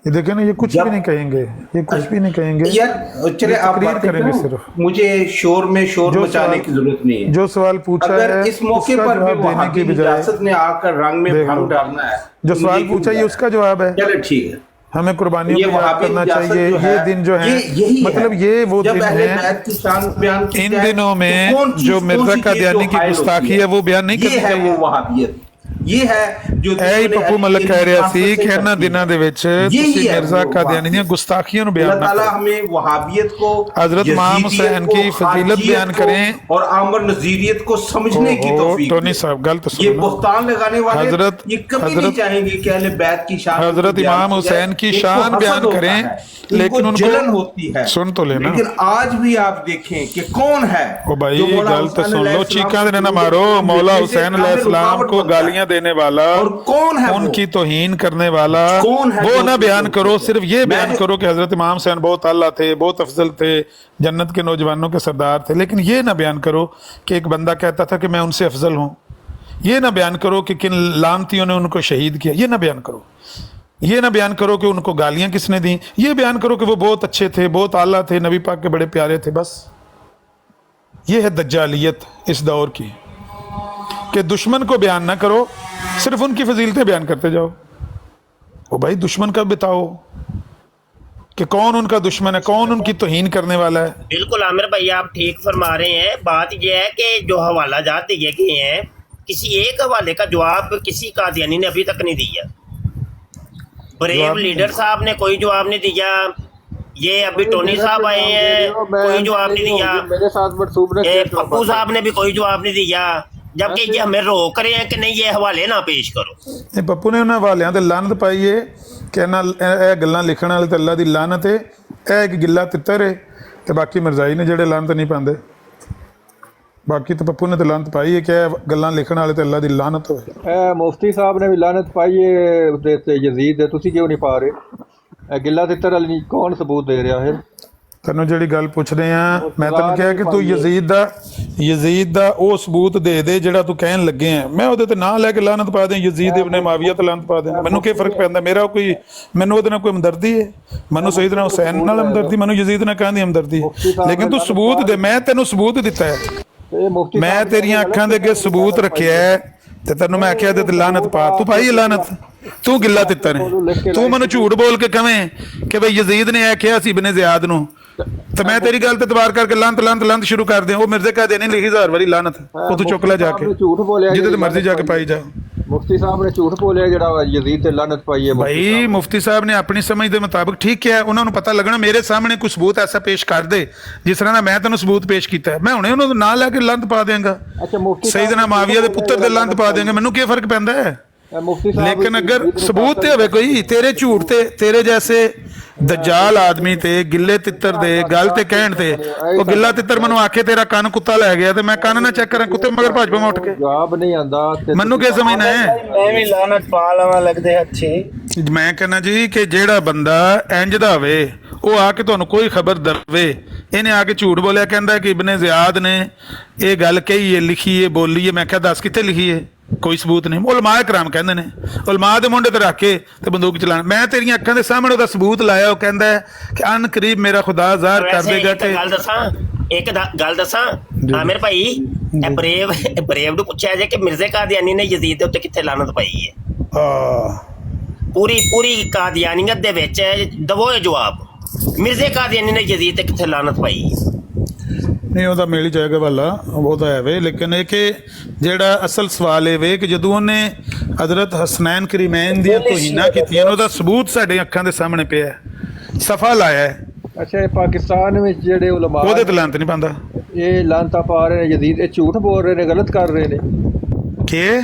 ये देखें ना, ये कुछ भी नहीं कहेंगे, ये कुछ भी नहीं कहेंगे यार चले आप तकरीर बातें करेंगे करो, सिर्फ। मुझे शोर में शोर जो मचाने सवाल- की जरूरत नहीं है। जो सवाल पूछा अगर है इस मौके उसका पर भी जवाब देने वहाँ की की बजाय रियासत ने आकर रंग में देख लो। भंग डालना है, जो तो सवाल मुझे क्यों पूछा ये बुलाया? उसका जवाब है। चलो ठीक है। हमें कुर्बानियों ये को याद वहाबी करना रियासत चाहिए। जो ये दिन जो है, यही मतलब है। ये वो जब दिन अहले है बैत की शान बयान की इन जाए, दिनों में तो कौन चीज़- जो कौन मिर्जा सी चीज़ कादियानी जो की हायल गुस्ताखी होती है वो बयान नहीं ये करनी है वो चाहिए। वहाबियत, ये है जो ऐ ਪੱਪੂ ਮਲਕ ਕਹਿ ਰਿਹਾ ਸੀ ਕਿ ਇਹਨਾਂ ਦਿਨਾਂ ਦੇ ਵਿੱਚ ਤੁਸੀਂ ਮਿਰਜ਼ਾ ਕਾदियानी ਦੀਆਂ ਗੁਸਤਾਖੀਆਂ ਨੂੰ ਬਿਆਨ अल्लाह ਨਾ ताला ਕਰੋ। हमें वहाबियत को, हजरत इमाम यजीदियत हुसैन को, की फजीलत खारजियत बयान को करें। और आमर नजीरियत को समझने की ओहो, तौफीक टोनी दे। साहब गलत ये सुनो ना। बुहतान लगाने वाले हजरत- ये कभी नहीं हजरत- चाहेंगे कि अहले बैत की शान हजरत को बयान इमाम की जाए। हुसैन की इनको शान हसद बयान होता करें, है, लेकिन इनको उनको जलन होती है। सुन तो लेना। लेकिन आज भी आप देखें कि कौन है ओ भाई जो मौला गलत हुसैन सुन लो, अलैहिस्सलाम चीखा देना ना को मारो। मौला जैसे हुसैन कामिल अलैहिस्सलाम रुकावट को बनता है। गालियां देने वाला और कौन है वो? उनकी तौहीन करने वाला कौन है वो जो ना उनको बयान करो, कहते हैं? सिर्फ ये मैं बयान जो- करो कि हजरत इमाम हुसैन बहुत आला थे, बहुत अफजल थे, जन्नत के नौजवानों के सरदार थे। लेकिन ये ना बयान करो कि एक बंदा कहता था कि मैं उनसे अफजल हूँ। ये ना बयान करो कि किन लानतियों ने उनको शहीद किया। ये ना बयान करो। ये ना बयान करो कि उनको गालियां किसने दी। ये बयान करो कि वो बहुत अच्छे थे, बहुत आला थे, नबी पाक के बड़े प्यारे थे। बस ये है दज्जालियत इस दौर की, कि दुश्मन को बयान ना करो, सिर्फ उनकी फजीलतें बयान करते जाओ। ओ भाई दुश्मन का बताओ कि कौन उनका दुश्मन है, कौन उनकी तौहीन करने वाला है। बिल्कुल आमिर भाई आप ठीक फरमा रहे हैं। बात यह है कि जो हवाला जात दिए गए हैं, किसी एक हवाले का जवाब किसी कादियानी ने अभी तक नहीं दिया। ब्रेव लीडर साहब ने कोई जवाब नहीं दिया। ये अभी टोनी साहब आए हैं, कोई जवाब नहीं दिया। मेरे साथ मरसूब ने ये पप्पू साहब ने भी कोई जवाब नहीं दिया। जबकि ये हमें रोक रहे हैं कि नहीं ये हवाले ना पेश करो। ਇਹ ਪੱਪੂ ਨੇ ਉਹਨਾਂ ਹਵਾਲਿਆਂ ਤੇ ਲਾਨਤ ਪਾਈ ਏ ਕਿ ਇਹ ਗੱਲਾਂ ਲਿਖਣ ਵਾਲੇ ਤੇ ਅੱਲਾ ਦੀ ਲਾਨਤ ਏ। ਇਹ ਇੱਕ ਗਿੱਲਾ ਤਿੱਤਰ ਏ ਤੇ ਬਾਕੀ ਮਿਰਜ਼ਾਈ ਨੇ ਜਿਹੜੇ ਲਾਨਤ ਨਹੀਂ ਪਾਉਂਦੇ। ਬਾਕੀ ਤਾਂ ਪੱਪੂ ਨੇ ਤੇ ਲਾਨਤ ਪਾਈ ਏ ਕਿ ਇਹ ਗੱਲਾਂ ਲਿਖਣ ਵਾਲੇ ਤੇ ਅੱਲਾ ਦੀ ਲਾਨਤ ਹੋਵੇ। ਇਹ ਮੁਫਤੀ ਸਾਹਿਬ ਨੇ ਵੀ ਲਾਨਤ ਪਾਈ ਹੈ ਉਹਦੇ ਤੇ ਯਜ਼ੀਦ ਦੇ, ਤੁਸੀਂ ਕਿਉਂ ਨਹੀਂ ਪਾ ਰਹੇ? ਇਹ ਗਿੱਲਾ ਤਿੱਤਰ ਵਾਲੀ ਨਹੀਂ, ਕੌਣ ਸਬੂਤ ਦੇ ਰਿਹਾ ਹੈ? ਤੈਨੂੰ ਜਿਹੜੀ ਗੱਲ ਪੁੱਛ ਰਹੇ ਆ, ਮੈਂ ਤੈਨੂੰ ਕਿਹਾ ਕਿ ਤੂੰ ਯਜ਼ੀਦ ਦਾ ਉਹ ਸਬੂਤ ਦੇ ਦੇ ਜਿਹੜਾ ਤੂੰ ਕਹਿਣ ਲੱਗੇ ਆ। ਮੈਂ ਉਹਦੇ ਤੇ ਨਾਂ ਲੈ ਕੇ ਲਾਨਤ ਪਾ ਦੇ, ਯਜ਼ੀਦ ਇਬਨ ਮਾਵੀਆ ਤੇ ਲਾਨਤ ਪਾ ਦੇ। ਮੈਨੂੰ ਕੀ ਫਰਕ ਪੈਂਦਾ? ਮੇਰਾ ਕੋਈ, ਮੈਨੂੰ ਉਹਦੇ ਨਾਲ ਕੋਈ ਹਮਦਰਦੀ ਹੈ? ਮੈਨੂੰ ਸਈਦਨਾ ਹੁਸੈਨ ਨਾਲ ਹਮਦਰਦੀ, ਮੈਨੂੰ ਯਜ਼ੀਦ ਨਾਲ ਕਾਹਦੀ ਹਮਦਰਦੀ? ਲੇਕਿਨ ਤੂੰ ਸਬੂਤ ਦੇ। ਮੈਂ ਤੈਨੂੰ ਸਬੂਤ ਦਿੱਤਾ ਹੈ, ਇਹ ਮੁਫਤੀ ਮੈਂ ਸਾਹਿਬ ਤੇਰੀਆਂ ਅੱਖਾਂ ਦੇ ਅੱਗੇ ਸਬੂਤ ਰੱਖਿਆ ਹੈ ਤੇ ਤੈਨੂੰ ਮੈਂ ਆਖਿਆ ਤੇ ਲਾਨਤ ਪਾ। ਤੂੰ ਪਾਈ ਹੈ ਲਾਨਤ? ਤੂੰ ਗਿੱਲਾ ਤਿੱਤਰ ਹੈ। ਤੂੰ ਮੈਨੂੰ ਝੂਠ ਬੋਲ ਕੇ ਕਵੇਂ ਕਿ ਬਈ ਯਜ਼ੀਦ ਨੇ ਇਹ ਕਿਹਾ ਸੀ ਇਬਨ ਜ਼ਿਆਦ ਨੂੰ, ਤੇ ਮੈਂ ਤੇਰੀ ਗੱਲ ਤੇ ਇਤਬਾਰ ਕਰਕੇ ਲਾਨਤ ਸ਼ੁਰੂ ਕਰ ਦਿਆਂ। ਉਹ ਮਿਰਜ਼ੇ ਕਾदियानी ਲਿਖੀ 1000 ਵਾਰੀ ਲਾਨਤ, ਉਹ ਤੂੰ ਚੁੱਕ ਲੈ ਜਾ ਕੇ, ਝੂਠ ਬੋਲਿਆ, ਜਿੱਦੇ ਤੇ ਮਰਜ਼ੀ ਜਾ ਕੇ ਪਾਈ ਜਾ। ਮੁਫਤੀ ਸਾਹਿਬ ਨੇ ਝੂਠ ਬੋਲਿਆ ਜਿਹੜਾ ਯਜ਼ੀਦ ਤੇ ਲਾਨਤ ਪਾਈ ਹੈ। ਭਾਈ ਮੁਫਤੀ ਸਾਹਿਬ ਨੇ ਆਪਣੀ ਸਮਝ ਦੇ ਮੁਤਾਬਕ ਠੀਕ ਕਿਹਾ। ਉਹਨਾਂ ਨੂੰ ਪਤਾ ਲੱਗਣਾ ਮੇਰੇ ਸਾਹਮਣੇ ਕੋਈ ਸਬੂਤ ਐਸਾ ਪੇਸ਼ ਕਰ ਦੇ ਜਿਸ ਤਰ੍ਹਾਂ ਦਾ ਮੈਂ ਤੈਨੂੰ ਸਬੂਤ ਪੇਸ਼ ਕੀਤਾ ਹੈ। ਮੈਂ ਹੁਣੇ ਉਹਨਾਂ ਦਾ ਨਾਂ ਲੈ ਕੇ ਲਾਨਤ ਪਾ ਦਿਆਂਗਾ। ਅੱਛਾ ਮੁਫਤੀ ਸਈਦਨਾ ਮਾਵੀਆ ਦੇ ਪੁੱਤਰ ਦੇ ਲਾਨਤ ਪਾ ਦਿਆਂਗਾ। ਮੈਨੂੰ ਕੀ ਫਰਕ ਪੈਂਦਾ ਹੈ? ਮੁਫਤੀ ਸਾਹਿਬ लेकिन अगर सबूत ते होवे कोई, तेरे झूठ ते तेरे जैसे दज्जाल आदमी ते गिले तित्तर दे गल ते कहण ते ਉਹ ਗਿੱਲਾ ਤਿੱਤਰ ਮੈਨੂੰ ਆਖੇ ਤੇਰਾ ਕੰਨ ਕੁੱਤਾ ਲੈ ਗਿਆ ਤੇ ਮੈਂ ਕੰਨ ਨਾ ਚੈੱਕ ਕਰਾਂ, ਕੁੱਤੇ ਮਗਰ ਭੱਜ ਪਵਾਂ ਉੱਠ ਕੇ। ਜਵਾਬ ਨਹੀਂ ਆਂਦਾ ਤੇ ਮੈਨੂੰ ਕੀ ਸਮਝਣਾ ਹੈ? ਮੈਂ ਵੀ ਲਾਨਤ ਪਾ ਲਵਾਂ ਲੱਗਦੇ ਹੱਥੀ। ਮੈਂ ਕਹਿੰਦਾ ਜੀ ਕਿ ਜਿਹੜਾ ਬੰਦਾ ਇੰਜ ਦਾ ਹੋਵੇ ਉਹ ਆ ਕੇ ਤੁਹਾਨੂੰ ਕੋਈ ਖਬਰ ਦਵੇ। ਇਹਨੇ ਆ ਕੇ ਝੂਠ ਬੋਲਿਆ, ਕਹਿੰਦਾ ਕਿ ਇਬਨ ਜ਼ਿਆਦ ਨੇ ਇਹ ਗੱਲ ਕਹੀ ਹੈ, ਲਿਖੀ ਹੈ, ਬੋਲੀ ਹੈ। ਮੈਂ ਕਿਹਾ ਦੱਸ ਕਿੱਥੇ ਲਿਖੀ ਹੈ? ਕੋਈ ਸਬੂਤ ਨਹੀਂ। ਉਲਮਾ ਇਕਰਾਮ ਕਹਿੰਦੇ ਨੇ, ਉਲਮਾ ਦੇ ਮੁੰਡੇ ਤੇ ਰੱਖ ਕੇ ਤੇ ਬੰਦੂਕ ਚਲਾਣ। ਮੈਂ ਤੇਰੀਆਂ ਅੱਖਾਂ ਦੇ ਸਾਹਮਣੇ ਉਹਦਾ ਸਬੂਤ ਲਾਇਆ। ਉਹ ਕਹਿੰਦਾ ਕਿ ਅਨ ਕਰੀਬ ਮੇਰਾ ਖੁਦਾ ਜ਼ਾਹਰ ਕਰ वैसे ਦੇਗਾ एक ਕਿ गल दसा ਇੱਕ ਗੱਲ ਦੱਸਾਂ ਆਮਿਰ ਭਾਈ, ਇਹ ਬਰੇਵ ਨੂੰ ਪੁੱਛਿਆ ਜੇ ਕਿ ਮਿਰਜ਼ੇ ਕਾਦੀਆਨੀ ਨੇ ਯਜ਼ੀਦ ਦੇ ਉੱਤੇ ਕਿੱਥੇ ਲਾਨਤ ਪਾਈ ਹੈ। ਪੂਰੀ ਕਾਦੀਆਨੀਅਤ ਦੇ ਵਿੱਚ ਦਵੋ ਇਹ ਜਵਾਬ, ਮਿਰਜ਼ੇ ਕਾਦੀਆਨੀ ਨੇ ਯਜ਼ੀਦ ਤੇ ਕਿੱਥੇ ਲਾਨਤ ਪਾਈ ਹੈ। ਨਹੀਂ ਉਹਦਾ ਮਿਲ ਹੀ ਜਾਏਗਾ ਵਾਲਾ, ਉਹ ਤਾਂ ਹੈ ਵੇ, ਲੇਕਿਨ ਇਹ ਕਿ ਜਿਹੜਾ ਅਸਲ ਸਵਾਲ ਇਹ ਵੇ ਕਿ ਜਦੋਂ ਉਹਨੇ ਹਜ਼ਰਤ ਹਸਨੈਨ ਕਰੀਮੈਨ ਦੀਆਂ ਤੋਹੀਨਾਂ ਕੀਤੀਆਂ ਉਹਦਾ ਸਬੂਤ ਸਾਡੇ ਅੱਖਾਂ ਦੇ ਸਾਹਮਣੇ ਪਿਆ, ਸਫਾ ਲਾਇਆ ਹੈ। ਅੱਛਾ, ਇਹ ਪਾਕਿਸਤਾਨ ਵਿੱਚ ਜਿਹੜੇ ਉਲਮਾ ਉਹਦੇ ਤੇ ਲਾਨਤ ਨਹੀਂ ਪਾਉਂਦਾ, ਇਹ ਲਾਨਤਾਂ ਪਾ ਰਹੇ ਨੇ ਯਜ਼ੀਦ, ਇਹ ਝੂਠ ਬੋਲ ਰਹੇ ਨੇ, ਗਲਤ ਕਰ ਰਹੇ ਨੇ। ਕਿ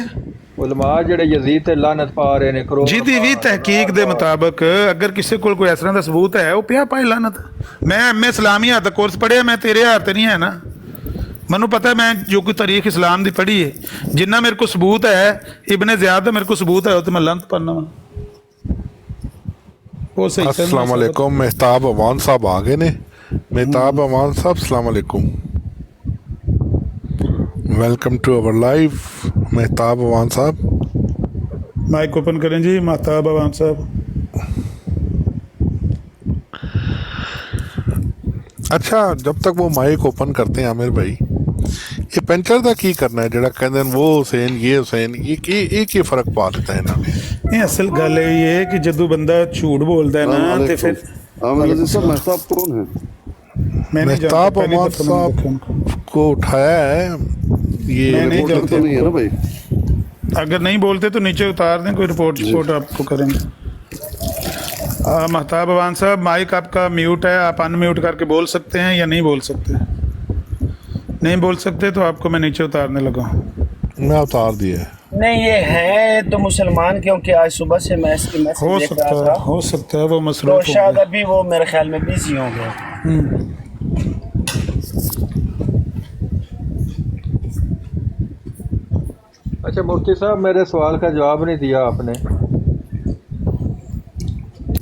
ਉਲਮਾ ਜਿਹੜੇ ਯਜ਼ੀਦ ਤੇ ਲਾਨਤ ਪਾ ਰਹੇ ਨੇ, ਜਿਹਦੀ ਵੀ ਤਹਿਕੀਕ ਦੇ ਮੁਤਾਬਕ ਅਗਰ ਕਿਸੇ ਕੋਲ ਕੋਈ ਇਸ ਤਰ੍ਹਾਂ ਦਾ ਸਬੂਤ ਹੈ ਉਹ ਪਿਆ ਪਾਏ ਲਾਨਤ। ਮੈਂ ਐਮਏ ਇਸਲਾਮੀਆਤ ਦਾ ਕੋਰਸ ਪੜ੍ਹਿਆ, ਮੈਂ ਤੇਰੇ ਹਾਰ ਤੇ ਨਹੀਂ ਹੈ ਨਾ, ਮੈਨੂੰ ਪਤਾ ਮੈਂ ਜੋ ਕੋਈ ਤਾਰੀਖ ਇਸਲਾਮ ਦੀ ਪੜ੍ਹੀ ਹੈ, ਜਿੰਨਾ ਮੇਰੇ ਕੋਲ ਸਬੂਤ ਹੈ ਇਬਨ ਜ਼ਿਆਦ ਦਾ ਮੇਰੇ ਕੋਲ ਸਬੂਤ ਹੈ ਉਹ ਤੇ ਮੈਂ ਲਾਨਤ ਪਾਉਂਦਾ ਵਾ। ਉਹ ਸਹੀ। अस्सलाम वालेकुम, मेहताब अवान साहब आ गए ने। मेहताब अवान साहब अस्सलाम वालेकुम, welcome to our live. Mehtab Awan साहब माइक ओपन करें जी, महताब अवान साहब। अच्छा, जब तक वो माइक ओपन करते हैं आमिर भाई, ये पेंटर का की करना है जरा कहते हैं वो हुसैन ये हुसैन ये की फर्क पा देता है इन्होंने। नहीं, असल गल ये है कि जदों बंदा झूठ बोलता है ना तो फिर मेहताब कौन है? मैं नहीं जानता, मेहताब पहली अवान दफा मैंने देखा साहब उनको। को उठाया है ये मैं नहीं रिपोर्टर तो नहीं है ना भाई? अगर नहीं बोलते तो नीचे उतार दें, कोई रिपोर्ट आपको करेंगे। महताब अवान साहब, माइक आपका म्यूट है, आप अनम्यूट करके बोल सकते हैं या नहीं बोल सकते? नहीं बोल सकते तो आपको मैं नीचे उतारने लगा हूँ। मैं उतार दिया है। नहीं ये है तो मुसलमान, क्योंकि आज सुबह से मैं इसकी मैसेज हो देख सकता रहा है, था, हो सकता है वो तो मसरूफ हो शायद गया। अभी वो मेरे ख्याल में बिजी हो गए। अच्छा मुफ्ती साहब, मेरे सवाल का जवाब नहीं दिया आपने।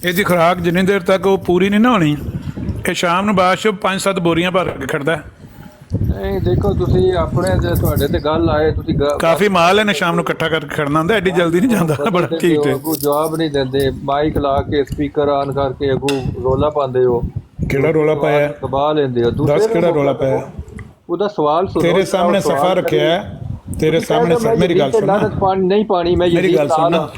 ਇਹਦੀ ਖੁਰਾਕ ਜਿੰਨੀ ਦੇਰ ਤੱਕ ਉਹ ਪੂਰੀ ਨਹੀਂ ਨਾ ਹੋਣੀ, ਇਹ ਸ਼ਾਮ ਨੂੰ ਬਾਅਦ 'ਚ 5-7 ਬੋਰੀਆਂ ਭਰ ਕੇ ਖੜਦਾ। ਨਹੀਂ ਦੇਖੋ, ਤੁਸੀਂ ਆਪਣੇ ਤੇ ਤੁਹਾਡੇ ਤੇ ਗੱਲ ਆਏ, ਤੁਸੀਂ ਕਾਫੀ ਮਾਲ ਇਹਨੇ ਸ਼ਾਮ ਨੂੰ ਇਕੱਠਾ ਕਰਕੇ ਖੜਨਾ ਹੁੰਦਾ, ਐਡੀ ਜਲਦੀ ਨਹੀਂ ਜਾਂਦਾ। ਬੜਾ ਠੀਕ ਠੀਕ। ਅੱਗੋਂ ਜਵਾਬ ਨਹੀਂ ਦਿੰਦੇ, ਮਾਈਕ ਲਾ ਕੇ ਸਪੀਕਰ ਆਨ ਕਰਕੇ ਅੱਗੋਂ ਰੋਲਾ ਪਾਉਂਦੇ ਹੋ। ਕਿਹੜਾ ਰੋਲਾ ਪਾਇਆ? ਦਬਾ ਲੈਂਦੇ ਹੋ। ਦੱਸ ਕਿਹੜਾ ਰੋਲਾ ਪਾਇਆ? ਉਹਦਾ ਸਵਾਲ ਸੁਣੋ। ਤੇਰੇ ਸਾਹਮਣੇ ਸਫਾ ਰੱਖਿਆ ਹੈ, ਤੇਰੇ ਸਾਹਮਣੇ ਮੇਰੀ ਗੱਲ ਸੁਣ, ਨਹੀਂ ਪਾਣੀ ਮੈਂ ਮੇਰੀ ਗੱਲ ਸੁਣ,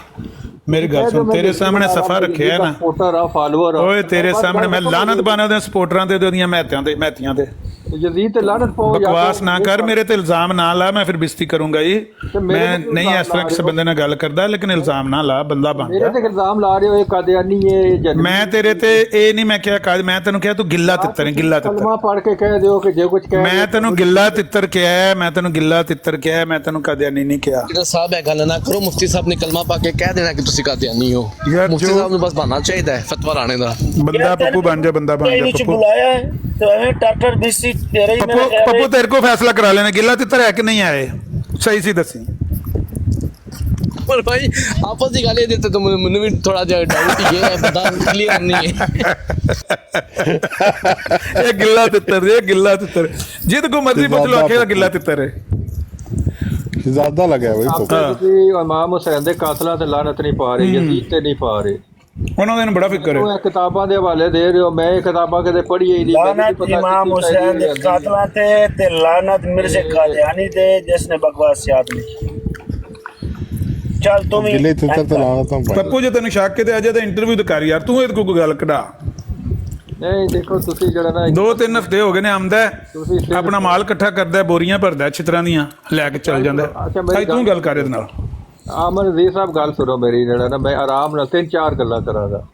ਮੇਰੀ ਗੱਲ ਸੁਣ, ਤੇਰੇ ਸਾਹਮਣੇ ਸਫਾ ਰੱਖਿਆ ਨਾ, ਸਪੋਰਟਰ ਆ, ਫਾਲੋਅਰ ਆ। ਓਏ ਤੇਰੇ ਸਾਹਮਣੇ ਮੈਂ ਲਾਨਤ ਪਾਣਾ ਉਹਦੇ ਸਪੋਰਟਰਾਂ ਤੇ, ਉਹਦੀਆਂ ਮਹਿਤੀਆਂ ਤੇ। ਯਜ਼ੀਦ ਤੇ ਲਾਨਤ ਪਾਓ। ਬਕਵਾਸ ਨਾ ਕਰ, ਮੇਰੇ ਤੇ ਇਲਜ਼ਾਮ ਨਾ ਲਾ, ਮੈਂ ਫਿਰ ਬਿਸਤੀ ਕਰੂੰਗਾ ਜੀ। ਮੈਂ ਨਹੀਂ ਇਸ ਤਰ੍ਹਾਂ ਕਿਸੇ ਬੰਦੇ ਨਾਲ ਗੱਲ ਕਰਦਾ, ਲੇਕਿਨ ਇਲਜ਼ਾਮ ਨਾ ਲਾ, ਬੰਦਾ ਮੇਰੇ ਬਣਦਾ। ਤੇ ਇਲਜ਼ਾਮ ਲਾ ਰਹੇ ਹੋ ਇਹ ਕਾਦੀਆਨੀ ਹੈ। ਮੈਂ ਤੇਰੇ ਤੇ ਇਹ ਨਹੀਂ ਮੈਂ ਕਿਹਾ, ਮੈਂ ਤੈਨੂੰ ਕਿਹਾ ਤੂੰ ਗਿੱਲਾ ਤਿੱਤਰ ਹੈ, ਗਿੱਲਾ ਤਿੱਤਰ। ਕਲਮਾ ਪੜ੍ਹ ਕੇ ਕਹਿ ਦਿਓ ਕਿ ਜੇ ਕੁਝ ਕਹਿ, ਮੈਂ ਤੈਨੂੰ ਗਿੱਲਾ ਤਿੱਤਰ ਕਿਹਾ, ਮੈਂ ਤੈਨੂੰ ਗਿੱਲਾ ਤਿੱਤਰ ਕਿਹਾ, ਮੈਂ ਤੈਨੂੰ ਕਾਦੀਆਨੀ ਨਹੀਂ ਕਿਹਾ। ਜਿਹੜਾ ਸਾਹਿਬ ਹੈ ਗੱਲ ਨਾ ਕਰੋ, ਮੁਫਤੀ ਸਾਹਿਬ ਨੇ ਕਲਮਾ ਪਾ ਕੇ ਕਹਿ ਦੇਣਾ ਕਿ ਤੁਸੀਂ ਕਾਦੀਆਨੀ ਹੋ। ਯਾਰ ਮੁਫਤੀ ਜੋ ਸਾਹਿਬ ਨੂੰ ਬਸ ਬਹਾਨਾ ਚਾਹੀਦਾ ਹੈ ਫਤਵਾ ਲਾਣੇ ਦਾ। ਬੰਦਾ ਪੱਪੂ ਬਣ ਜਾ, ਬੰਦਾ ਬਣ ਜਾ ਪੱਪੂ। बुलाया है तो हमें डॉक्टर बीसी तेरे ही मेरे ख्याल पप्पू में- तेरे को फैसला करा लेना, गिला तितर है कि नहीं आए, सही सी दसी। पर भाई आपस की गाली देते तो मैंने भी थोड़ा जा डाउट ही है, पता क्लियर नहीं है। ये गिला तितर जिद को मर्जी पूछ लो, आखेगा गिला तितर है। ज्यादा लगा है भाई। ਤੁਸੀਂ ਇਮਾਮ ਹੁਸੈਨ ਦੇ ਕਾਤਲਾਂ ਤੇ ਲਾਨਤ ਨਹੀਂ ਪਾ ਰਹੇ, ਯਜ਼ੀਦ ਤੇ ਨਹੀਂ ਪਾ ਰਹੇ। ਉਹਨਾਂ ਨੂੰ ਬੜਾ ਫਿਕਰ ਉਹ ਹੈ। ਇਹ ਕਿਤਾਬਾਂ ਦੇ ਹਵਾਲੇ ਦੇ ਰਹੇ ਹੋ, ਮੈਂ ਇਹ ਕਿਤਾਬਾਂ ਕਦੇ ਪੜ੍ਹੀਆਂ ਹੀ ਨਹੀਂ। ਮੈਨੂੰ ਨਹੀਂ लानत ਪਤਾ इमाम कितनी हुसैन पहले दे रहती है। कातला ते लानत मिर्जे कादियानी दे जिसने बकवास याद लिखी। चल तुम ही गिले तितर तो लाना था भाई। ਪੱਪੂ ਜੇ ਤੈਨੂੰ ਸ਼ੱਕ ਕਿਤੇ ਆ ਜਾ ਤਾਂ ਇੰਟਰਵਿਊ ਕਰ ਯਾਰ, ਤੂੰ ਇਹਦੇ ਕੋਲ ਕੋਈ ਗੱਲ ਕਢਾ। ਨਹੀਂ ਦੇਖੋ, ਤੁਸੀਂ ਜਿਹੜਾ ਨਾ 2-3 ਹਫ਼ਤੇ ਹੋ ਗਏ ਨੇ ਆਉਂਦਾ ਹੈ, ਤੁਸੀਂ ਸਿਰਫ- ਆਪਣਾ ਮਾਲ ਇਕੱਠਾ ਕਰਦਾ, ਬੋਰੀਆਂ ਭਰਦਾ ਛਿੱਤਰਾਂ ਦੀਆਂ, ਲੈ ਕੇ ਚੱਲ ਜਾਂਦਾ। ਅੱਛਾ, ਮੇਰੀ ਭਾਈ ਤੂੰ ਗੱਲ ਕਰ ਇਹਦੇ ਨਾਲ। ਆਮਨ ਜੀ ਸਾਹਿਬ ਗੱਲ ਸੁਣੋ ਮੇਰੀ, ਜਿਹੜਾ ਨਾ ਮੈਂ ਆਰਾਮ ਨਾਲ 3-4 ਗੱਲਾਂ ਕਰਾਂਗਾ।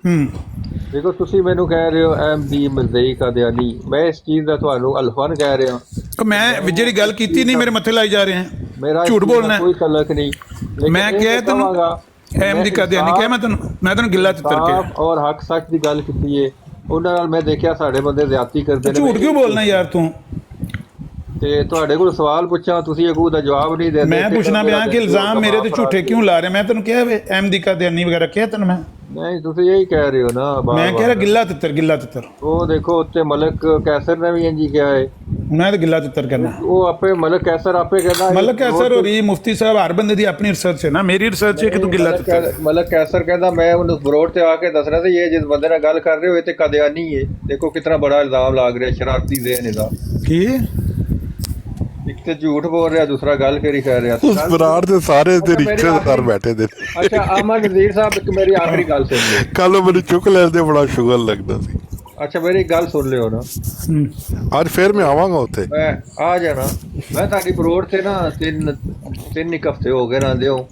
ਦੇਖੋ, ਤੁਸੀਂ ਮੈਨੂੰ ਕਹਿ ਰਹੇ ਹੋ ਐਮਡੀ ਮਜ਼ਦਈ ਕਾਦੀਆਨੀ, ਮੈਂ ਇਸ ਚੀਜ਼ ਦਾ ਤੁਹਾਨੂੰ ਅਲਫਨ ਕਹਿ ਰਿਹਾ। ਮੈਂ ਜਿਹੜੀ ਗੱਲ ਕੀਤੀ ਨਹੀਂ, ਮੇਰੇ ਮੱਥੇ ਲਾਈ ਜਾ ਰਹੇ ਹੈ, ਮੇਰਾ ਝੂਠ ਬੋਲਣਾ ਹੈ। ਕੋਈ ਤਲਕ ਨਹੀਂ। ਲੇਕਿਨ ਮੈਂ ਇਹ ਕਿਹਾ ਤੈਨੂੰ ਕਹਾਂਗਾ, ਐਮ ਦੀ ਕਾਦੀਆਨੀ ਕਿਹਾ, ਮੈਂ ਤੈਨੂੰ ਗਿੱਲਾ ਤਿੱਤਰ ਕਿਹਾ। ਸਾਫ਼ ਔਰ ਹੱਕ ਸੱਚ ਦੀ ਗੱਲ ਕੀਤੀ ਹੈ। ਉਹਨਾਂ ਨਾਲ ਮੈਂ ਦੇਖਿਆ ਸਾਡੇ ਬੰਦੇ ਜ਼ਿਆਦਤੀ ਕਰਦੇ ਨੇ। ਝੂਠ ਕਿਉਂ ਬੋਲਣਾ ਯਾਰ ਤੂੰ? ਤੇ ਤੁਹਾਡੇ ਕੋਲ ਸਵਾਲ ਪੁੱਛਾਂ, ਤੁਸੀਂ ਅਗੂ ਦਾ ਜਵਾਬ ਨਹੀਂ ਦਿੰਦੇ। ਮੈਂ ਪੁੱਛਣਾ ਪਿਆ ਕਿ ਇਲਜ਼ਾਮ ਮੇਰੇ ਤੇ ਝੂਠੇ ਕਿਉਂ ਲਾ ਰਹੇ? ਮੈਂ ਤੈਨੂੰ ਕਿਹਾ ਵੇ ਐਮ ਦੀ ਕਾਦੀਆਨੀ ਵਗੈਰਾ ਕਿਹਾ ਤੈਨੂੰ ਮੈਂ? ਨਹੀਂ, ਤੁਸੀਂ ਇਹੀ ਕਹਿ ਰਹੇ ਹੋ ਨਾ। ਮੈਂ ਕਹਿ ਰਿਹਾ ਗਿੱਲਾ ਤਿੱਤਰ। ਉਹ ਦੇਖੋ ਉੱਤੇ ਮਲਕ ਕੈਸਰ ਨੇ ਵੀ ਇੰਜ ਹੀ ਕਿਹਾ ਹੈ। ਮੈਂ ਤਾਂ ਗਿੱਲਾ ਚਿੱਤਰ ਕਰਨਾ। ਉਹ ਆਪੇ ਮਲਕ ਕੈਸਰ ਆਪੇ ਕਹਿੰਦਾ ਮਲਕ ਕੈਸਰ ਹੋ ਰਹੀ ਮੁਫਤੀ ਸਾਹਿਬ, ਹਰ ਬੰਦੇ ਦੀ ਆਪਣੀ ਰਿਸਰਚ ਹੈ ਨਾ, ਮੇਰੀ ਰਿਸਰਚ ਹੈ ਕਿ ਤੂੰ ਗਿੱਲਾ ਚਿੱਤਰ। ਮਲਕ ਕੈਸਰ ਕਹਿੰਦਾ ਮੈਂ ਉਹਨੂੰ ਬਰੋਡ ਤੇ ਆ ਕੇ ਦੱਸ ਰਿਹਾ ਸੀ, ਇਹ ਜਿਸ ਬੰਦੇ ਨਾਲ ਗੱਲ ਕਰ ਰਹੇ ਹੋ ਇਹ ਤੇ ਕਾਦੀਆਨੀ ਹੈ। ਦੇਖੋ ਕਿਤਨਾ ਬੜਾ ਇਲਜ਼ਾਮ ਲੱਗ ਰਿਹਾ, ਸ਼ਰਾਰਤੀ ਜ਼ਹਿਨ ਇਹਦਾ। ਕੀ ਇੱਕ ਤੇ ਝੂਠ ਬੋਲ ਰਿਹਾ, ਦੂਸਰਾ ਗੱਲ ਕਰੀ ਕਰ ਰਿਹਾ। ਉਸ ਬਰਾੜ ਦੇ ਸਾਰੇ ਤੇ ਰਿਸ਼ਤੇਦਾਰ ਬੈਠੇ ਦੇ। ਅੱਛਾ ਅਮਨ ਨਜ਼ੀਰ ਸਾਹਿਬ, ਇੱਕ ਮੇਰੀ ਆਖਰੀ ਗੱਲ ਸੁਣ ਲਿਓ। ਕੱਲ ਮੈਨੂੰ ਚੁੱਕ ਲੈਣ ਦੇ ਬੜਾ ਸ਼ੁਗਰ ਲੱਗਦਾ ਸੀ। ਅੱਛਾ ਮੇਰੀ ਗੱਲ ਸੁਣ ਲਿਓ ਨਾ, ਅੱਜ ਫਿਰ ਮੈਂ ਆਵਾਂਗਾ ਉੱਥੇ, ਮੈਂ ਆ ਜਾਣਾ। ਮੈਂ ਤੁਹਾਡੀ ਬਰੋਡ ਤੇ ਨਾ ਤਿੰਨ ਇੱਕ ਹਫ਼ਤੇ ਹੋ ਗਏ ਨਾ ਦਿਓ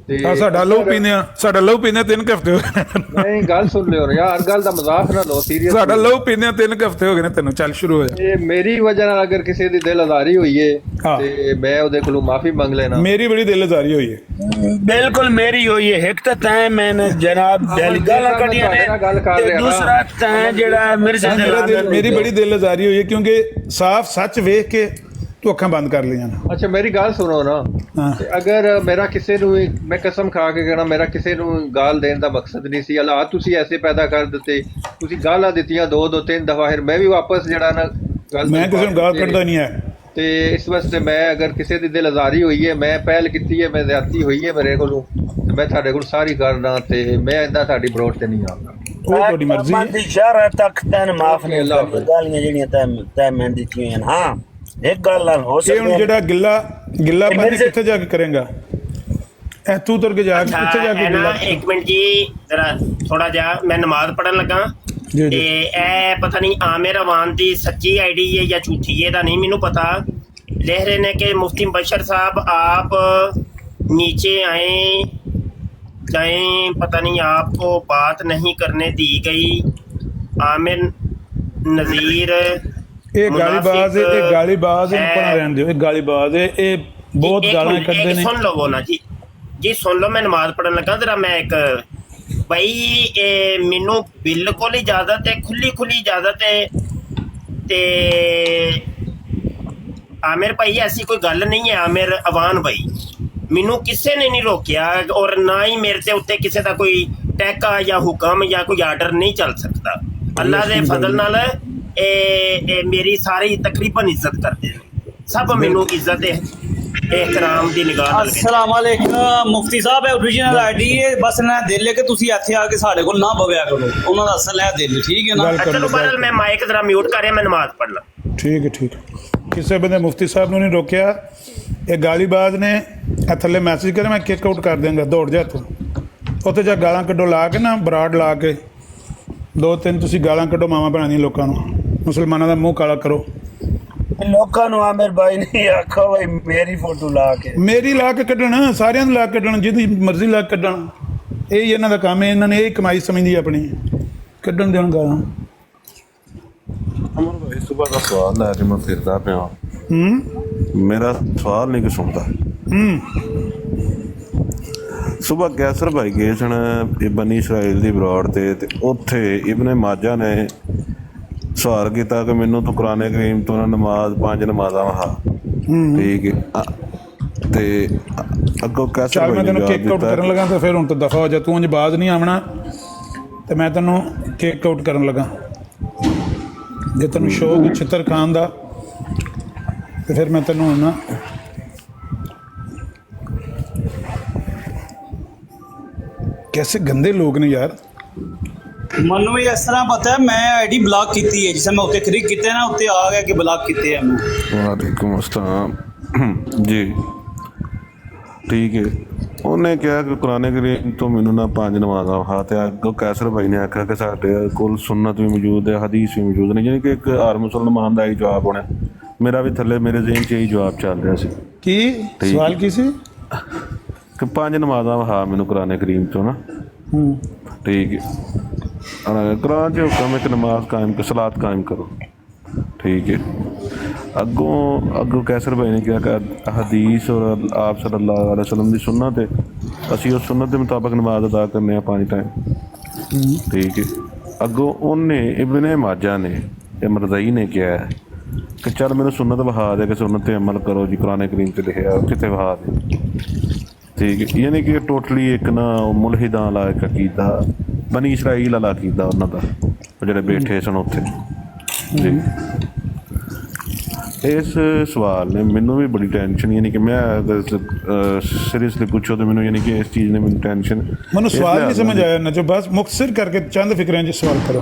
ਤੇ ਸਾਡਾ ਲਹੂ ਪੀਂਦੇ ਆ, ਸਾਡਾ ਲਹੂ ਪੀਂਦੇ 3 ਹਫ਼ਤੇ ਹੋ ਗਏ। ਨਹੀਂ ਗੱਲ ਸੁਣ ਲਿਓ ਯਾਰ, ਗੱਲ ਦਾ ਮਜ਼ਾਕ ਨਾ ਲਓ ਸੀਰੀਅਸ। ਸਾਡਾ ਲਹੂ ਪੀਂਦੇ 3 ਹਫ਼ਤੇ ਹੋ ਗਏ ਨੇ ਤੈਨੂੰ। ਚੱਲ ਸ਼ੁਰੂ ਹੋ ਜਾ। ਇਹ ਮੇਰੀ ਵਜ੍ਹਾ ਨਾਲ ਅਗਰ ਕਿਸੇ ਦੀ ਦਿਲ ਆਜ਼ਾਰੀ ਹੋਈ ਹੈ ਤੇ ਮੈਂ ਉਹਦੇ ਕੋਲੋਂ ਮਾਫੀ ਮੰਗ ਲੈਣਾ। ਮੇਰੀ ਬੜੀ ਦਿਲ ਆਜ਼ਾਰੀ ਹੋਈ ਹੈ। बिल्कुल मेरी हुई है। एक तो तैं मैंने जनाब गालां कड्डियां ने ते दूसरा तैं जेड़ा मिर्जा ਮੇਰੀ ਬੜੀ ਦਿਲ ਆਜ਼ਾਰੀ ਹੋਈ ਹੈ ਕਿਉਂਕਿ ਸਾਫ਼ ਸੱਚ ਵੇਖ ਕੇ ਤੂੰ ਅੱਖਾਂ ਬੰਦ ਕਰ ਲਈਆਂ ਨਾ। ਅੱਛਾ ਮੇਰੀ ਗੱਲ ਸੁਣੋ ਨਾ, ਤੇ ਅਗਰ ਮੇਰਾ ਕਿਸੇ ਨੂੰ, ਮੈਂ ਕਸਮ ਖਾ ਕੇ ਕਹਿਣਾ, ਮੇਰਾ ਕਿਸੇ ਨੂੰ ਗਾਲ ਦੇਣ ਦਾ ਮਕਸਦ ਨਹੀਂ ਸੀ। ਹਾਲਾਤ ਤੁਸੀਂ ਐਸੇ ਪੈਦਾ ਕਰ ਦਿੱਤੇ, ਤੁਸੀਂ ਗਾਲਾਂ ਦਿੱਤੀਆਂ 2-3 ਦਫਾ, ਫਿਰ ਮੈਂ ਵੀ ਵਾਪਸ ਜਿਹੜਾ ਨਾ ਗੱਲ, ਮੈਂ ਕਿਸੇ ਨੂੰ ਗਾਲ ਕੱਢਦਾ ਨਹੀਂ ਹੈ। ਤੇ ਇਸ ਵਾਸਤੇ ਮੈਂ ਅਗਰ ਕਿਸੇ ਦੀ ਦਿਲ ਆਜ਼ਾਰੀ ਹੋਈ ਹੈ, ਮੈਂ ਪਹਿਲ ਕੀਤੀ ਹੈ, ਮੈਂ ਜ਼ਿਆਦਤੀ ਹੋਈ ਹੈ ਮੇਰੇ ਕੋਲੋਂ, ਤੇ ਮੈਂ ਤੁਹਾਡੇ ਕੋਲ ਸਾਰੀ ਕਰਨਾ, ਤੇ ਮੈਂ ਇੱਦਾਂ ਤੁਹਾਡੀ ਬਰੋਡ ਤੇ ਨਹੀਂ ਆਉਂਦਾ। ਉਹ ਤੁਹਾਡੀ ਮਰਜ਼ੀ ਹੈ। शहर तक तैन माफ नहीं कर गालियां जेड़ियां तैं मैं दित्तियां हैं। हाँ एक गल नाल हो ਇਹ ਹੁਣ सकदा ਜਿਹੜਾ ਗਿੱਲਾ ਪਾਣੀ ਕਿੱਥੇ ਜਾ ਕੇ ਕਰੇਗਾ? ਐ ਤੂੰ ਤੁਰ ਕੇ ਜਾ ਕੇ ਕਿੱਥੇ ਜਾ ਕੇ ਗਿੱਲਾ? ਇੱਕ ਮਿੰਟ ਜੀ ਜ਼ਰਾ ਥੋੜਾ ਜਿਹਾ ਮੈਂ ਨਮਾਜ਼ ਪੜਨ ਲੱਗਾ ਜੀ ਤੇ ਇਹ ਪਤਾ ਨਹੀਂ ਆਮਿਰ ਅਵਾਨ ਦੀ ਸੱਚੀ ਆਈਡੀ ਹੈ ਜਾਂ ਝੂਠੀ ਹੈ, ਇਹਦਾ नहीं ਮੈਨੂੰ पता। लिख रहे ने कि मुफ्ती मुबशर साहब आप नीचे आए जाए, पता नहीं आपको बात नहीं करने दी गई। आमिर नज़ीर ਇਹ ਗਾਲੀਬਾਜ਼ ਹੈ, ਇਹ ਗਾਲੀਬਾਜ਼ ਨੂੰ ਪਣਾ ਰਹਿਣ ਦਿਓ। ਇਹ ਗਾਲੀਬਾਜ਼ ਹੈ, ਇਹ ਬਹੁਤ ਗਾਲਾਂ ਕੱਢਦੇ ਨੇ। सुन लो ना जी सुन लो, मैं नमाज पढ़न लगा जरा। मैं एक भाई मैनू बिल्कुल इजाजत है, खुली इजाजत है ते आमिर भाई ऐसी कोई गल नहीं है। आमिर अवान भाई मैनू किसी ने नहीं रोकिया और ना ही मेरे से उत्ते किसी का कोई टैका या हुक्म या कोई आर्डर नहीं चल सकता। अल्लाह के फजल नाल मेरी सारी तकरीबन इज्जत करते हैं सब, मैनू इज्जत एहतराम दी निगाह नाल। अस्सलाम वालेकुम मुफ्ती साहब, ਇਹ ओरिजिनल आईडी है, बस ना दिल है कि ਤੁਸੀਂ ਇੱਥੇ ਆ ਕੇ ਸਾਡੇ ਕੋਲ ਨਾ ਬਵਿਆ ਕਰੋ। ਉਹਨਾਂ ਦਾ ਅਸਲ ਹੈ ਦਿਲ, ਠੀਕ ਹੈ ਨਾ? चलो बदल मैं माइक जरा म्यूट कर रहा, मैं नमाज पढ़ ला। ਠੀਕ ਹੈ ਠੀਕ ਹੈ। ਕਿਸੇ ਬੰਦੇ ਮੁਫਤੀ ਸਾਹਿਬ ਨੂੰ ਨਹੀਂ ਰੋਕਿਆ। ਇਹ ਗਾਲੀਬਾਜ਼ ਨੇ ਇਹ ਥੱਲੇ ਮੈਸੇਜ ਕਰੇ, ਮੈਂ ਕਿਕ ਆਊਟ ਕਰ ਦਿਆਂਗਾ, ਦੌੜ ਜਾ ਤੂੰ ਉੱਥੇ ਜਾ। ਗਾਲਾਂ ਕੱਢੋ ਲਾ ਕੇ ਨਾ, ਬਰਾੜ ਲਾ ਕੇ 2-3 ਤੁਸੀਂ ਗਾਲਾਂ ਕੱਢੋ ਮਾਵਾਂ ਭੈਣਾਂ ਦੀਆਂ, ਲੋਕਾਂ ਨੂੰ, ਮੁਸਲਮਾਨਾਂ ਦਾ ਮੂੰਹ ਕਾਲਾ ਕਰੋ। ਲੋਕਾਂ ਨੂੰ ਆਮਿਰ ਭਾਈ ਨਹੀਂ ਆਖੋ ਭਾਈ ਮੇਰੀ ਫੋਟੋ ਲਾ ਕੇ, ਮੇਰੀ ਲਾ ਕੇ ਕੱਢਣ, ਸਾਰਿਆਂ ਨੂੰ ਲਾ ਕੇ ਕੱਢਣ, ਜਿਹਦੀ ਮਰਜ਼ੀ ਲਾ ਕੇ ਕੱਢਣ। ਇਹ ਹੀ ਇਹਨਾਂ ਦਾ ਕੰਮ ਹੈ, ਇਹਨਾਂ ਨੇ ਇਹ ਕਮਾਈ ਸਮਝਦੀ ਆਪਣੀ, ਕੱਢਣ ਦੇਣ ਗਾਲਾਂ। ਅਮਰ ਭਾਈ ਸੁਬਾਹ ਦਾ ਸਵਾਲ ਲੈ ਕੇ ਮੈਂ ਫਿਰਦਾ ਪਿਆ। ਮੇਰਾ ਸਵਾਲ ਨਹੀਂ ਕਿ ਸੁਣਦਾ। ਸੁਬਾਹ ਕੈਸਰ ਭਾਈ ਗਏ ਸਨ ਬਨੀ ਇਸਰਾਈਲ ਦੀ ਬਰਾੜ ਤੇ ਉੱਥੇ ਇਬਨ ਮਾਜਾ ਨੇ ਸਵਾਲ ਕੀਤਾ ਕਿ ਮੈਨੂੰ ਤੂੰ ਕੁਰਾਨ ਕਰੀਮ ਤੋਂ ਨਮਾਜ਼ 5 ਨਮਾਜ਼ਾਂ ਵਹਾ, ਠੀਕ ਹੈ? ਤੇ ਅੱਗੋਂ ਕੈਸਰ ਚੱਲ ਮੈਂ ਭਾਈ ਨੇ ਤੈਨੂੰ ਜਵਾਬ ਕਿਕ ਆਊਟ ਕਰਨ ਦਿੱਤਾ ਲੱਗਾ ਤੇ ਫਿਰ ਹੁਣ ਤਾਂ ਦਫਾ ਹੋ ਜਾ, ਤੂੰ ਉਂਝ ਬਾਜ਼ ਨਹੀਂ ਆਉਣਾ ਤੇ ਮੈਂ ਤੈਨੂੰ ਕਿਕ ਆਊਟ ਕਰਨ ਲੱਗਾ। ਜੇ ਤੈਨੂੰ ਸ਼ੌਕ ਛਿੱਤਰ ਖਾਨ ਦਾ ਤੇ ਫਿਰ ਮੈਂ ਤੈਨੂੰ ਹੁਣ ਨਾ कैसे गंदे लोग ने यार। ਮੈਨੂੰ ਵੀ ਇਸ ਤਰ੍ਹਾਂ ਪਤਾ ਹੈ, ਮੈਂ ਆਈਡੀ ਬਲੌਕ ਕੀਤੀ ਹੈ, ਜਿਸ ਮੈਂ ਉੱਤੇ ਕਲਿੱਕ ਕੀਤਾ ਨਾ ਉੱਤੇ ਆ ਗਿਆ ਕਿ ਬਲੌਕ ਕੀਤੇ ਆ ਮੈਂ। ਵਾਲੇਕੁਮ ਅਸਲਾਮ ਜੀ, ਠੀਕ ਹੈ। ਉਹਨੇ ਕਿਹਾ ਕਿ ਕੁਰਾਨ ਕਰੀਮ ਤੋਂ ਮੈਨੂੰ ਨਾ 5 ਨਮਾਜ਼ਾਂ ਵਹਾ, ਤੇ ਅੱਗੋਂ ਕੈਸਰ ਭਾਈ ਨੇ ਆਖਿਆ ਕਿ ਸਾਡੇ ਕੋਲ ਸੁਨਨਤ ਵੀ ਮੌਜੂਦ ਹੈ, ਹਦੀਸ ਵੀ ਮੌਜੂਦ ਨੇ, ਯਾਨੀ ਕਿ ਇੱਕ ਹਰ ਮੁਸਲਮਾਨ ਦਾ ਹੀ ਜਵਾਬ ਹੋਣਾ। ਮੇਰਾ ਵੀ ਥੱਲੇ ਮੇਰੇ ਜ਼ਿਹਨ 'ਚ ਇਹੀ ਜਵਾਬ ਚੱਲ ਰਿਹਾ ਸੀ। ਕੀ ਸਵਾਲ ਕੀ ਸੀ? ਕਿ 5 ਨਮਾਜ਼ਾਂ ਵਹਾ ਮੈਨੂੰ ਕੁਰਾਨ ਕਰੀਮ ਤੋਂ ਨਾ, ਠੀਕ ਹੈ? ਕੁਰਾਨ 'ਚ ਹੁਕਮ ਹੈ ਕਿ ਨਮਾਜ਼ ਕਾਇਮ, ਸਲਾਤ ਕਾਇਮ ਕਰੋ, ਠੀਕ ਹੈ? ਅੱਗੋਂ ਕੈਸਰ ਭਾਈ ਨੇ ਕਿਹਾ ਕਿ ਹਦੀਸ ਔਰ ਆਪ ਸੱਲੱਲਾਹੁ ਅਲੈहि ਵਸੱਲਮ ਦੀ ਸੁन्नत ਹੈ, ਅਸੀਂ ਉਸ ਸੁन्नत ਦੇ ਮੁਤਾਬਕ ਨਮਾਜ਼ ਅਦਾ ਕਰਨੇ ਆ 5 ਟਾਈਮ, ਠੀਕ ਹੈ? ਅੱਗੋਂ ਉਹਨੇ ਇਬਨ ਮਾਜਾ ਨੇ, ਇਹ ਮਰਜ਼ਈ ਨੇ ਕਿਹਾ ਕਿ ਚੱਲ ਮੈਨੂੰ ਸੁन्नत ਵਹਾ ਦੇ, ਕਿ ਸੁन्नत 'ਤੇ ਅਮਲ ਕਰੋ ਜੀ, ਕੁਰਾਨ ਕਰੀਮ 'ਤੇ ਲਿਖਿਆ ਕਿਤੇ ਵਹਾ ਦੇ, ਠੀਕ ਹੈ? ਯਾਨੀ ਕਿ ਟੋਟਲੀ ਇੱਕ ਨਾ ਮੁਲਹਿਦਾਂ ਵਾਲਾ ਇੱਕ ਅਕੀਦਾ, ਬਨੀ ਇਸਰਾਈਲ ਵਾਲਾ ਅਕੀਦਾ ਉਹਨਾਂ ਦਾ, ਉਹ ਜਿਹੜੇ ਬੈਠੇ ਸਨ ਉੱਥੇ ਜੀ। ਇਸ ਸਵਾਲ ਨੇ ਮੈਨੂੰ ਵੀ ਬੜੀ ਟੈਨਸ਼ਨ, ਯਾਨੀ ਕਿ ਮੈਂ ਸੀਰੀਅਸਲੀ ਪੁੱਛੋ ਤਾਂ ਮੈਨੂੰ, ਯਾਨੀ ਕਿ ਇਸ ਚੀਜ਼ ਨੇ ਮੈਨੂੰ ਟੈਨਸ਼ਨ। ਮੈਨੂੰ ਸਵਾਲ ਨਹੀਂ ਸਮਝ ਆਇਆ ਨਾ, ਜੋ ਬਸ ਮੁਖਤਸਰ ਕਰਕੇ ਚੰਦ ਫਿਕਰਾਂ 'ਚ ਸਵਾਲ ਕਰੋ।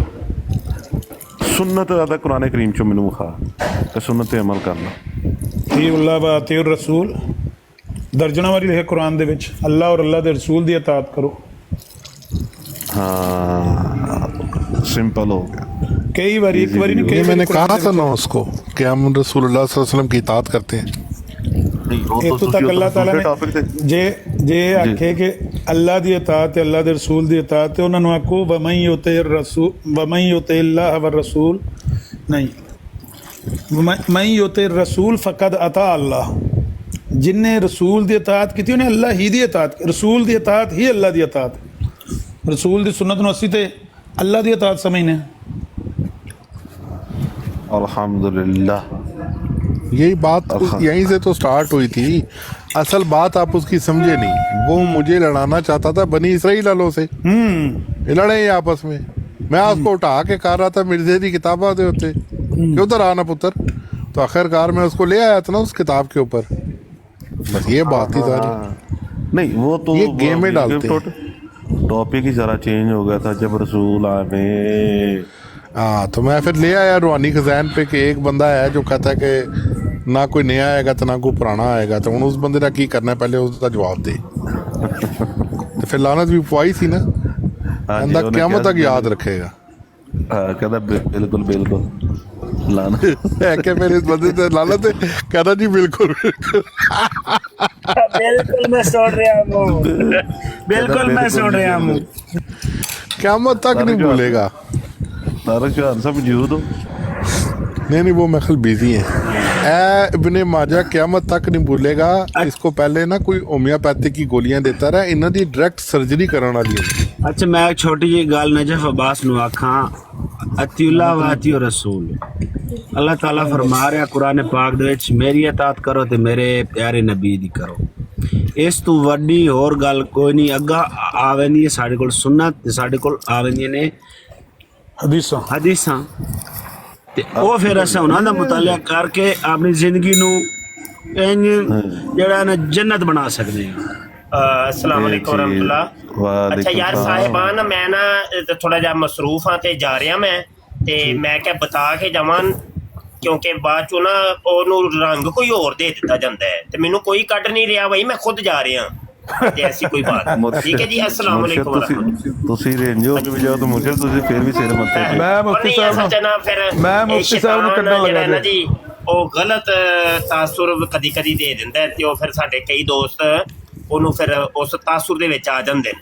ਸੁन्नत ਆਦਾ ਕੁਰਾਨ ਕਰੀਮ ਚੋਂ ਮੈਨੂੰ ਵਿਖਾ ਤੇ ਸੁन्नत ਤੇ ਅਮਲ ਕਰਨਾ। ਅਤੀਉ व अतीउ रसूल ਦਰਜਨਾਂ ਵਾਰੀ ਲਿਖਿਆ ਕੁਰਾਨ ਦੇ ਵਿੱਚ, ਅੱਲਾ ਔਰ ਅੱਲਾ ਦੇ ਰਸੂਲ ਦੀ ਇਤਾਅਤ ਕਰੋ। हाँ सिंपल हो गया। कई बार एक बार नहीं, मैंने कहा था ना उसको कि हम रसूलुल्लाह सल्लल्लाहु अलैहि वसल्लम की इताअत करते हैं। इत्थों तक अल्लाह ताला ने जे आखे कि अल्लाह दी इताअत, अल्लाह दे रसूल दी इताअत, उन्हां नूं आखो वमन युतिइल्लाह व रसूल नहीं, मन युतिइर रसूल फकद अता अल्लाह। जिन्हें रसूल दी इताअत की उन्हें अल्लाह ही दी इताअत, रसूल दी इताअत ही अल्लाह दी इताअत। रसूल दी सुन्नत नूं असीं ते अल्लाह दी इताअत समझने। अल्हम्दुलिल्लाह, यही बात यहीं से तो स्टार्ट हुई थी। असल बात आप उसकी समझे नहीं। वो मुझे लड़ाना चाहता था बनी इसराइल वालों से, लड़े ही आपस में। मैं उसको उठा के कह रहा था मिर्जे दी किताबा दे होते क्यों उधर आना पुत्र, तो आखिरकार मैं उसको ले आया था ना उस किताब के ऊपर। बस ये बात ही सारी। नहीं वो तो ये गेम में डालते हैं। टॉपिक ही सारा चेंज हो गया था जब रसूल आए। हाँ, तो मैं फिर ले आया रूहानी खजान पे कि एक बंदा है जो कहता है कि ना कोई नया आएगा तो ना कोई पुराना आएगा, तो उस बंदे का की करना है, पहले उसका जवाब दे। तो फिर लानत भी पवाई सी ना, बंदा क़यामत तक याद रखेगा। कहता बिल्कुल बिल्कुल लानत है कि फिर इस बंदे से लानत है, कहता जी बिल्कुल बिल्कुल मैं सुन रहा हूँ, बिल्कुल मैं सुन रहा हूँ। क़यामत तक नहीं भूलेगा। सब मौजूद हो? नहीं वो मैं खल बिजी है। इब्ने माजा क़यामत तक नहीं भूलेगा। इसको पहले ना कोई होम्योपैथिक की गोलियां देता रहा, इन्हां दी डायरेक्ट सर्जरी करने वाली है। अच्छा मैं एक छोटी जी गल नजफ अब्बास नूं आखां, अतिउल्लाह व अतिउ रसूल। अल्लाह ताला फरमा रहा कुरान पाक दे विच, मेरी इताअत करो ते मेरे प्यारे नबी दी करो। इस तू वड्डी होर गल कोई नहीं। अग्गा आवेंदी है साडे कोल सुन्नत ते साडे कोल आवेंदियां ने हदीसां ते ਉਹ ਫਿਰ ਅਸਾਂ ਉਹਨਾਂ ਦਾ ਮੁਤਾਲਿਆ ਕਰਕੇ ਆਪਣੀ ਜ਼ਿੰਦਗੀ ਨੂੰ ਇੰਜ ਜਿਹੜਾ ਨਾ ਜੰਨਤ ਬਣਾ ਸਕਦੇ ਹਾਂ। अस्सलाम वालेकुम रहमतुल्लाह। अच्छा यार साहिबान, मैं ना थोड़ा जिहा मसरूफ हाँ ते जा रहा मैं, ते मैं क्या बता के जावां क्योंकि बाद चो ना ਉਹਨੂੰ रंग कोई होर दे दिता जाता है ते मैनू कोई कढ नहीं रहा भाई, मैं खुद जा रहा ऐसी कोई बात। ठीक है जी, अस्सलाम वालेकुम। ਤੁਸੀਂ ਰੇਂਜ ਹੋ ਕੇ ਵੀ ਜਾਓ ਤਾਂ ਮੁਰਸ਼ਦ ਤੁਸੀਂ ਫਿਰ ਵੀ ਸਿਰ ਮੱਥੇ ਤੇ। ਮੈਂ ਮੁਫਤੀ ਸਾਹਿਬ ਨੂੰ ਕੱਢਣ ਲੱਗਾ ਨਾ ਜੀ, ਉਹ ਗਲਤ ਤਾਸੁਰ ਕਦੀ ਕਦੀ ਦੇ ਦਿੰਦਾ ਤੇ ਉਹ ਫਿਰ ਸਾਡੇ ਕਈ ਦੋਸਤ ਉਹਨੂੰ ਫਿਰ ਉਸ ਤਾਸੁਰ ਦੇ ਵਿੱਚ ਆ ਜਾਂਦੇ ਨੇ।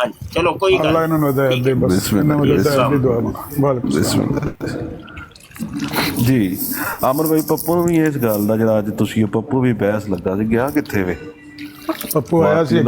ਹਾਂਜੀ ਚਲੋ ਕੋਈ ਗੱਲ ਅੱਲਾ ਇਹਨਾਂ ਨੂੰ ਹਦਾਇਤ ਦੇ, ਬਸ ਇਹਨਾਂ ਨੂੰ ਹਦਾਇਤ ਦੀ ਦੁਆ ਮੰਗੋ। ਜੀ ਅਮਰ ਭਾਈ, ਪੱਪੂ ਨੂੰ ਵੀ ਇਸ ਗੱਲ ਦਾ ਜਿਹੜਾ ਅੱਜ ਤੁਸੀਂ ਪੱਪੂ ਵੀ ਬਹਿਸ ਲੱਗਾ ਸੀ, ਗਿਆ ਕਿੱਥੇ ਵੇ? ਪੱਪੂ ਆਇਆ ਸੀ